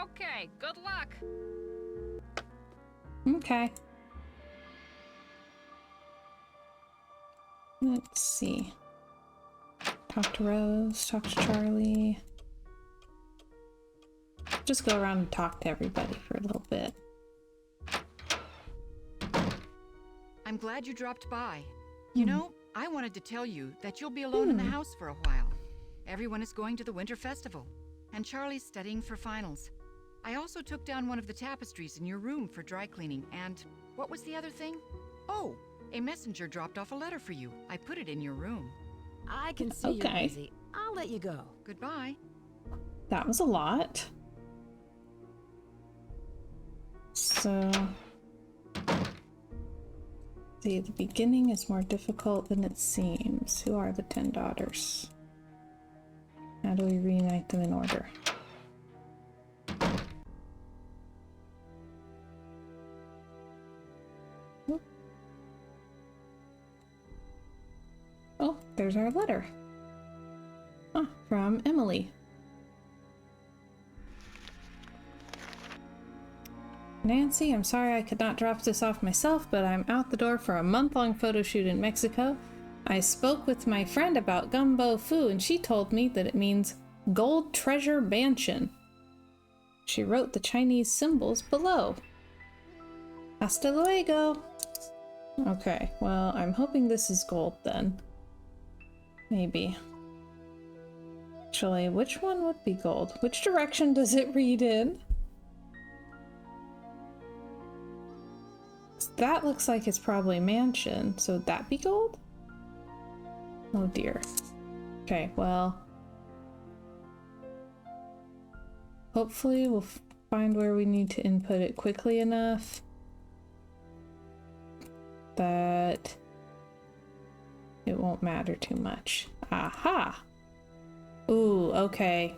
Okay, good luck. Okay. Let's see. Talk to Rose, talk to Charlie. Just go around and talk to everybody for a little bit. I'm glad you dropped by. You know, I wanted to tell you that you'll be alone in the house for a while. Everyone is going to the Winter Festival, and Charlie's studying for finals. I also took down one of the tapestries in your room for dry cleaning, and what was the other thing? Oh, a messenger dropped off a letter for you. I put it in your room. I can see you're busy. I'll let you go. Goodbye. That was a lot. So, see, the beginning is more difficult than it seems. Who are the 10 daughters? How do we reunite them in order? Oh, there's our letter. Ah, from Emily. Nancy, I'm sorry I could not drop this off myself, but I'm out the door for a month-long photo shoot in Mexico. I spoke with my friend about Gumbo Fu, and she told me that it means Gold Treasure Mansion. She wrote the Chinese symbols below. Hasta luego! Okay, well, I'm hoping this is gold then. Maybe. Actually, which one would be gold? Which direction does it read in? That looks like it's probably mansion, so would that be gold? Oh dear. Okay, well. Hopefully we'll find where we need to input it quickly enough that it won't matter too much. Aha! Ooh, okay.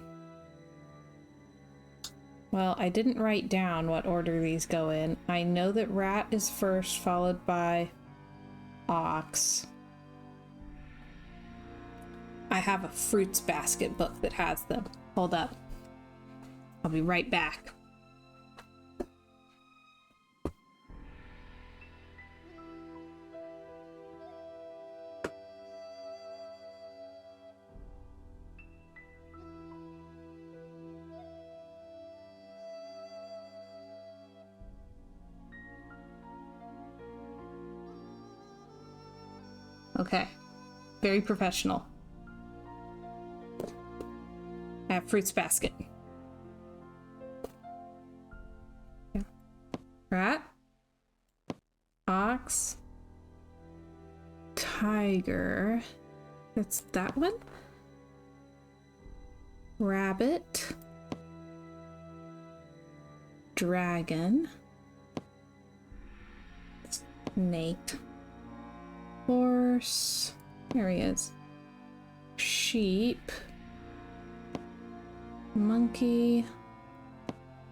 Well, I didn't write down what order these go in. I know that rat is first, followed by ox. I have a fruits basket book that has them. Hold up. I'll be right back. Okay. Very professional. I have fruits basket. Yeah. Rat. Ox. Tiger. That's that one. Rabbit. Dragon. Snake. Horse. There he is. Sheep. Monkey.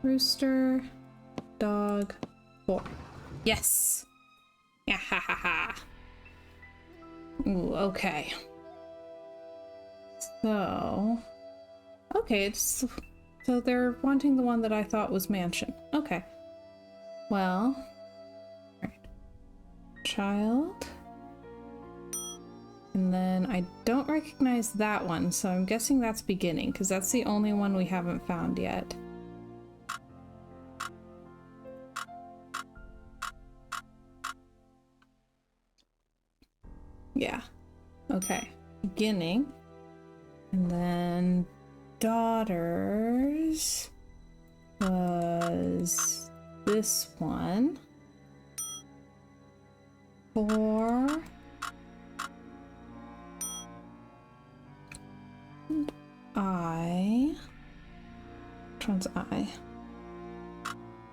Rooster. Dog. Boar. Yes! Yeah, ha ha ha. Ooh, okay. So... Okay, it's... So they're wanting the one that I thought was mansion. Okay. Well... Alright. Child... And then I don't recognize that one, so I'm guessing that's beginning, because that's the only one we haven't found yet. Yeah. Okay. Beginning. And then daughters was this one. 4. I. Which one's I?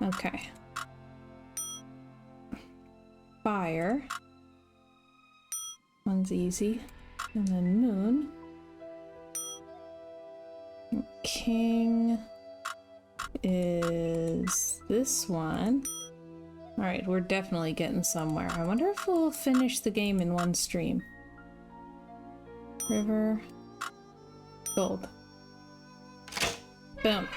Okay. Fire. One's easy. And then moon. King is this one. Alright, we're definitely getting somewhere. I wonder if we'll finish the game in one stream. River. Gold. Boom.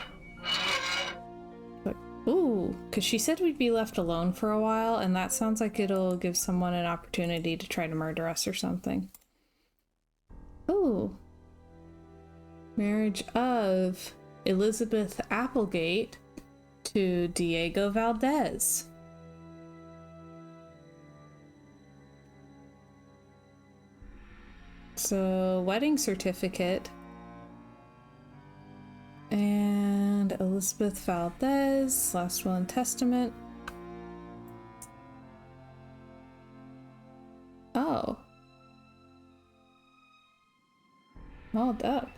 Ooh, because she said we'd be left alone for a while, and that sounds like it'll give someone an opportunity to try to murder us or something. Ooh. Marriage of Elizabeth Applegate to Diego Valdez. So, wedding certificate. And Elizabeth Valdez, last will and testament. Oh. Hold up.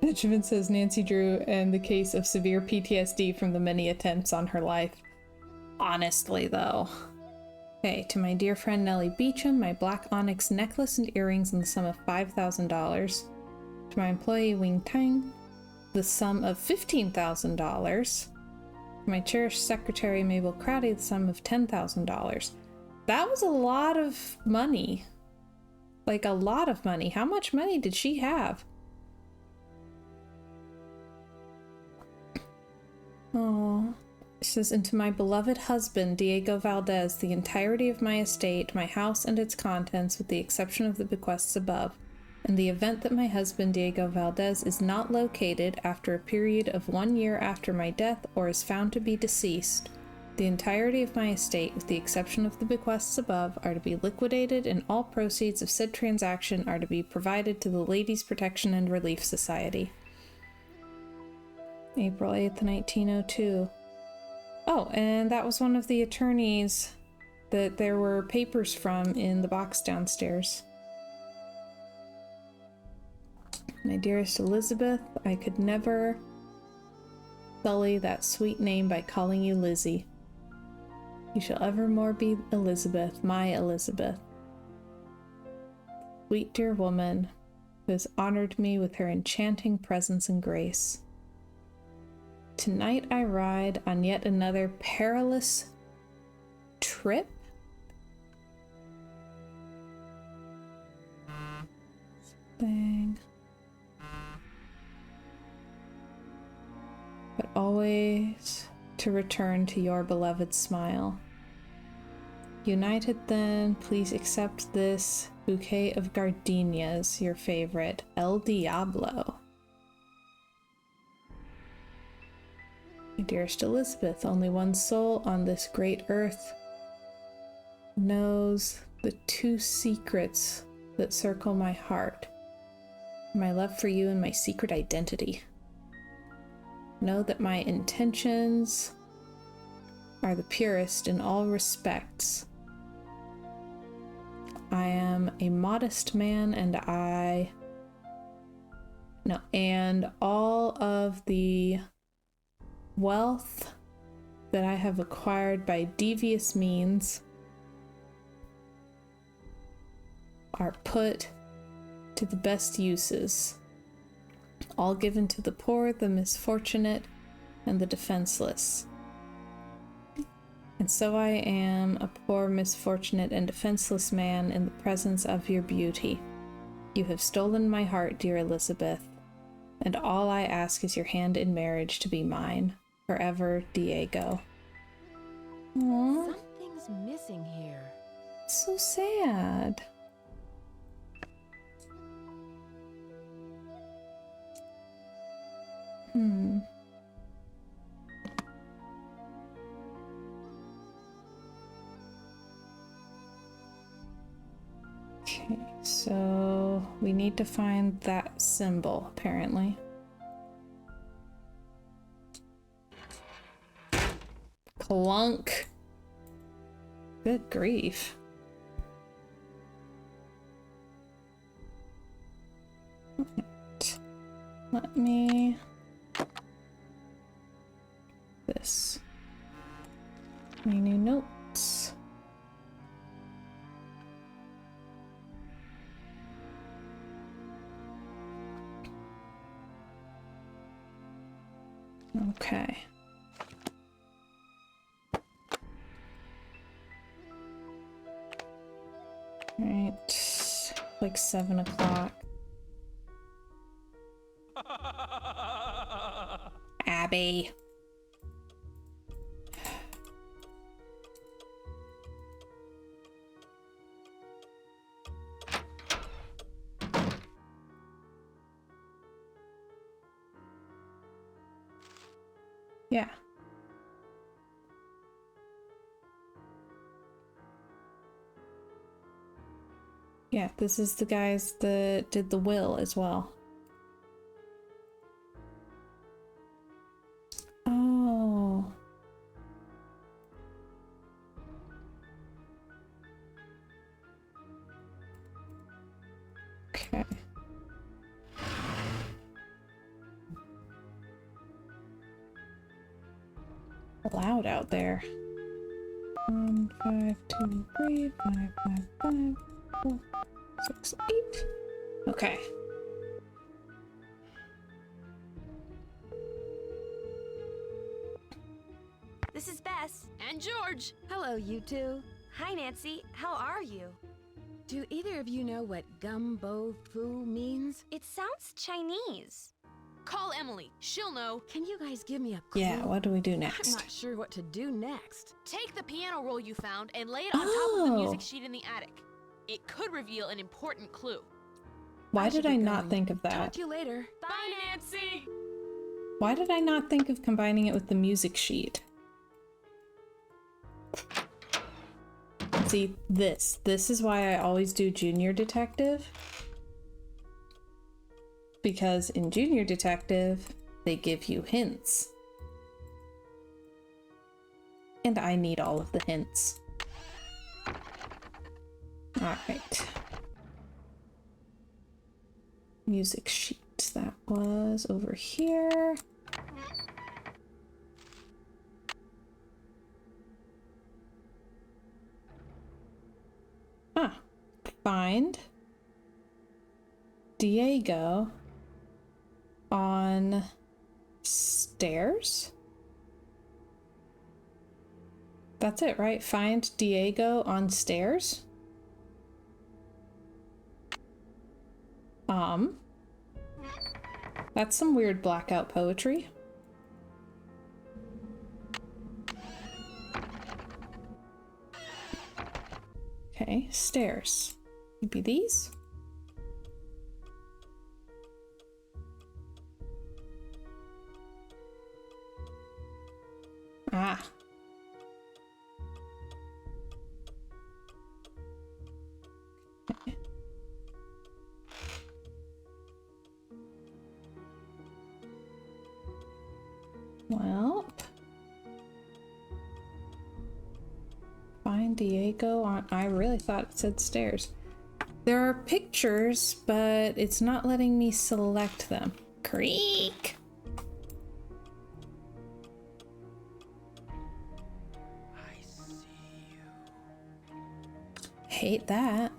Benjamin says Nancy Drew and the case of severe PTSD from the many attempts on her life. Honestly, though. Okay, to my dear friend Nellie Beecham, my black onyx necklace and earrings in the sum of $5,000. To my employee Wing Tang, the sum of $15,000. To my cherished secretary Mabel Crowdy, the sum of $10,000. That was a lot of money. Like, a lot of money. How much money did she have? Oh, it says, and to my beloved husband, Diego Valdez, the entirety of my estate, my house and its contents, with the exception of the bequests above. In the event that my husband, Diego Valdez, is not located after a period of 1 year after my death or is found to be deceased, the entirety of my estate, with the exception of the bequests above, are to be liquidated, and all proceeds of said transaction are to be provided to the Ladies' Protection and Relief Society. April 8th, 1902. Oh, and that was one of the attorneys that there were papers from in the box downstairs. My dearest Elizabeth, I could never sully that sweet name by calling you Lizzie. You shall evermore be Elizabeth, my Elizabeth. Sweet dear woman, who has honored me with her enchanting presence and grace. Tonight I ride on yet another perilous trip. Thing. But always to return to your beloved smile. United then, please accept this bouquet of gardenias, your favorite, El Diablo. My dearest Elizabeth, only one soul on this great earth knows the two secrets that circle my heart. My love for you and my secret identity. Know that my intentions are the purest in all respects. I am a modest man, and all of the wealth that I have acquired by devious means are put to the best uses, all given to the poor, the misfortunate, and the defenseless. And so I am a poor, misfortunate, and defenseless man in the presence of your beauty. You have stolen my heart, dear Elizabeth, and all I ask is your hand in marriage to be mine. Forever, Diego. Aww. Something's missing here. So sad. Okay, so we need to find that symbol, apparently. Clunk. Good grief. Right. Let me... this. Any new notes? Okay. Alright. Like 7 o'clock. Abby. Yeah. Yeah, this is the guys that did the will as well. Oh. Okay. Loud out there. 1, 5, 2, 3, 5, 5, 5, 4, 6, 8. Okay. This is Bess. And George. Hello, you two. Hi, Nancy. How are you? Do either of you know what gumbo fu means? It sounds Chinese. Call Emily. She'll know. Can you guys give me a clue? Yeah, what do we do I'm next? not sure what to do next. Take the piano roll you found and lay it on top of the music sheet in the attic. It could reveal an important clue. Why did should I get not going. think of Talk that? to you later. Bye, Nancy! Why did I not think of combining it with the music sheet? See, this is why I always do Junior Detective. Because in Junior Detective, they give you hints. And I need all of the hints. Alright. Music sheet. That was over here. Ah. Find Diego on stairs? That's it, right? Find Diego on stairs? That's some weird blackout poetry. Okay, stairs. Maybe these? Ah. Okay. Well, find Diego on. I really thought it said stairs. There are pictures, but it's not letting me select them. Creak! I see you. Hate that.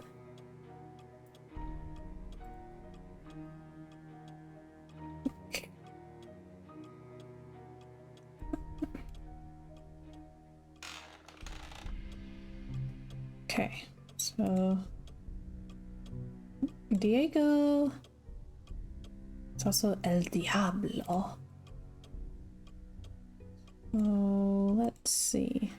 Okay, so Diego. It's also El Diablo. Oh, let's see.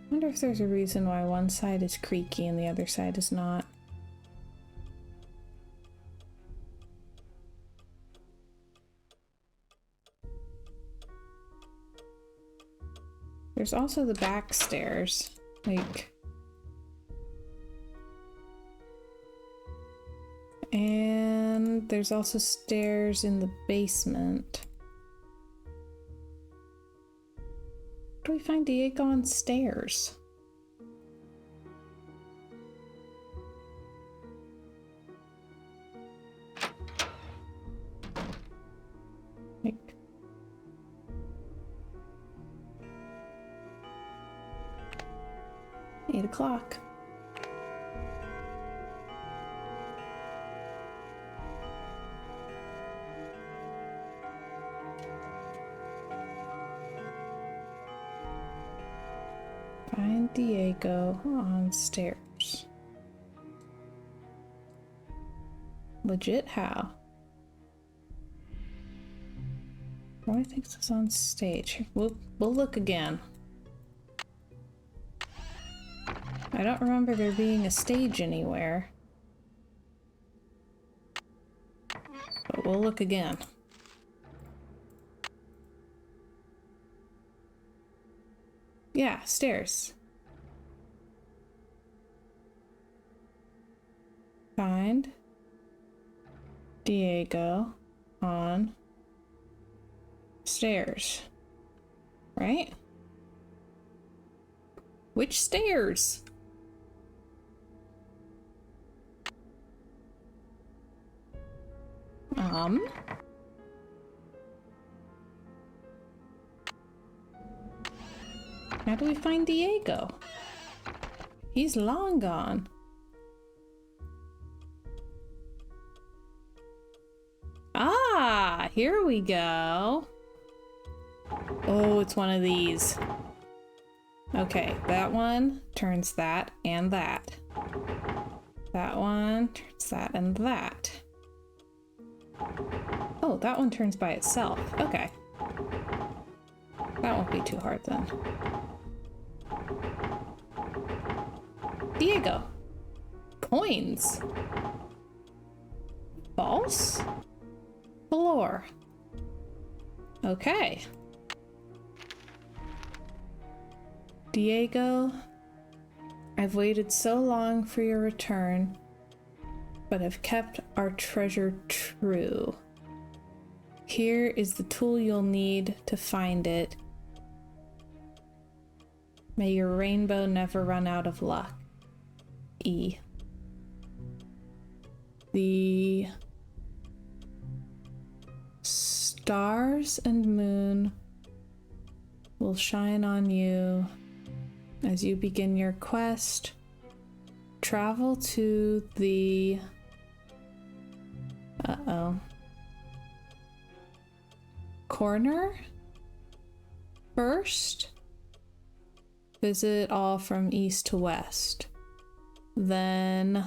I wonder if there's a reason why one side is creaky and the other side is not. There's also the back stairs, like, and there's also stairs in the basement. Where do we find Diego on stairs? Like, 8 o'clock. Diego on stairs. Legit how? Roy thinks it's on stage. We'll look again. I don't remember there being a stage anywhere. But we'll look again. Yeah, stairs. Find Diego on stairs. Right? Which stairs? How do we find Diego? He's long gone. Ah, here we go. Oh, it's one of these. Okay, that one turns that and that. That one turns that and that. Oh, that one turns by itself. Okay. That won't be too hard then. Diego. Coins. False. Floor. Okay. Diego, I've waited so long for your return, but have kept our treasure true. Here is the tool you'll need to find it. May your rainbow never run out of luck. E. The stars and moon will shine on you as you begin your quest. Travel to the corner first. Visit all from east to west. Then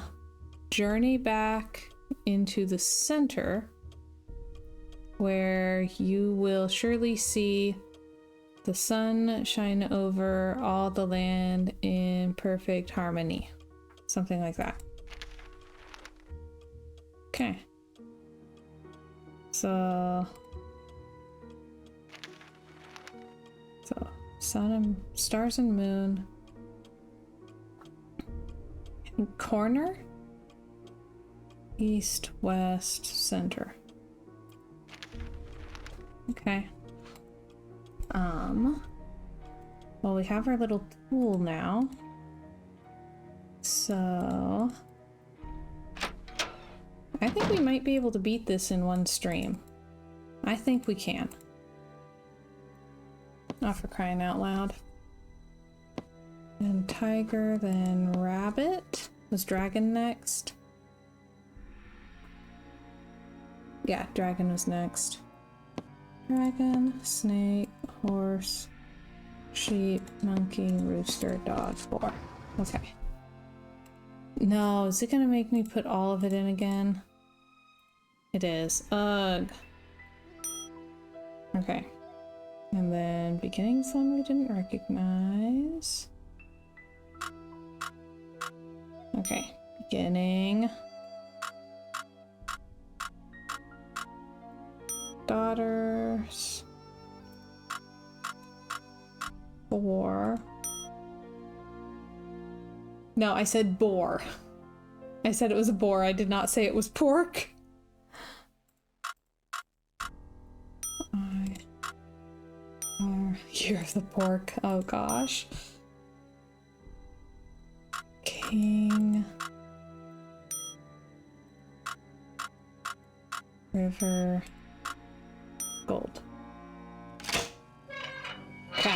journey back into the center, where you will surely see the sun shine over all the land in perfect harmony. Something like that. Okay. So sun and stars and moon. And corner, east, west, center. Okay. Well, we have our little tool now. So I think we might be able to beat this in one stream. I think we can. Oh, for crying out loud. And tiger, then rabbit. Was dragon next? Yeah, dragon was next. Dragon, snake, horse, sheep, monkey, rooster, dog, boar. Okay. No, is it gonna make me put all of it in again? It is. Ugh. Okay. And then beginning's one we didn't recognize. Okay. Beginning. Daughters. 4. No, I said boar. I said it was a boar. I did not say it was pork. Year of the pork. Oh gosh. King. River. Gold. Okay.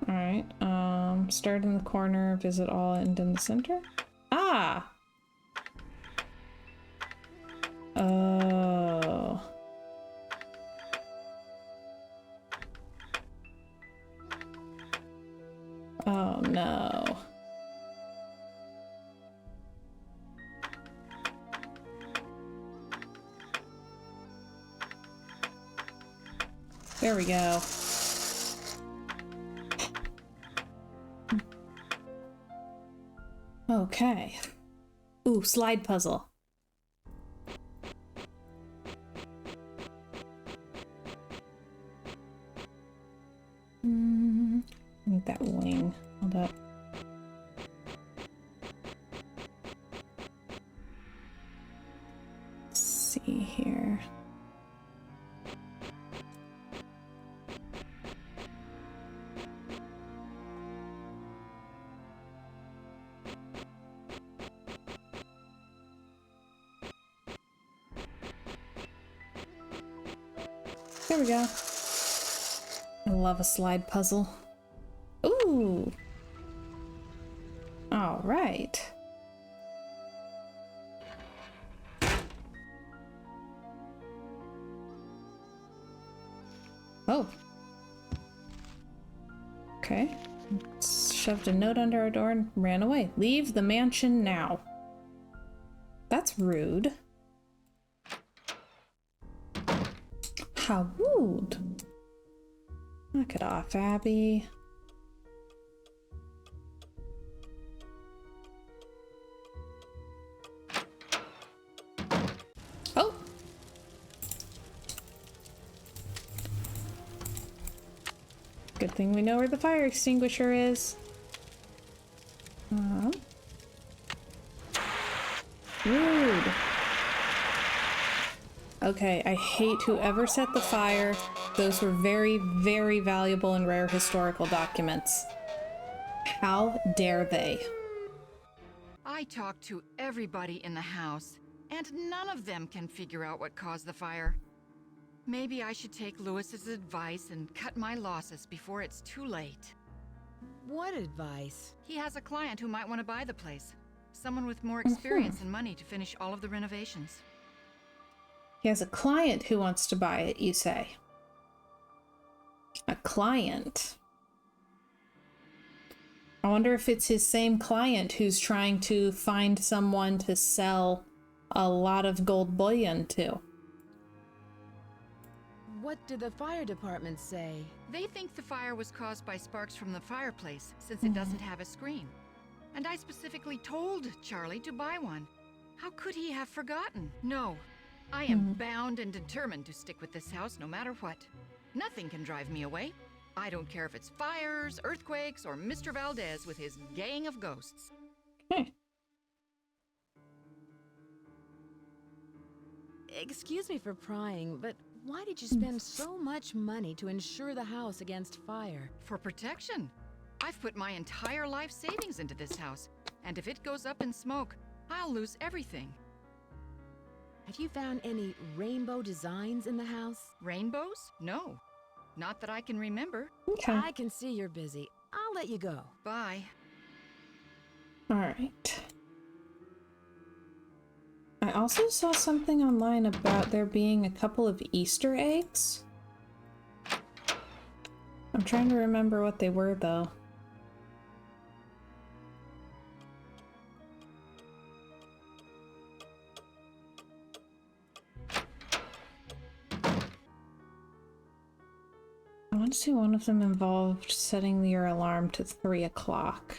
Alright, start in the corner, visit all, end in the center. Ah! Oh. Oh no. There we go. Okay. Ooh, slide puzzle. I need that wing. Hold up. Let's see here. There we go. I love a slide puzzle. Ooh. All right. Oh. Okay. Shoved a note under our door and ran away. Leave the mansion now. That's rude. How rude. Knock it off, Abby. Oh! Good thing we know where the fire extinguisher is. Rude. Okay, I hate whoever set the fire. Those were very, very valuable and rare historical documents. How dare they? I talked to everybody in the house, and none of them can figure out what caused the fire. Maybe I should take Lewis's advice and cut my losses before it's too late. What advice? He has a client who might want to buy the place. Someone with more experience and money to finish all of the renovations. He has a client who wants to buy it, you say? A client? I wonder if it's his same client who's trying to find someone to sell a lot of gold bullion to. What did the fire department say? They think the fire was caused by sparks from the fireplace, since it doesn't have a screen. And I specifically told Charlie to buy one. How could he have forgotten? No. I am bound and determined to stick with this house no matter what. Nothing can drive me away. I don't care if it's fires, earthquakes, or Mr. Valdez with his gang of ghosts. Excuse me for prying, but why did you spend so much money to insure the house against fire? For protection. I've put my entire life savings into this house, and if it goes up in smoke, I'll lose everything. Have you found any rainbow designs in the house? Rainbows? No. Not that I can remember. Okay. I can see you're busy. I'll let you go. Bye. All right. I also saw something online about there being a couple of Easter eggs. I'm trying to remember what they were, though. I want to say one of them involved setting your alarm to 3 o'clock.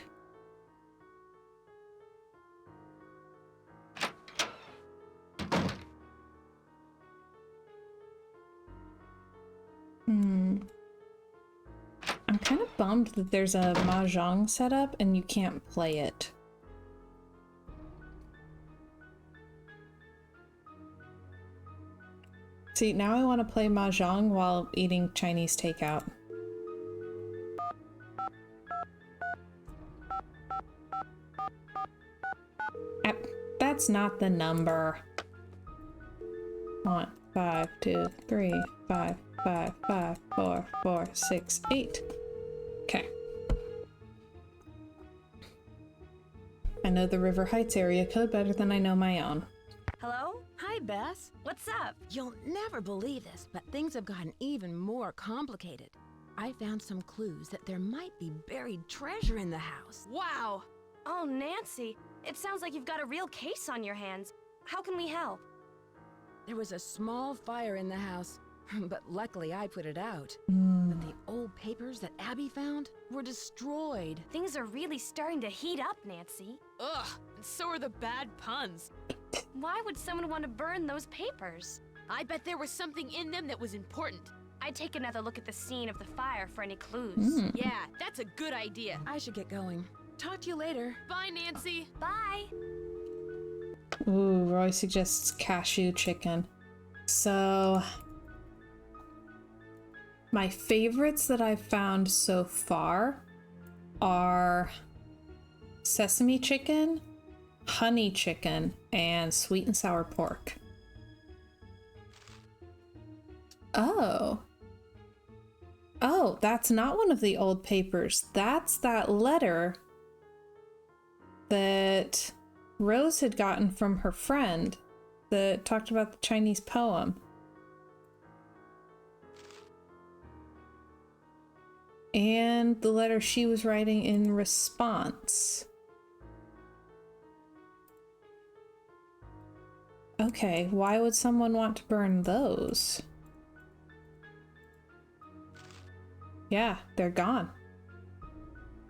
I'm kind of bummed that there's a mahjong set up and you can't play it. See, now I want to play mahjong while eating Chinese takeout. That's not the number. 1, 5, 2, 3, 5, 5, 5, 4, 4, 6, 8. Okay. I know the River Heights area code better than I know my own. Hello? Hi, Bess. What's up? You'll never believe this, but things have gotten even more complicated. I found some clues that there might be buried treasure in the house. Wow! Oh, Nancy, it sounds like you've got a real case on your hands. How can we help? There was a small fire in the house, but luckily I put it out. But the old papers that Abby found were destroyed. Things are really starting to heat up, Nancy. Ugh, and so are the bad puns. Why would someone want to burn those papers? I bet there was something in them that was important. I'd take another look at the scene of the fire for any clues. Yeah, that's a good idea. I should get going. Talk to you later. Bye, Nancy. Bye! Ooh, Roy suggests cashew chicken. So, my favorites that I've found so far are sesame chicken, honey chicken, and sweet and sour pork. Oh. Oh, that's not one of the old papers. That's that letter that Rose had gotten from her friend that talked about the Chinese poem. And the letter she was writing in response. Okay, why would someone want to burn those? Yeah, they're gone.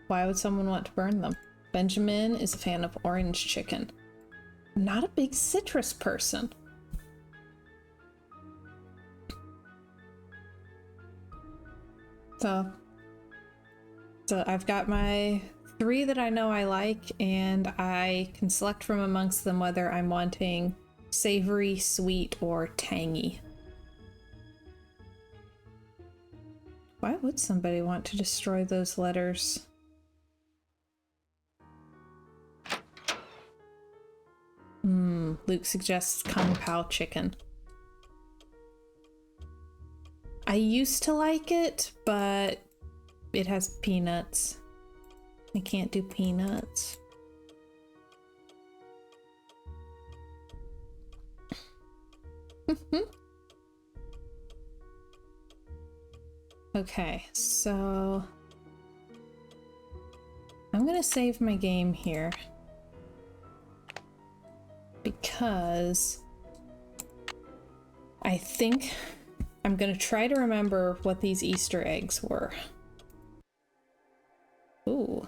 Why would someone want to burn them? Benjamin is a fan of orange chicken. I'm not a big citrus person. So I've got my 3 that I know I like, and I can select from amongst them whether I'm wanting savory, sweet, or tangy. Why would somebody want to destroy those letters? Luke suggests Kung Pao chicken. I used to like it, but it has peanuts. I can't do peanuts. Okay, so I'm gonna save my game here because I think I'm gonna try to remember what these Easter eggs were. Ooh.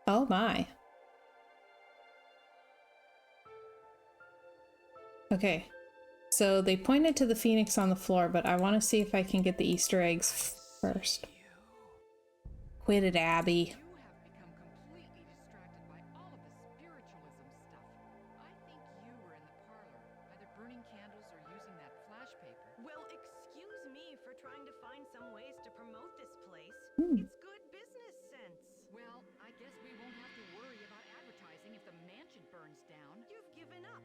Oh my. Okay. So they pointed to the phoenix on the floor, but I want to see if I can get the Easter eggs first. Quit it, Abby. You have become completely distracted by all of the spiritualism stuff. I think you were in the parlor, either burning candles or using that flash paper. Well, excuse me for trying to find some ways to promote this place. It's good business sense. Well, I guess we won't have to worry about advertising if the mansion burns down. You've given up.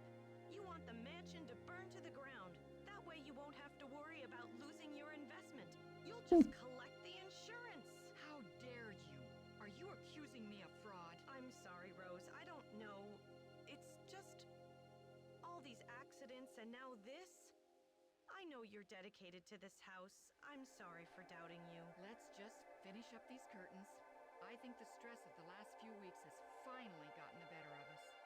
You want the mansion to burn to the ground. That way you won't have to worry about losing your investment. You'll just collect the insurance. How dare you? Are you accusing me of fraud? I'm sorry, Rose. I don't know. It's just all these accidents and now this. I know you're dedicated to this house. I'm sorry for doubting you. Let's just finish up these curtains. I think the stress of the last few weeks has finally gotten the better of us.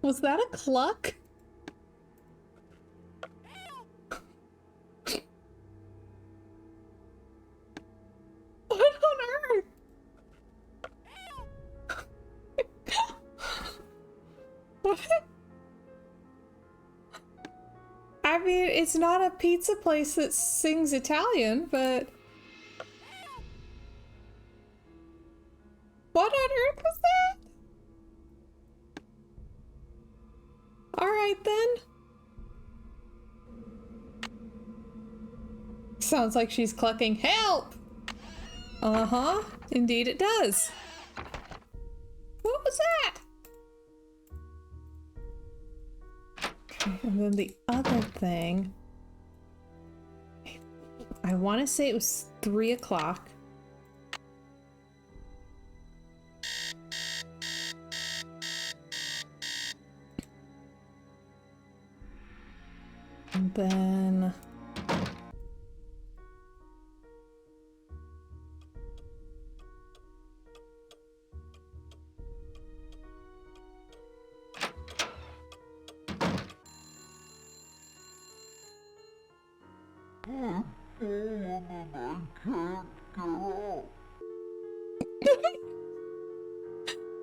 Was that a cluck? What on earth? What? I mean, it's not a pizza place that sings Italian, but... What on earth was that? Alright then. Sounds like she's clucking, help! Uh-huh, indeed it does. What was that? Okay, and then the other thing, I want to say it was 3 o'clock. And then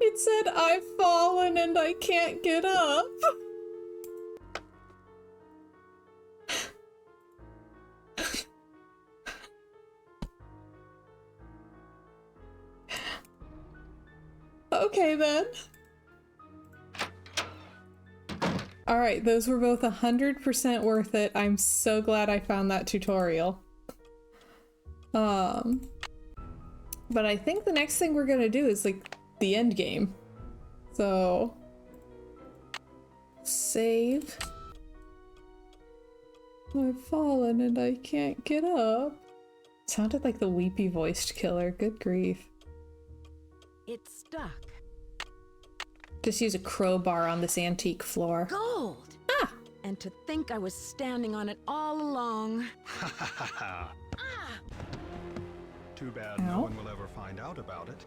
it said, I've fallen and I can't get up. Okay then. Alright, those were both 100% worth it. I'm so glad I found that tutorial. But I think the next thing we're gonna do is like the end game. So save. I've fallen and I can't get up. Sounded like the weepy voiced killer. Good grief. It's stuck. Just use a crowbar on this antique floor. Gold! Ah! And to think I was standing on it all along. Ha ha ha ha. Too bad Ow. no one will ever find out about it.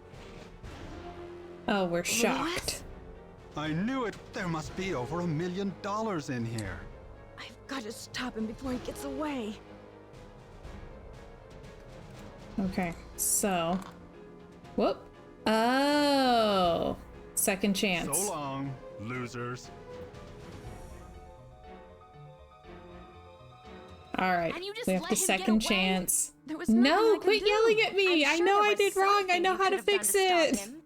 Oh, we're shocked. I knew it. There must be over $1 million in here. I've got to stop him before he gets away. Okay, so. Whoop. Oh. Second chance. So long, losers. Alright, And you just we have let the him get second away? chance. There was nothing I No, could quit do. yelling at me! I'm I sure know there I was did wrong, I something know you how could to have done fix stop it! him.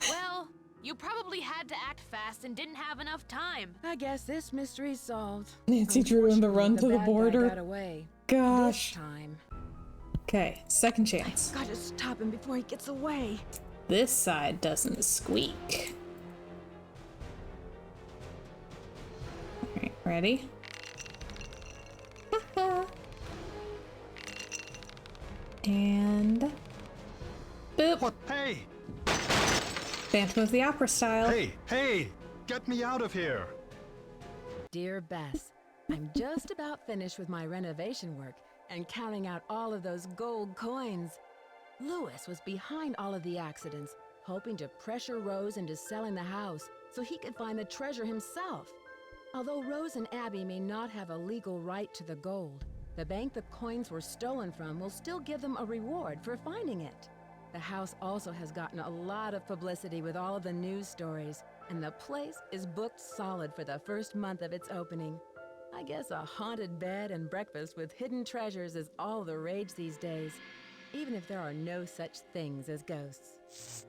Well, you probably had to act fast and didn't have enough time. I guess this mystery's solved. Nancy drew him to run to the Unfortunately, bad guy border. got away. Gosh. This time. Okay, second chance. Got to stop him before he gets away. This side doesn't squeak. Alright, ready? And boop. What? Hey! Phantom of the Opera style. Hey! Hey! Get me out of here! Dear Bess, I'm just about finished with my renovation work and counting out all of those gold coins. Lewis was behind all of the accidents, hoping to pressure Rose into selling the house so he could find the treasure himself. Although Rose and Abby may not have a legal right to the gold, the bank the coins were stolen from will still give them a reward for finding it. The house also has gotten a lot of publicity with all of the news stories, and the place is booked solid for the first month of its opening. I guess a haunted bed and breakfast with hidden treasures is all the rage these days, even if there are no such things as ghosts.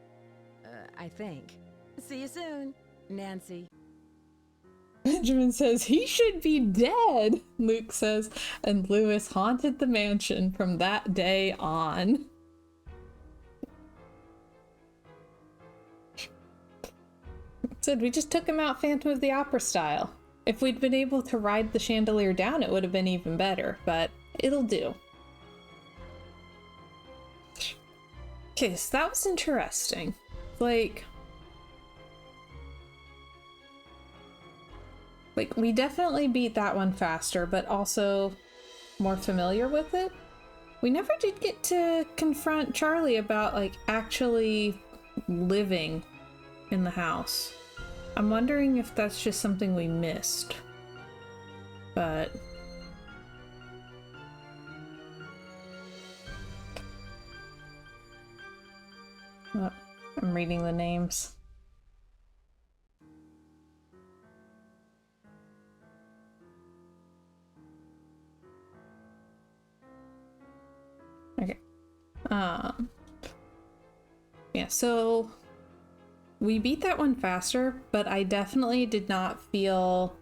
I think. See you soon, Nancy. Benjamin says he should be dead, Luke says, and Lewis haunted the mansion from that day on. Said we just took him out Phantom of the Opera style. If we'd been able to ride the chandelier down, it would have been even better, but it'll do. Okay, so that was interesting. Like, we definitely beat that one faster, but also more familiar with it. We never did get to confront Charlie about, like, actually living in the house. I'm wondering if that's just something we missed. But oh, I'm reading the names. Okay. Yeah, so we beat that one faster, but I definitely did not feel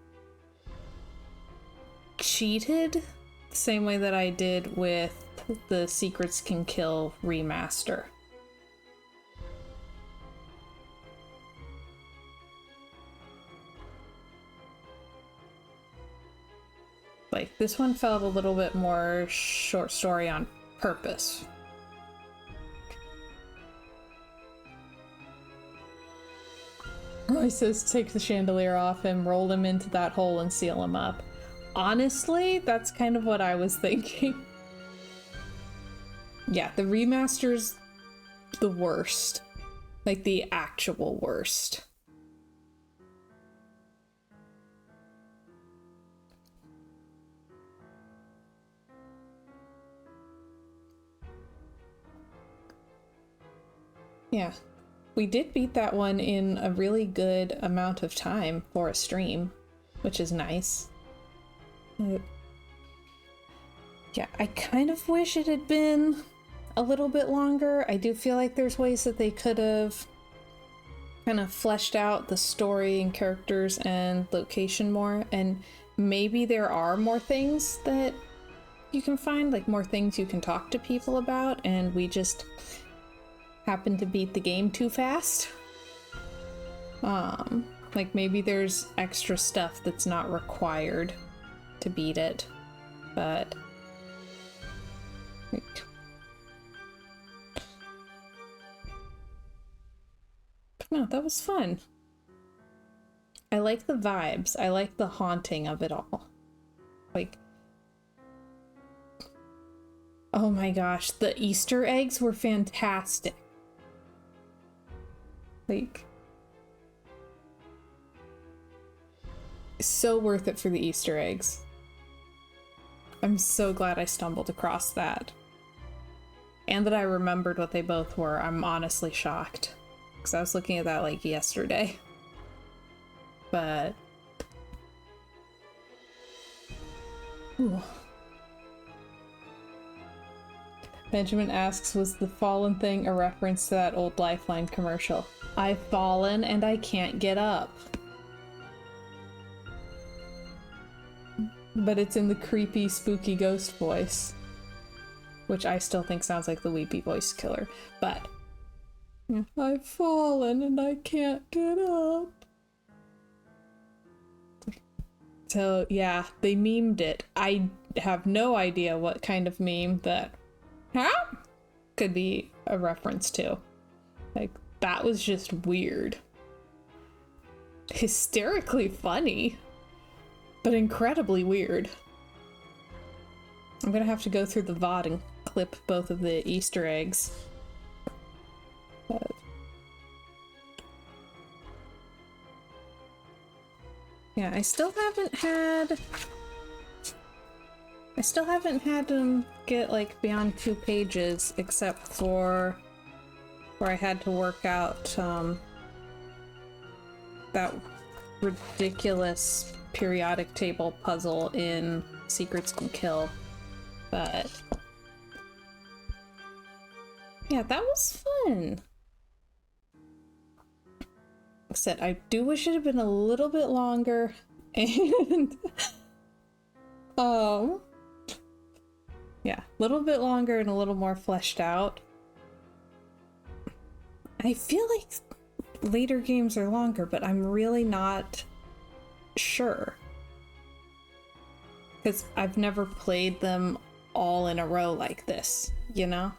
cheated the same way that I did with the Secrets Can Kill remaster. Like, this one felt a little bit more short story on purpose. Roy says take the chandelier off him, roll him into that hole and seal him up. Honestly, that's kind of what I was thinking. Yeah, the remaster's the worst. Like, the actual worst. Yeah. We did beat that one in a really good amount of time for a stream, which is nice. Yeah, I kind of wish it had been a little bit longer. I do feel like there's ways that they could have kind of fleshed out the story and characters and location more, and maybe there are more things that you can find, like more things you can talk to people about, and we just happen to beat the game too fast. Like maybe there's extra stuff that's not required to beat it, but no, that was fun. I like the vibes. I like the haunting of it all. Like, oh my gosh, the Easter eggs were fantastic. Like, so worth it for the Easter eggs. I'm so glad I stumbled across that. And that I remembered what they both were. I'm honestly shocked. Because I was looking at that like yesterday. But... ooh. Benjamin asks, was the fallen thing a reference to that old Lifeline commercial? I've fallen and I can't get up. But it's in the creepy, spooky ghost voice. Which I still think sounds like the Weepy Voice Killer. But... I've fallen and I can't get up. So, yeah, they memed it. I have no idea what kind of meme that... could be a reference to. Like, that was just weird. Hysterically funny, but incredibly weird. I'm gonna have to go through the VOD and clip both of the Easter eggs. But... yeah, I still haven't had them get like beyond 2 pages, except for where I had to work out that ridiculous periodic table puzzle in Secrets Can Kill. But yeah, that was fun. Like I said, I do wish it had been a little bit longer, and yeah, a little bit longer and a little more fleshed out. I feel like later games are longer, but I'm really not sure. Because I've never played them all in a row like this, you know?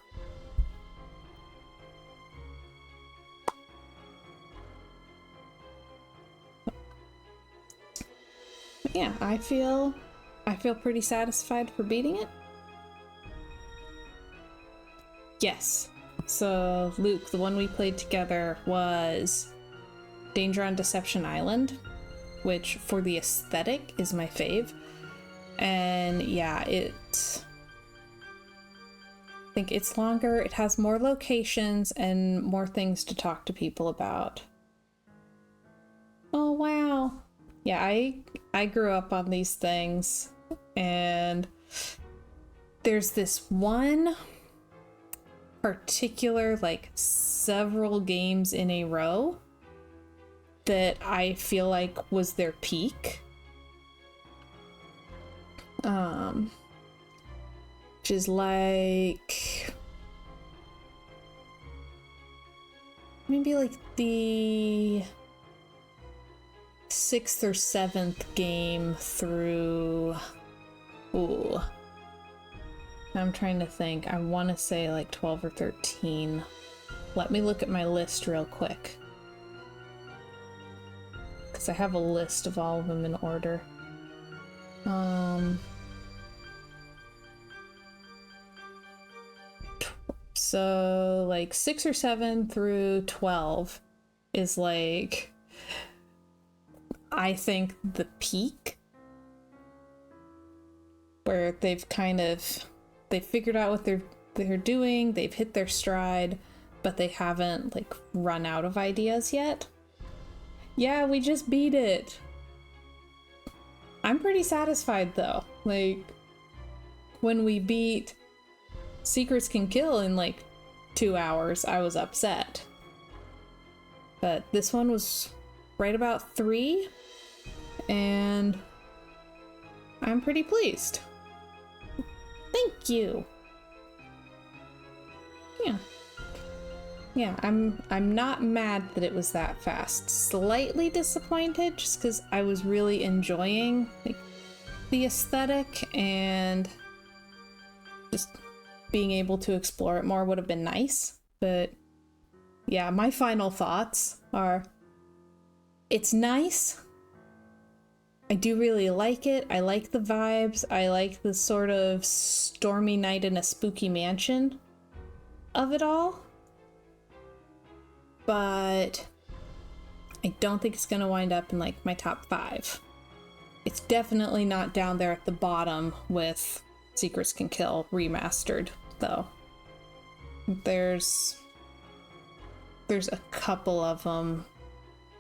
But yeah, I feel pretty satisfied for beating it. Yes. So, Luke, the one we played together was Danger on Deception Island, which for the aesthetic is my fave. And yeah, I think it's longer, it has more locations and more things to talk to people about. Oh wow. Yeah, I grew up on these things, and there's this one particular, like, several games in a row that I feel like was their peak. which is like maybe like the 6th or 7th game through. Ooh. I'm trying to think. I want to say like 12 or 13. Let me look at my list real quick. Because I have a list of all of them in order. So like 6 or 7 through 12 is like, I think, the peak where they've figured out what they're doing, they've hit their stride, but they haven't like run out of ideas yet. Yeah, we just beat it. I'm pretty satisfied though. Like, when we beat Secrets Can Kill in like 2 hours, I was upset. But this one was right about 3, and I'm pretty pleased. Thank you. Yeah, I'm not mad that it was that fast. Slightly disappointed just because I was really enjoying like the aesthetic, and just being able to explore it more would have been nice. But yeah, my final thoughts are, it's nice. I do really like it. I like the vibes. I like the sort of stormy night in a spooky mansion of it all. But I don't think it's going to wind up in like my top 5. It's definitely not down there at the bottom with Secrets Can Kill remastered, though. There's a couple of them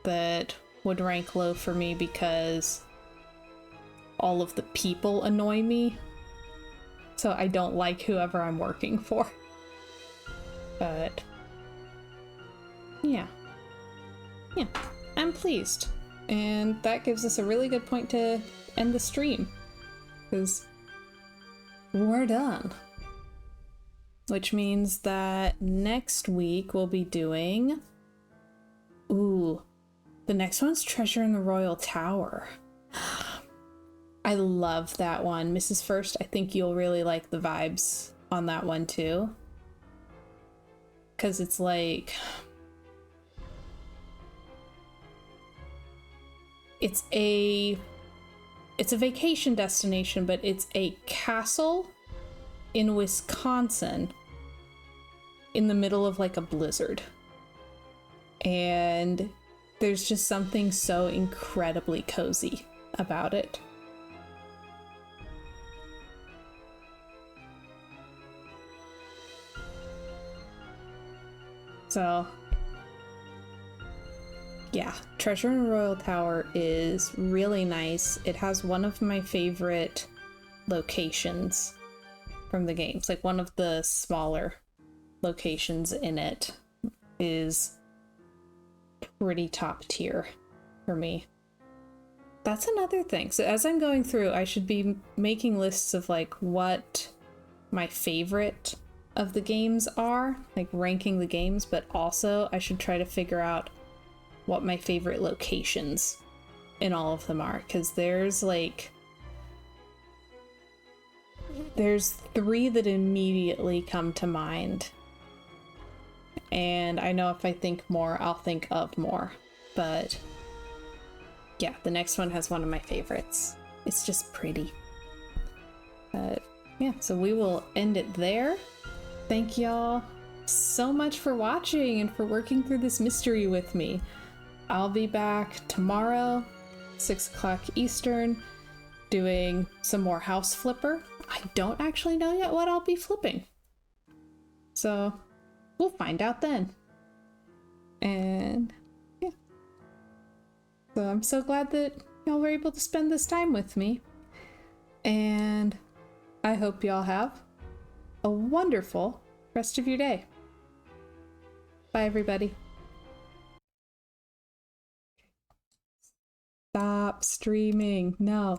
that would rank low for me because all of the people annoy me. So I don't like whoever I'm working for. But yeah, I'm pleased. And that gives us a really good point to end the stream, because we're done. Which means that next week we'll be doing... Ooh, the next one's Treasure in the Royal Tower. I love that one. Mrs. First, I think you'll really like the vibes on that one too. Because it's like... It's a vacation destination, but it's a castle in Wisconsin in the middle of like a blizzard. And there's just something so incredibly cozy about it. So yeah, Treasure in the Royal Tower is really nice. It has one of my favorite locations from the games. Like, one of the smaller locations in it is pretty top tier for me. That's another thing. So as I'm going through, I should be making lists of like what my favorite of the games are, like ranking the games, but also I should try to figure out what my favorite locations in all of them are, because there's 3 that immediately come to mind, and I know if I think more, I'll think of more. But yeah, the next one has one of my favorites. It's just pretty. But yeah, so we will end it there. Thank y'all so much for watching and for working through this mystery with me. I'll be back tomorrow, 6 o'clock Eastern, doing some more House Flipper. I don't actually know yet what I'll be flipping, so we'll find out then. And yeah, so I'm so glad that y'all were able to spend this time with me, and I hope y'all have a wonderful rest of your day. Bye, everybody. Stop streaming. No.